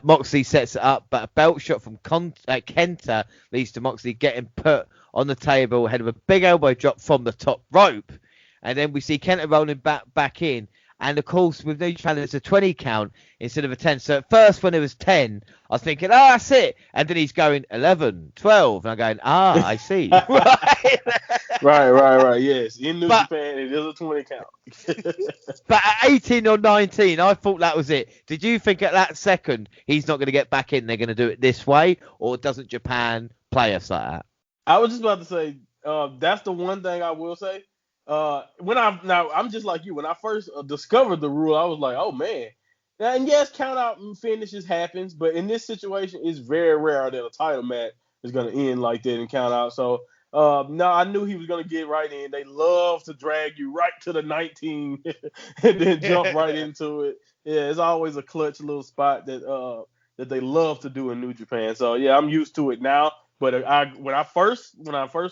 Moxley sets it up, but a belt shot from Kenta leads to Moxley getting put on the table ahead of a big elbow drop from the top rope. And then we see Kenta rolling back in. And, of course, with New Japan, it's a 20 count instead of a 10. So at first, when it was 10, I was thinking, that's it. And then he's going 11, 12. And I'm going, I see. Right. Yes. In New Japan, it is a 20 count. But at 18 or 19, I thought that was it. Did you think at that second he's not going to get back in, they're going to do it this way? Or doesn't Japan play us like that? I was just about to say, that's the one thing I will say. I'm just like you. When I first discovered the rule, I was like, oh man. And yes, count out and finishes happens, but in this situation, it's very rare that a title match is going to end like that and count out. So no, I knew he was going to get right in. They love to drag you right to the 19 and then jump right into it. Yeah, it's always a clutch little spot that they love to do in New Japan. So yeah, I'm used to it now. But when I first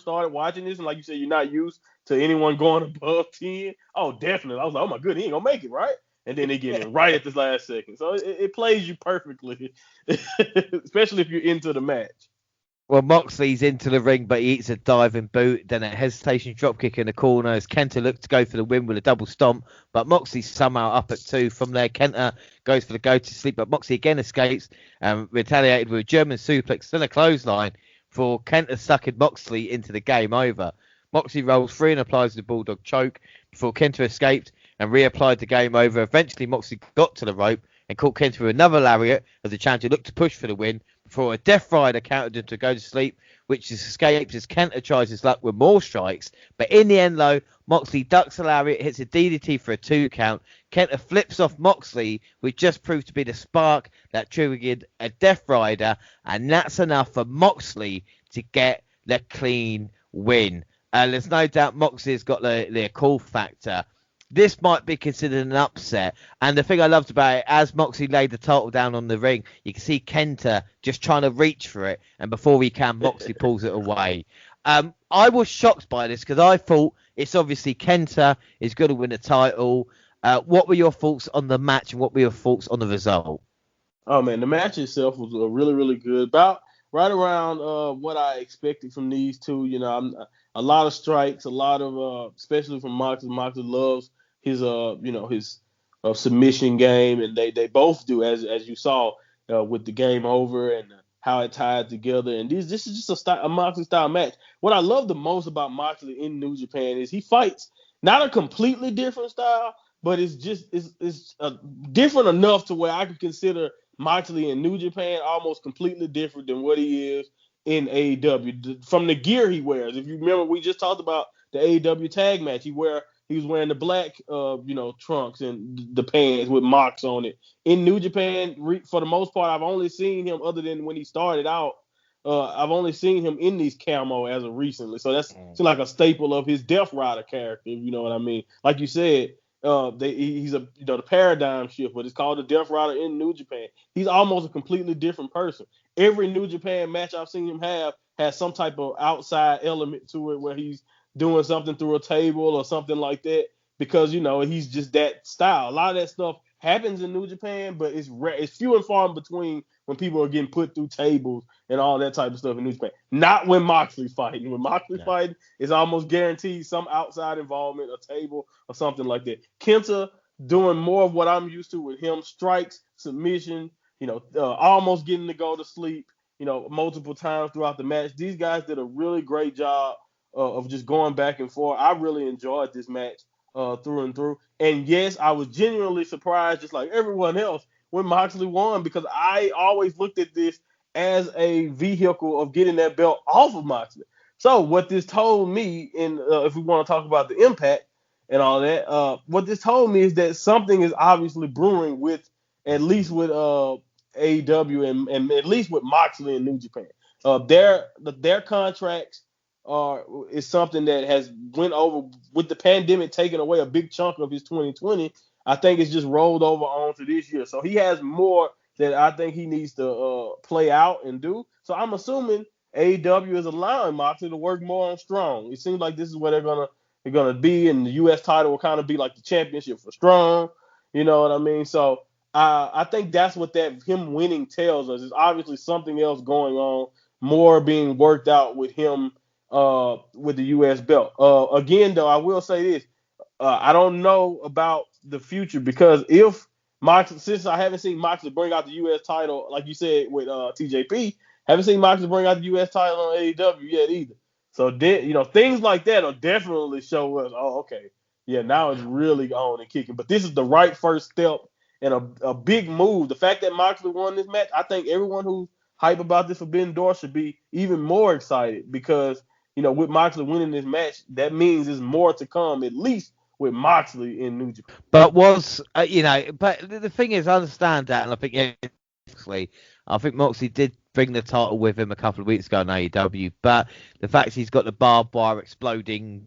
started watching this, and like you said, you're not used to anyone going above 10. Oh, definitely. I was like, oh my goodness, he ain't gonna make it, right? And then they get in right at this last second. So it plays you perfectly, especially if you're into the match. Well, Moxley's into the ring, but he eats a diving boot, then a hesitation dropkick in the corner as Kenta looks to go for the win with a double stomp, but Moxley's somehow up at 2. From there, Kenta goes for the go to sleep, but Moxley again escapes, retaliated with a German suplex, then a clothesline for Kenta sucking Moxley into the game over. Moxley rolls free and applies the bulldog choke before Kenta escaped and reapplied the game over. Eventually, Moxley got to the rope and caught Kenta with another lariat as the challenger looked to push for the win before a Death Rider countered him to go to sleep, which escapes as Kenta tries his luck with more strikes. But in the end, though, Moxley ducks a lariat, hits a DDT for a 2 count. Kenta flips off Moxley, which just proved to be the spark that triggered a Death Rider, and that's enough for Moxley to get the clean win. There's no doubt Moxley's got the cool factor. This might be considered an upset. And the thing I loved about it, as Moxley laid the title down on the ring, you can see Kenta just trying to reach for it. And before he can, Moxley pulls it away. I was shocked by this because I thought it's obviously Kenta is going to win the title. What were your thoughts on the match and what were your thoughts on the result? Oh, man, the match itself was really, really good. About right around what I expected from these two. You know, a lot of strikes, a lot of, especially from Moxley. Moxley loves his submission game, and they both do, as you saw with the game over and how it tied together. And this is just a Moxley style match. What I love the most about Moxley in New Japan is he fights not a completely different style, but it's different enough to where I could consider Moxley in New Japan almost completely different than what he is in AEW. From the gear he wears. If you remember, we just talked about the AEW tag match. He was wearing the black, trunks and the pants with Mox on it. In New Japan, for the most part, I've only seen him, other than when he started out, I've only seen him in these camo as of recently. So that's like a staple of his Death Rider character, if you know what I mean. Like you said, he's a the paradigm shift, but it's called the Death Rider in New Japan. He's almost a completely different person. Every New Japan match I've seen him have has some type of outside element to it where he's doing something through a table or something like that because he's just that style. A lot of that stuff happens in New Japan, but it's rare. It's few and far in between when people are getting put through tables and all that type of stuff in New Japan. Not when Moxley's fighting. When Moxley's fighting, it's almost guaranteed some outside involvement, a table or something like that. Kenta doing more of what I'm used to with him: strikes, submission, almost getting to go to sleep, multiple times throughout the match. These guys did a really great job of just going back and forth. I really enjoyed this match through and through. And yes, I was genuinely surprised, just like everyone else, when Moxley won, because I always looked at this as a vehicle of getting that belt off of Moxley. So what this told me, and if we want to talk about the impact and all that, what this told me is that something is obviously brewing with, at least with AEW and at least with Moxley in New Japan. Their contracts is something that has went over with the pandemic taking away a big chunk of his 2020. I think it's just rolled over onto this year. So he has more that I think he needs to play out and do. So I'm assuming AEW is allowing Moxley to work more on Strong. It seems like this is where they're gonna be, and the U.S. title will kind of be like the championship for Strong. You know what I mean? So I think that's what him winning tells us. Is obviously something else going on, more being worked out with him with the U.S. belt. Again, though, I will say this. I don't know about the future because if Moxley, since I haven't seen Moxley bring out the U.S. title, like you said with TJP, haven't seen Moxley bring out the U.S. title on AEW yet either. So things like that will definitely show us, oh, okay, yeah, now it's really on and kicking. But this is the right first step and a big move. The fact that Moxley won this match, I think everyone who's hype about this Forbidden Door should be even more excited because, with Moxley winning this match, that means there's more to come, at least with Moxley in New Japan. But the thing is, I understand that, and I think Moxley did bring the title with him a couple of weeks ago in AEW, but the fact he's got the barbed wire exploding,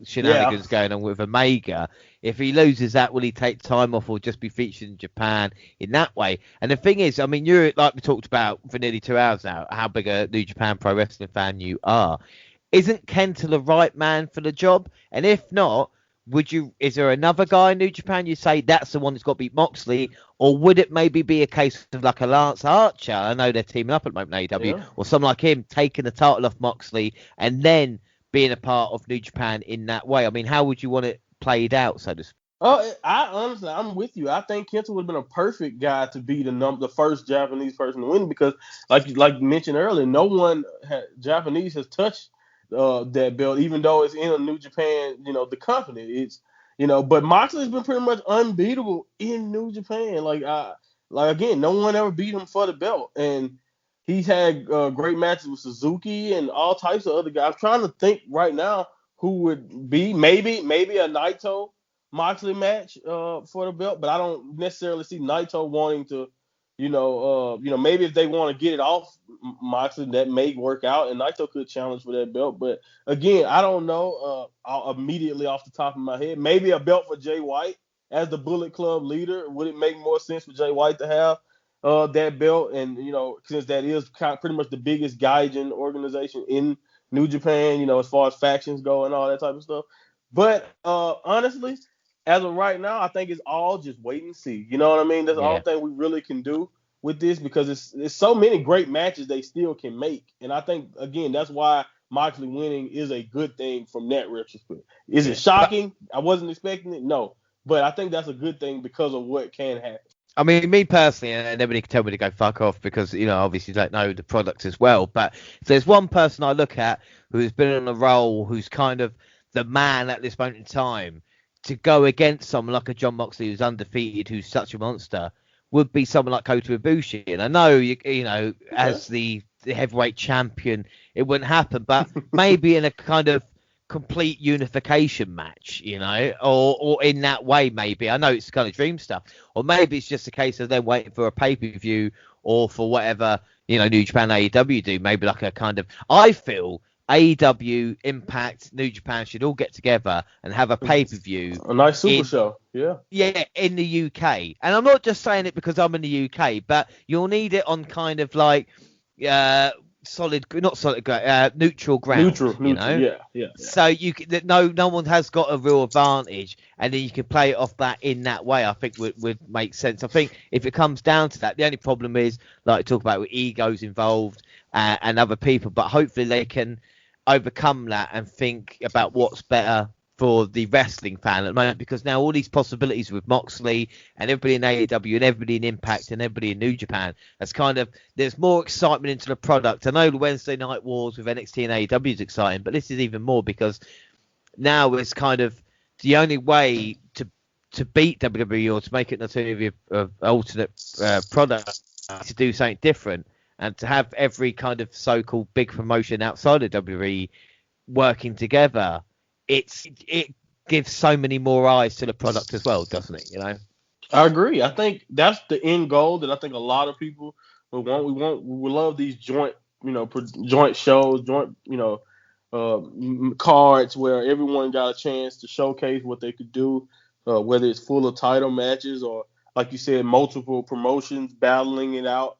shenanigans going on with Omega, if he loses that, will he take time off or just be featured in Japan in that way? And the thing is, I mean, you're, like we talked about for nearly 2 hours now, how big a New Japan Pro Wrestling fan you are. Isn't Kenta the right man for the job? And if not, is there another guy in New Japan you say that's the one that's got to beat Moxley, or would it maybe be a case of like a Lance Archer? I know they're teaming up at the moment in AEW, or someone like him taking the title off Moxley and then being a part of New Japan in that way. I mean, how would you want it played out, so to speak? I'm with you. I think Kenta would have been a perfect guy to be the first Japanese person to win because, like you mentioned earlier, no one Japanese has touched that belt, even though it's in a New Japan, the company. It's, but Moxley's been pretty much unbeatable in New Japan. Like again, no one ever beat him for the belt, and he's had great matches with Suzuki and all types of other guys. I'm trying to think right now who would be maybe a Naito Moxley match for the belt, but I don't necessarily see Naito wanting to. Maybe if they want to get it off Moxley, that may work out, and Naito could challenge for that belt. But again, I don't know. Immediately off the top of my head, maybe a belt for Jay White as the Bullet Club leader. Would it make more sense for Jay White to have that belt? And since that is pretty much the biggest gaijin organization in New Japan, as far as factions go and all that type of stuff. But honestly, as of right now, I think it's all just wait and see. You know what I mean? That's the only thing we really can do with this because it's so many great matches they still can make. And I think, again, that's why Moxley winning is a good thing from that retrospect. Is it shocking? I wasn't expecting it. No. But I think that's a good thing because of what can happen. I mean, me personally, and everybody can tell me to go fuck off because, obviously don't know the product as well. But if there's one person I look at who's been on a roll, who's kind of the man at this moment in time, to go against someone like a Jon Moxley who's undefeated, who's such a monster, would be someone like Kota Ibushi. And I know, as the heavyweight champion, it wouldn't happen, but maybe in a kind of complete unification match, or in that way, maybe. I know it's kind of dream stuff, or maybe it's just a case of them waiting for a pay-per-view or for whatever, New Japan AEW do. Maybe like a kind of, I feel AEW, Impact, New Japan should all get together and have a pay-per-view. A nice super show, yeah. Yeah, in the UK. And I'm not just saying it because I'm in the UK, but you'll need it on kind of like neutral ground. Neutral, you know? yeah. So no one has got a real advantage, and then you can play it off that in that way. I think would make sense. I think if it comes down to that, the only problem is, like I talk about, with egos involved and other people, but hopefully they can overcome that and think about what's better for the wrestling fan at the moment, because now all these possibilities with Moxley and everybody in AEW and everybody in Impact and everybody in New Japan, that's kind of, there's more excitement into the product. I know the Wednesday Night Wars with NXT and AEW is exciting, but this is even more because now it's kind of the only way to beat WWE or to make it not only an alternate product, to do something different and to have every kind of so-called big promotion outside of WWE working together. It gives so many more eyes to the product as well, doesn't it? You know, I agree. I think that's the end goal that I think a lot of people would want. We love these joint shows, cards where everyone got a chance to showcase what they could do, whether it's full of title matches or, like you said, multiple promotions battling it out.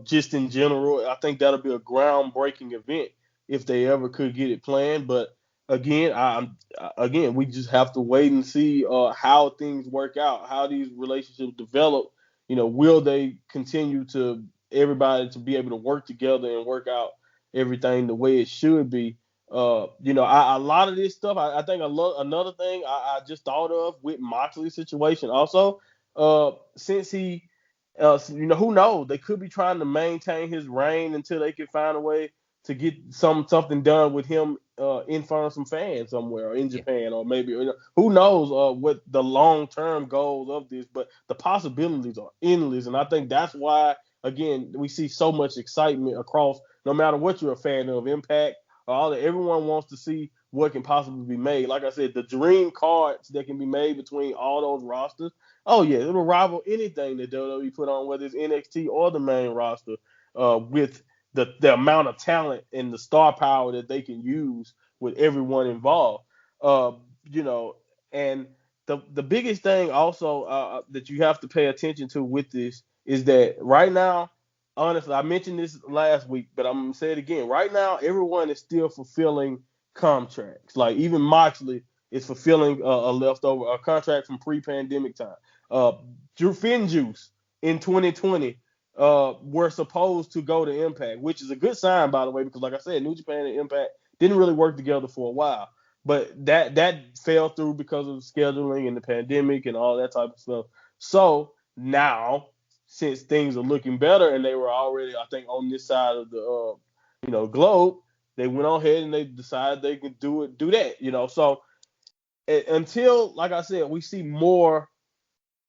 Just in general, I think that'll be a groundbreaking event if they ever could get it planned. But again, we just have to wait and see how things work out, how these relationships develop. Will they continue to everybody to be able to work together and work out everything the way it should be? A lot of this stuff, I think another thing I just thought of with Moxley's situation also, since he, who knows, they could be trying to maintain his reign until they can find a way to get something done with him in front of some fans somewhere, or in Japan, or maybe, who knows what the long-term goals of this, but the possibilities are endless, and I think that's why, again, we see so much excitement across, no matter what you're a fan of, Impact, everyone wants to see what can possibly be made. Like I said, the dream cards that can be made between all those rosters, oh yeah, it'll rival anything that WWE put on, whether it's NXT or the main roster, with the amount of talent and the star power that they can use with everyone involved. And the biggest thing also that you have to pay attention to with this is that right now, honestly, I mentioned this last week, but I'm going to say it again. Right now, everyone is still fulfilling contracts. Like, even Moxley is fulfilling a contract from pre-pandemic time. Finn Juice in 2020 were supposed to go to Impact, which is a good sign, by the way, because, like I said, New Japan and Impact didn't really work together for a while. But that fell through because of scheduling and the pandemic and all that type of stuff. So now, since things are looking better and they were already, I think, on this side of the globe, they went on ahead and they decided they could do that. So until, like I said, we see more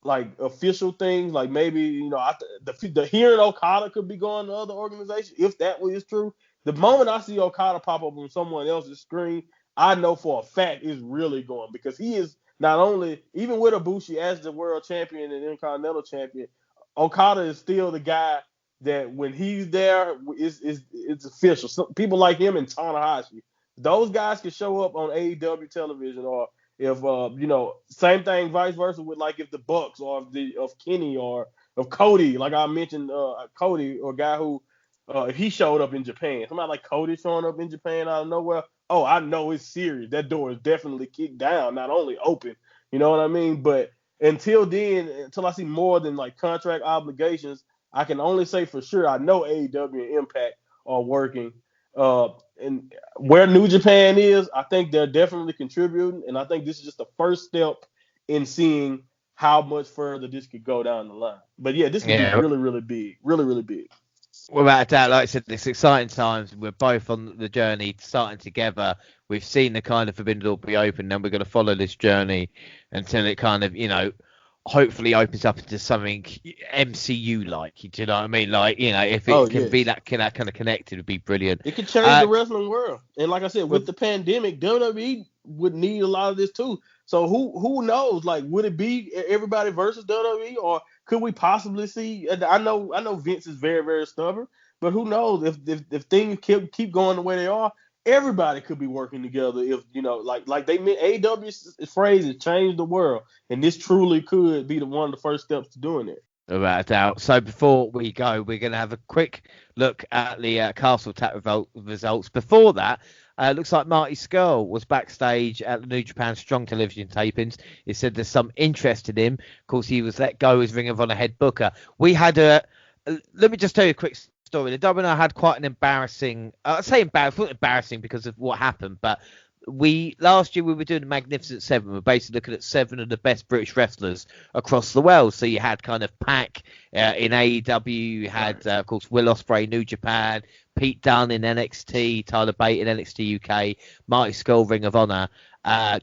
like official things, like maybe the hearing Okada could be going to other organizations, if that is true. The moment I see Okada pop up on someone else's screen, I know for a fact it's really going, because he is not only, even with Ibushi as the world champion and Intercontinental champion, Okada is still the guy that when he's there, it's official. So people like him and Tanahashi, those guys can show up on AEW television, or if same thing, vice versa, with like if the Bucks or of Kenny or of Cody, like I mentioned, Cody, or a guy who if he showed up in Japan, somebody like Cody showing up in Japan out of nowhere, oh, I know it's serious. That door is definitely kicked down, not only open. You know what I mean? But until then, until I see more than like contract obligations, I can only say for sure I know AEW and Impact are working. And where New Japan is, I think they're definitely contributing, and I think this is just the first step in seeing how much further this could go down the line. But yeah, this could be really, really big, really, really big. Without a doubt, like I said, it's exciting times. We're both on the journey, starting together. We've seen the kind of forbidden door be open, and we're going to follow this journey until it kind of, hopefully opens up into something MCU-like. Do you know what I mean? Like, if it can be that kind of connected, it'd be brilliant. It could change the wrestling world. And like I said, with the pandemic, WWE would need a lot of this too. So who knows? Like, would it be everybody versus WWE, or could we possibly see? I know Vince is very, very stubborn, but who knows if things keep going the way they are, everybody could be working together if, like they meant AEW's phrase is change the world, and this truly could be one of the first steps to doing it. Without a doubt. So before we go, we're going to have a quick look at the Castle Tap results. Before that, looks like Marty Scurll was backstage at the New Japan Strong Television tapings. He said there's some interest in him. Of course, he was let go as Ring of Honor head booker. We had let me just tell you a quick story. The WNR had quite an embarrassing, I'd say embarrassing because of what happened, but last year we were doing the Magnificent Seven. We're basically looking at 7 of the best British wrestlers across the world. So you had kind of Pac in AEW, you had of course Will Ospreay, New Japan, Pete Dunne in NXT, Tyler Bate in NXT UK, Marty Scurll, Ring of Honor,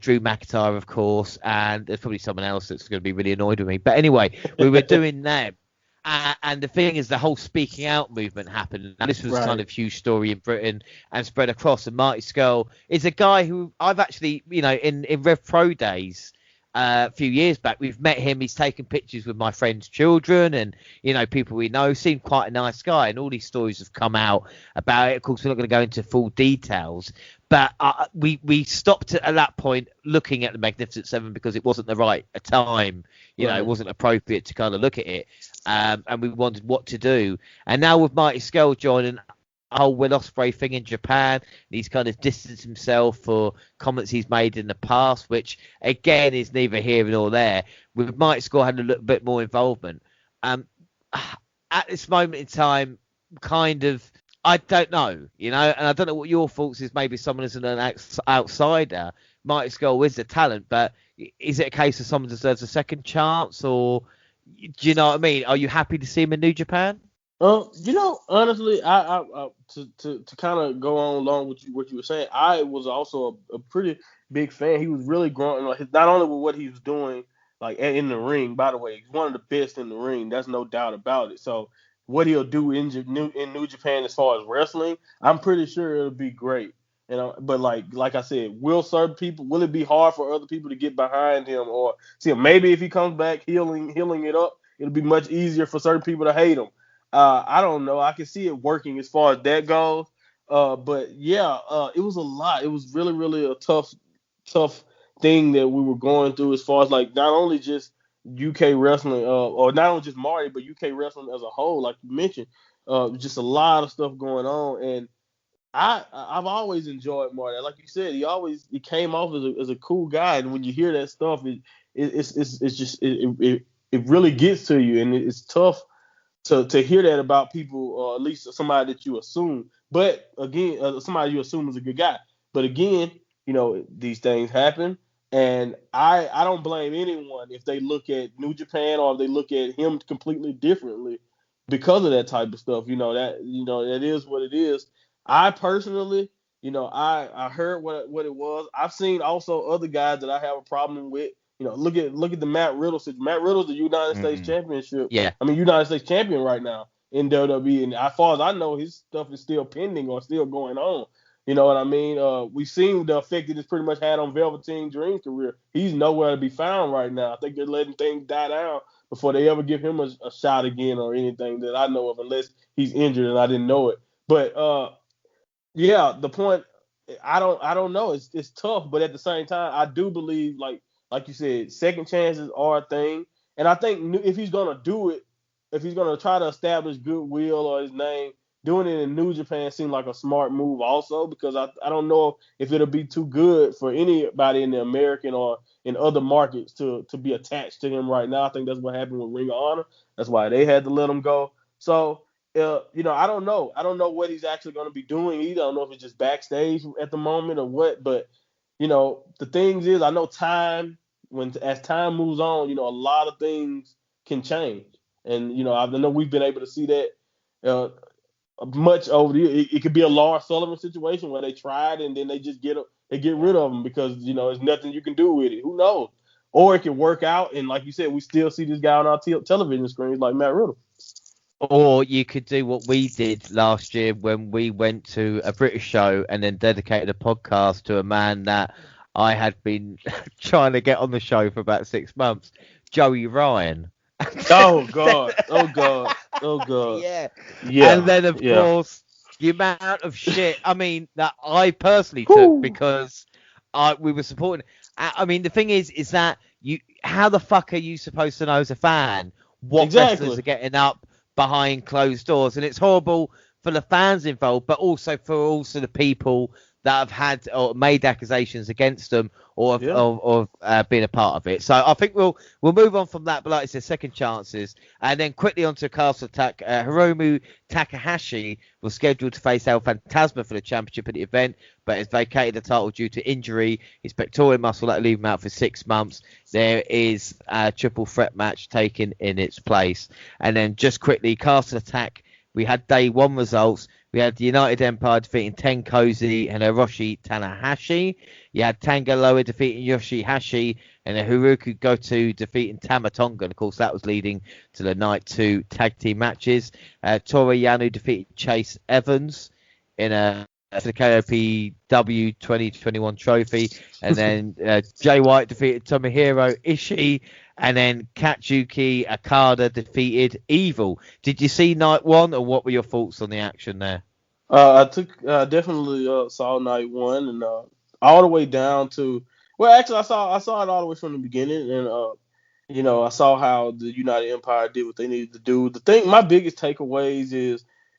Drew McIntyre of course, and there's probably someone else that's going to be really annoyed with me. But anyway, we were doing them. And the thing is, the whole speaking out movement happened. And this was kind of a huge story in Britain and spread across. And Marty Scurll is a guy who I've actually, in Rev Pro days a few years back, we've met him. He's taken pictures with my friends' children and, people we know. Seemed quite a nice guy. And all these stories have come out about it. Of course, we're not going to go into full details. But we stopped at that point looking at the Magnificent Seven because it wasn't the right time. It wasn't appropriate to kind of look at it. And we wondered what to do. And now with Marty Scurll joining the whole Will Ospreay thing in Japan, he's kind of distanced himself for comments he's made in the past, which, again, is neither here nor there. With Marty Scurll had a little bit more involvement. At this moment in time, kind of, I don't know, and I don't know what your thoughts is. Maybe someone is an outsider. Marty Scurll is a talent, but is it a case of someone deserves a second chance, or do you know what I mean? Are you happy to see him in New Japan? Honestly, I to kind of go on along with what you were saying, I was also a pretty big fan. He was really growing, not only with what he was doing, like in the ring. By the way, he's one of the best in the ring. There's no doubt about it. So what he'll do in New Japan as far as wrestling, I'm pretty sure it'll be great. But like I said, will it be hard for other people to get behind him or see him? Maybe if he comes back healing it up, it'll be much easier for certain people to hate him. I don't know. I can see it working as far as that goes. But yeah, it was a lot. It was really, really a tough thing that we were going through as far as like not only just UK wrestling, or not only just Marty, but UK wrestling as a whole, like you mentioned. Just a lot of stuff going on, and I've always enjoyed Marty. Like you said, he came off as a cool guy, and when you hear that stuff, it really gets to you, and it's tough to hear that about people, or at least somebody that you assume. But again, somebody you assume is a good guy. But again, these things happen, and I don't blame anyone if they look at New Japan or if they look at him completely differently because of that type of stuff. That is what it is. I personally, I heard what it was. I've seen also other guys that I have a problem with. Look at the Matt Riddle situation. Matt Riddle's the United States Championship. Yeah. United States champion right now in WWE, and as far as I know, his stuff is still pending or still going on. You know what I mean? We've seen the effect it has pretty much had on Velveteen Dream's career. He's nowhere to be found right now. I think they're letting things die down before they ever give him a shot again or anything that I know of, unless he's injured and I didn't know it. But yeah, the point, I don't know. It's tough, but at the same time, I do believe, like you said, second chances are a thing. And I think if he's gonna do it, if he's gonna try to establish goodwill or his name, doing it in New Japan seemed like a smart move also, because I don't know if it'll be too good for anybody in the American or in other markets to be attached to him right now. I think that's what happened with Ring of Honor. That's why they had to let him go. So, I don't know. I don't know what he's actually going to be doing either. I don't know if it's just backstage at the moment or what. But, the things is, I know as time moves on, a lot of things can change. And, I know we've been able to see that much over the year. It could be a Lars Sullivan situation where they tried and then they just get rid of him because, there's nothing you can do with it. Who knows? Or it can work out. And like you said, we still see this guy on our television screens like Matt Riddle. Or you could do what we did last year when we went to a British show and then dedicated a podcast to a man that I had been trying to get on the show for about 6 months, Joey Ryan. Oh God. Oh God. Oh God. Yeah. Yeah. And then of course the amount of shit, I mean, that I personally took because we were supporting. I mean, the thing is that how the fuck are you supposed to know as a fan what wrestlers are getting up behind closed doors? And it's horrible for the fans involved, but also for the people that have had or made accusations against them or been a part of it. So I think we'll move on from that. But like I said, second chances, and then quickly onto Castle Attack. Hiromu Takahashi was scheduled to face El Fantasma for the championship at the event, but has vacated the title due to injury. His pectoral muscle that will leave him out for 6 months. There is a triple threat match taken in its place. And then just quickly, Castle Attack. We had day one results. We had the United Empire defeating Tenkozy and Hiroshi Tanahashi. You had Tanga Loa defeating Yoshihashi and Haruka Goto defeating Tama Tonga. And of course, that was leading to the night 2 tag team matches. Toru Yano defeated Chase Evans in a the KOPW 2021 trophy. And then Jay White defeated Tomohiro Ishii. And then Katsuki Okada defeated Evil. Did you see night one, or what were your thoughts on the action there? I definitely saw night one, and all the way down to actually I saw it all the way from the beginning, and I saw how the United Empire did what they needed to do. The thing, my biggest takeaways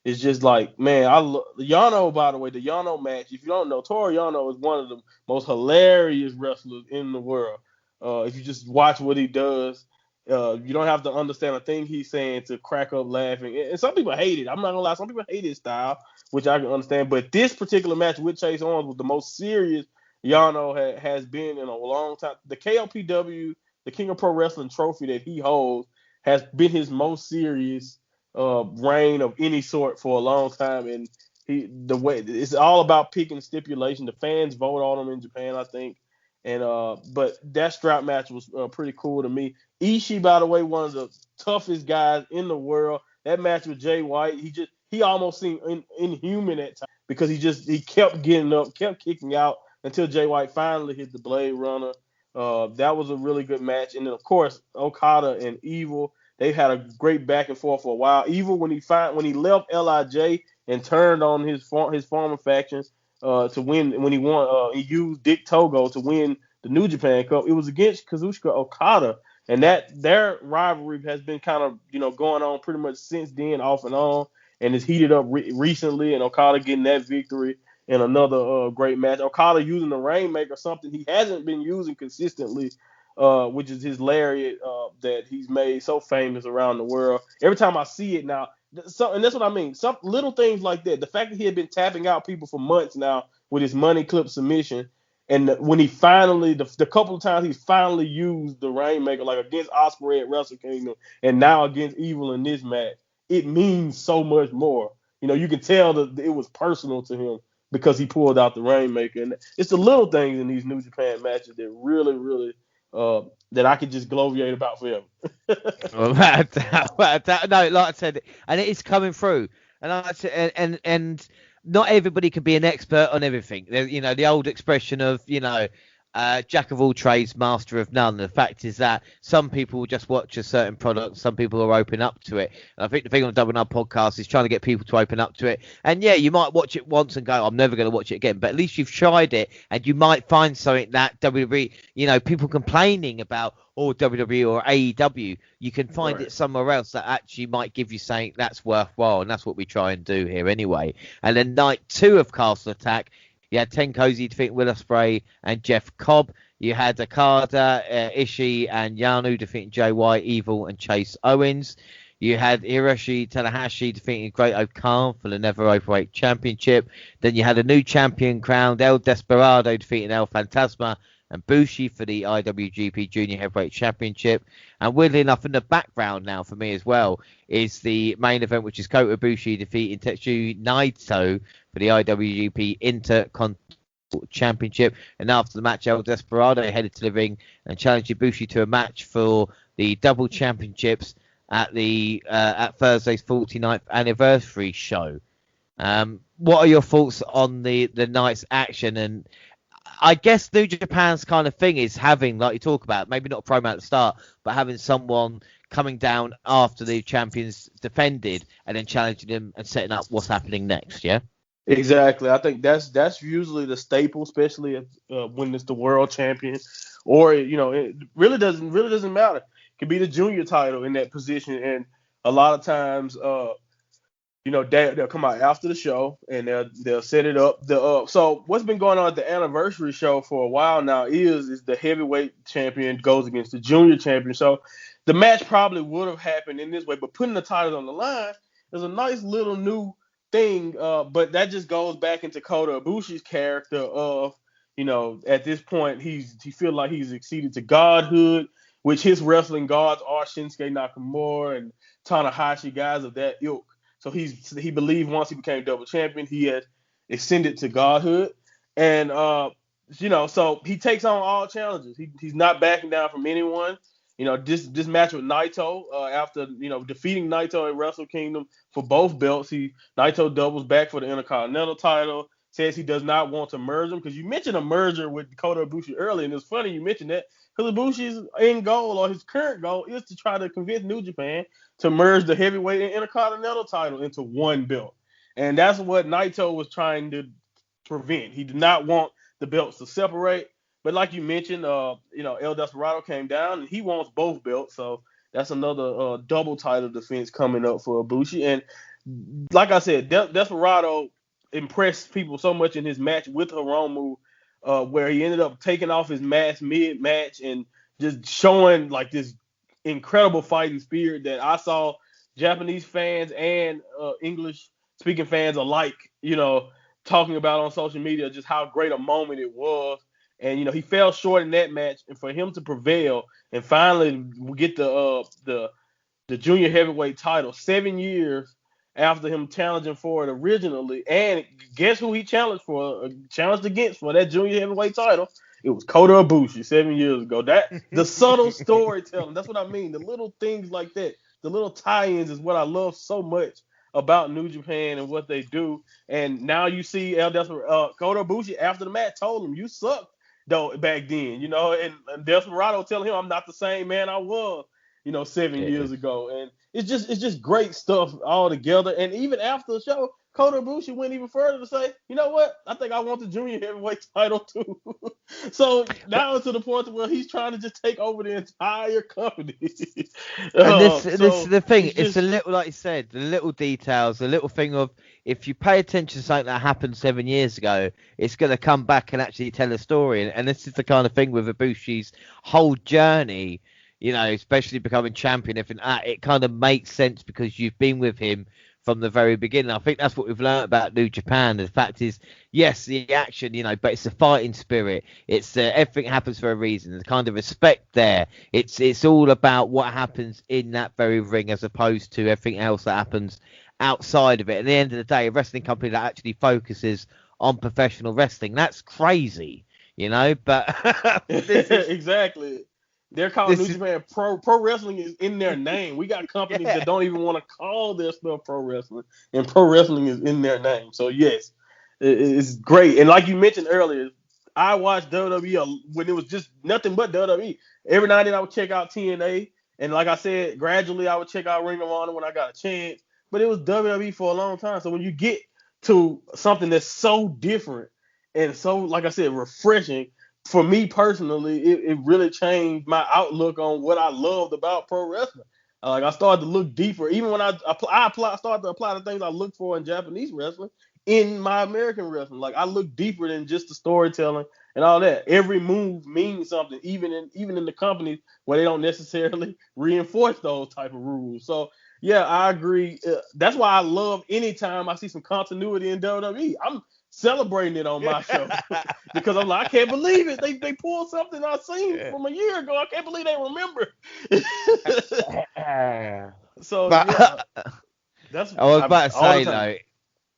is just like, man, Yano. By the way, the Yano match. If you don't know, Toru Yano is one of the most hilarious wrestlers in the world. If you just watch what he does, you don't have to understand a thing he's saying to crack up laughing. And some people hate it. I'm not gonna lie. Some people hate his style, which I can understand. But this particular match with Chase Owens was the most serious Yano has been in a long time. The KOPW, the King of Pro Wrestling trophy that he holds, has been his most serious reign of any sort for a long time. And it's all about picking stipulation. The fans vote on him in Japan, I think. And but that strap match was pretty cool to me. Ishii, by the way, one of the toughest guys in the world. That match with Jay White, he almost seemed inhuman at times because he kept getting up, kept kicking out until Jay White finally hit the Blade Runner. That was a really good match. And then of course Okada and Evil, they've had a great back and forth for a while. Evil when he left LIJ and turned on his former factions. To win when he won, he used Dick Togo to win the New Japan Cup. It was against Kazuchika Okada, and their rivalry has been kind of going on pretty much since then, off and on, and it's heated up recently. And Okada getting that victory in another great match. Okada using the Rainmaker, something he hasn't been using consistently, which is his lariat that he's made so famous around the world. Every time I see it now. And that's what I mean. Some little things like that. The fact that he had been tapping out people for months now with his money clip submission, and when he finally, the couple of times he's finally used the Rainmaker, like against Ospreay at Wrestle Kingdom, and now against Evil in this match, it means so much more. You can tell that it was personal to him because he pulled out the Rainmaker. And it's the little things in these New Japan matches that really, really that I could just gloriate about forever. No, like I said, and it is coming through. And like I said, and not everybody can be an expert on everything. The old expression of jack of all trades, master of none. The fact is that some people will just watch a certain product, some people are open up to it. And I think the thing on the WNR podcast is trying to get people to open up to it. And yeah, you might watch it once and go, I'm never going to watch it again. But at least you've tried it, and you might find something that WWE, people complaining about, or WWE or AEW, you can find it somewhere else that actually might give you something that's worthwhile. And that's what we try and do here anyway. And then night 2 of Castle Attack, you had Tenkozy defeating Will Ospreay and Jeff Cobb. You had Okada, Ishii, and Yano defeating Jay White, Evil, and Chase Owens. You had Hiroshi Tanahashi defeating Great Khan for the Never Openweight Championship. Then you had a new champion crowned, El Desperado defeating El Fantasma and Bushi for the IWGP Junior Heavyweight Championship. And weirdly enough, in the background now for me as well is the main event, which is Kota Ibushi defeating Tetsuya Naito for the IWGP Intercontinental Championship. And after the match, El Desperado headed to the ring and challenged Ibushi to a match for the double championships at Thursday's 49th anniversary show. What are your thoughts on the night's action? And I guess New Japan's kind of thing is having, like you talk about, maybe not a promo at the start, but having someone coming down after the champions defended and then challenging them and setting up what's happening next, yeah? Exactly. I think that's usually the staple, especially when it's the world champion, or it really doesn't matter. It could be the junior title in that position, and a lot of times, they'll come out after the show and they'll set it up. So what's been going on at the anniversary show for a while now is the heavyweight champion goes against the junior champion. So the match probably would have happened in this way, but putting the titles on the line is a nice little new thing. But that just goes back into Kota Ibushi's character of, at this point he feels like he's acceded to godhood, which his wrestling gods are Shinsuke Nakamura and Tanahashi, guys of that ilk. So he believed once he became double champion, he had ascended to godhood, and so he takes on all challenges. He's not backing down from anyone. This match with Naito, after defeating Naito at Wrestle Kingdom for both belts, Naito doubles back for the Intercontinental title. Says he does not want to merge them, because you mentioned a merger with Kota Ibushi earlier, and it's funny you mentioned that, because Ibushi's end goal, or his current goal, is to try to convince New Japan to merge the heavyweight and Intercontinental title into one belt. And that's what Naito was trying to prevent. He did not want the belts to separate. But like you mentioned, El Desperado came down, and he wants both belts. So that's another double title defense coming up for Ibushi. And like I said, Desperado impressed people so much in his match with Hiromu, where he ended up taking off his mask mid-match and just showing like this incredible fighting spirit that I saw Japanese fans and English-speaking fans alike, talking about on social media, just how great a moment it was. And he fell short in that match, and for him to prevail and finally get the junior heavyweight title 7 years after him challenging for it originally, and guess who he challenged against for that junior heavyweight title? It was Kota Ibushi 7 years ago. That the subtle storytelling. That's what I mean. The little things like that, the little tie-ins, is what I love so much about New Japan and what they do. And now you see Kota Ibushi after the match told him, "You sucked though back then," and Desperado telling him, "I'm not the same man I was, 7 years ago." And it's just great stuff all together. And even after the show, Kota Ibushi went even further to say, "You know what? I think I want the junior heavyweight title too." So now it's to the point where he's trying to just take over the entire company. And this is the thing. It's a little, like you said, the little details, the little thing of, if you pay attention to something that happened 7 years ago, it's going to come back and actually tell a story. And this is the kind of thing with Ibushi's whole journey, especially becoming champion. It kind of makes sense because you've been with him from the very beginning. I think that's what we've learned about New Japan. The fact is, yes, the action, but it's the fighting spirit. It's everything happens for a reason. There's kind of respect there. It's all about what happens in that very ring, as opposed to everything else that happens outside of it. At the end of the day, a wrestling company that actually focuses on professional wrestling, that's crazy, but exactly. They're calling New Japan pro wrestling is in their name. We got companies that don't even want to call their stuff pro wrestling, and pro wrestling is in their name. So yes, it's great. And like you mentioned earlier, I watched WWE when it was just nothing but WWE. Every now and then I would check out TNA, and like I said, gradually I would check out Ring of Honor when I got a chance. But it was WWE for a long time. So when you get to something that's so different and so, like I said, refreshing, for me personally, it really changed my outlook on what I loved about pro wrestling. I started to look deeper, even when I started to apply the things I look for in Japanese wrestling in my American wrestling. Like, I look deeper than just the storytelling and all that. Every move means something, even in the companies where they don't necessarily reinforce those type of rules. So yeah, I agree. That's why I love anytime I see some continuity in WWE. I'm celebrating it on my show because I'm like, I can't believe it. They pulled something I seen from a year ago. I can't believe they remember. So yeah, that's. I was about to say though.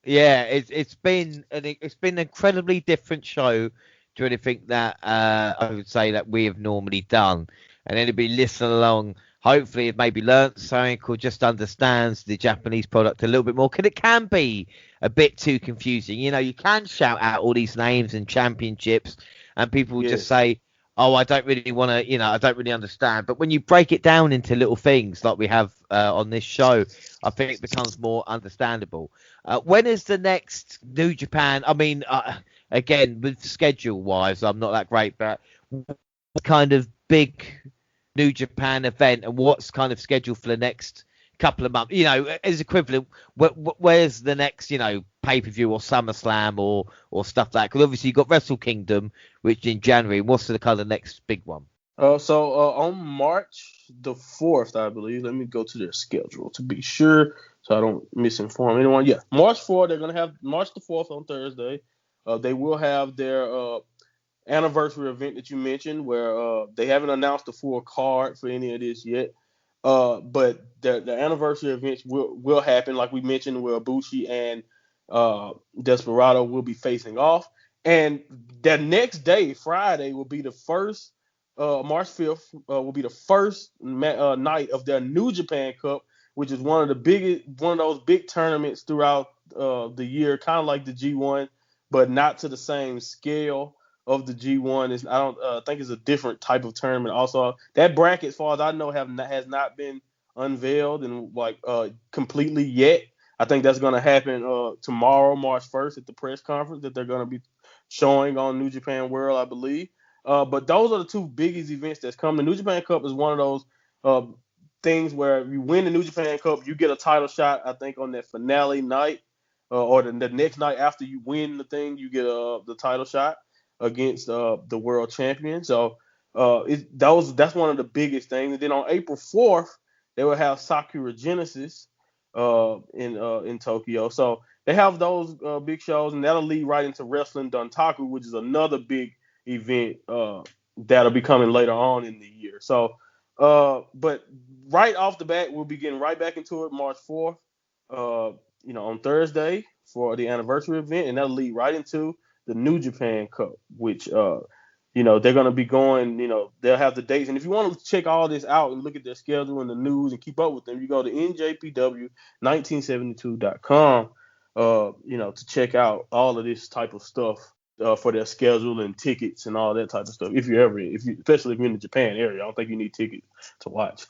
Yeah, it's been an incredibly different show to anything that I would say that we have normally done, and anybody listening along, hopefully it maybe learnt something or just understands the Japanese product a little bit more, because it can be a bit too confusing. You can shout out all these names and championships, and people will just say, oh, I don't really want to, I don't really understand. But when you break it down into little things like we have on this show, I think it becomes more understandable. When is the next New Japan? I mean, again, with schedule-wise, I'm not that great, but what kind of big New Japan event and what's kind of scheduled for the next couple of months, as equivalent, where's the next, pay-per-view or SummerSlam or stuff like that? Because obviously you've got Wrestle Kingdom, which in January. What's the kind of next big one? So on March the 4th, I believe, let me go to their schedule to be sure so I don't misinform anyone. Yeah, March 4th, they're going to have March the 4th on Thursday. They will have their anniversary event that you mentioned where they haven't announced the full card for any of this yet. But the anniversary events will happen, like we mentioned, where Ibushi and Desperado will be facing off. And the next day, Friday, will be the first, March 5th, will be the first night of their New Japan Cup, which is one of those big tournaments throughout the year, kind of like the G1, but not to the same scale of the G1. I don't think it's a different type of tournament. Also, that bracket, as far as I know, has not been unveiled and completely yet. I think that's going to happen tomorrow, March 1st, at the press conference that they're going to be showing on New Japan World, I believe. But those are the two biggest events that's coming. The New Japan Cup is one of those things where if you win the New Japan Cup, you get a title shot, I think, on that finale night or the next night after you win the thing, you get the title shot against the world champion. So that's one of the biggest things. And then on April 4th, they will have Sakura Genesis in Tokyo. So they have those big shows, and that'll lead right into Wrestling Dontaku, which is another big event that'll be coming later on in the year. So, but right off the bat, we'll be getting right back into it March 4th, on Thursday for the anniversary event, and that'll lead right into the New Japan Cup, which, they're going to be going, they'll have the dates. And if you want to check all this out and look at their schedule and the news and keep up with them, you go to njpw1972.com, to check out all of this type of stuff for their schedule and tickets and all that type of stuff. Especially if you're in the Japan area, I don't think you need tickets to watch.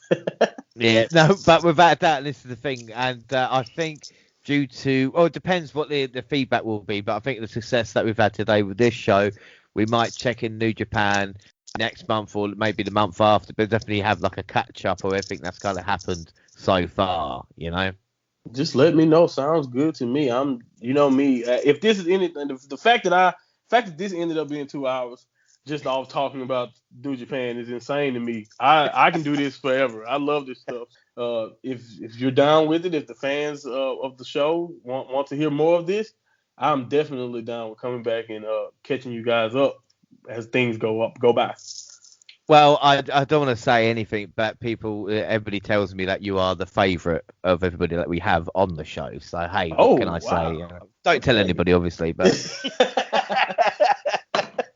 Yeah, no, but without that, this is the thing. And I think due to, it depends what the feedback will be, but I think the success that we've had today with this show, we might check in New Japan next month or maybe the month after, but definitely have like a catch up or everything that's kind of happened so far, Just let me know. Sounds good to me. Me. If this is anything, the fact that this ended up being 2 hours just off talking about New Japan is insane to me. I can do this forever. I love this stuff. If you're down with it, if the fans of the show want to hear more of this, I'm definitely down with coming back and catching you guys up as things go by. Well, I don't want to say anything, but everybody tells me that you are the favourite of everybody that we have on the show. So, hey, what can I say? Don't tell anybody, obviously, but...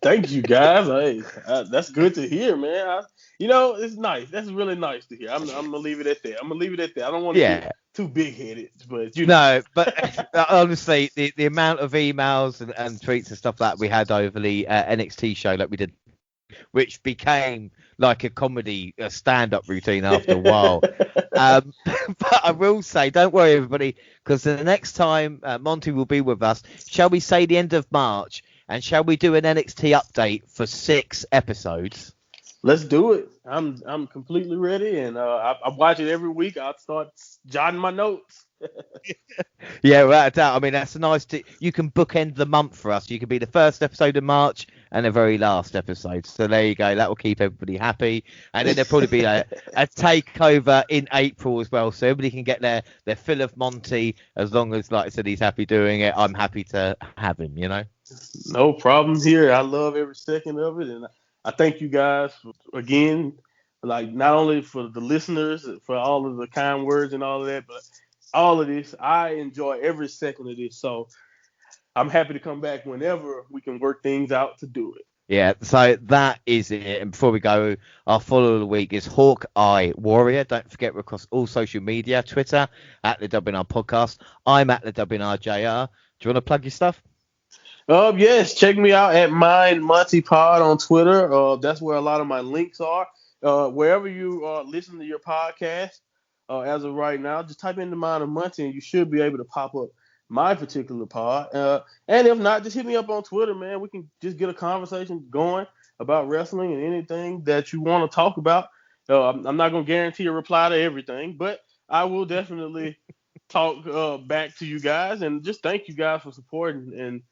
Thank you, guys. Hey, that's good to hear, man. It's nice. That's really nice to hear. I'm going to leave it at that. I don't want to get too big-headed, but No, but honestly, the amount of emails and tweets and stuff that we had over the NXT show that we did, which became like a comedy, a stand-up routine after a while. But I will say, don't worry, everybody, because the next time Monty will be with us, shall we say the end of March, and shall we do an NXT update for 6 episodes? Let's do it. I'm completely ready, and I watch it every week. I'll start jotting my notes. Yeah, without a doubt. I mean, that's nice you can bookend the month for us. You can be the first episode of March and the very last episode. So there you go. That will keep everybody happy. And then there'll probably be a takeover in April as well. So everybody can get their fill of Monty as long as, like I said, he's happy doing it. I'm happy to have him, No problem here. I love every second of it. And I thank you guys again, not only for the listeners, for all of the kind words and all of that, but all of this. I enjoy every second of this. So I'm happy to come back whenever we can work things out to do it. Yeah, so that is it. And before we go, our follow of the week is Hawkeye Warrior. Don't forget, we're across all social media, Twitter, at the WNR Podcast. I'm at the WNR JR. Do you want to plug your stuff? Yes, check me out at Mind Monty Pod on Twitter. That's where a lot of my links are. Wherever you listen to your podcast, as of right now, just type in the Mind of Monty, and you should be able to pop up my particular pod. And if not, just hit me up on Twitter, man. We can just get a conversation going about wrestling and anything that you want to talk about. I'm not gonna guarantee a reply to everything, but I will definitely talk back to you guys, and just thank you guys for supporting. And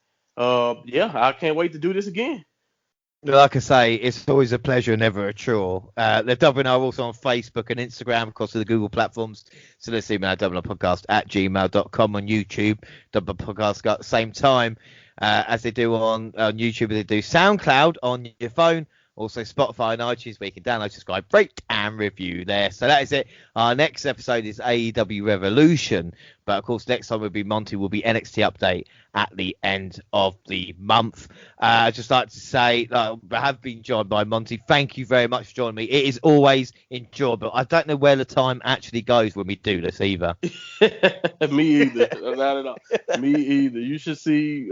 yeah, I can't wait to do this again. Like I say, it's always a pleasure, never a chore. The WNR also on Facebook and Instagram, of course, the Google platforms. So let's email WNRpodcast at gmail.com, on YouTube. WNR Podcast got the same time as they do on YouTube. They do SoundCloud on your phone. Also Spotify and iTunes, where you can download, subscribe, rate, and review there. So that is it. Our next episode is AEW Revolution. But, of course, next time will be NXT Update at the end of the month. I'd just like to say, I have been joined by Monty. Thank you very much for joining me. It is always enjoyable. I don't know where the time actually goes when we do this either. Me either. Not at all. Me either. You should see...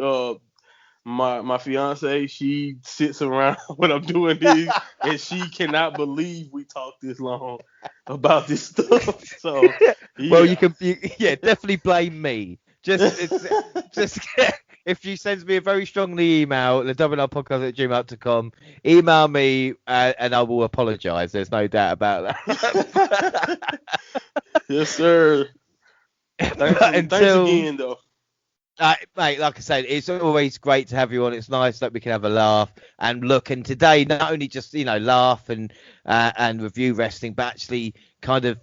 My fiance, she sits around when I'm doing this, and she cannot believe we talked this long about this stuff. So, yeah. Well, you definitely blame me. Just if she sends me a very strongly email, the WNRpodcast@gmail.com, email me and I will apologise. There's no doubt about that. Yes, sir. Thanks again, though. Mate, like I said, it's always great to have you on. It's nice that we can have a laugh and look. And today, not only just laugh and review wrestling, but actually kind of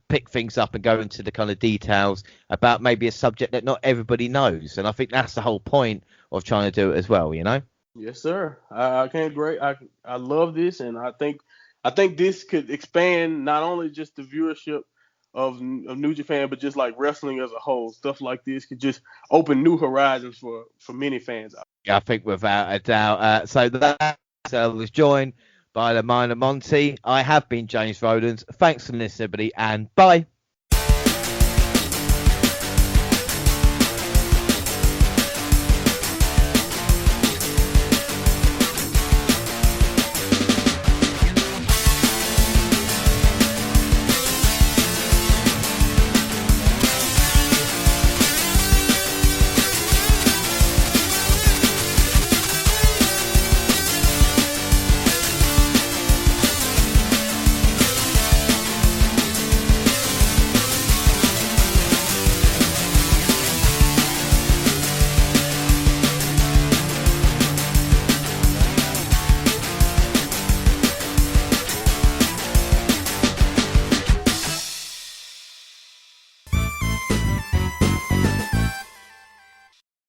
pick things up and go into the kind of details about maybe a subject that not everybody knows. And I think that's the whole point of trying to do it as well. Yes, sir. I can't great. I love this, and I think this could expand not only just the viewership of New Japan, but just like wrestling as a whole. Stuff like this could just open new horizons for many fans. Yeah, I think without a doubt. So that was joined by the Mind of Monty. I have been James Rowlands. Thanks for listening, everybody, and bye.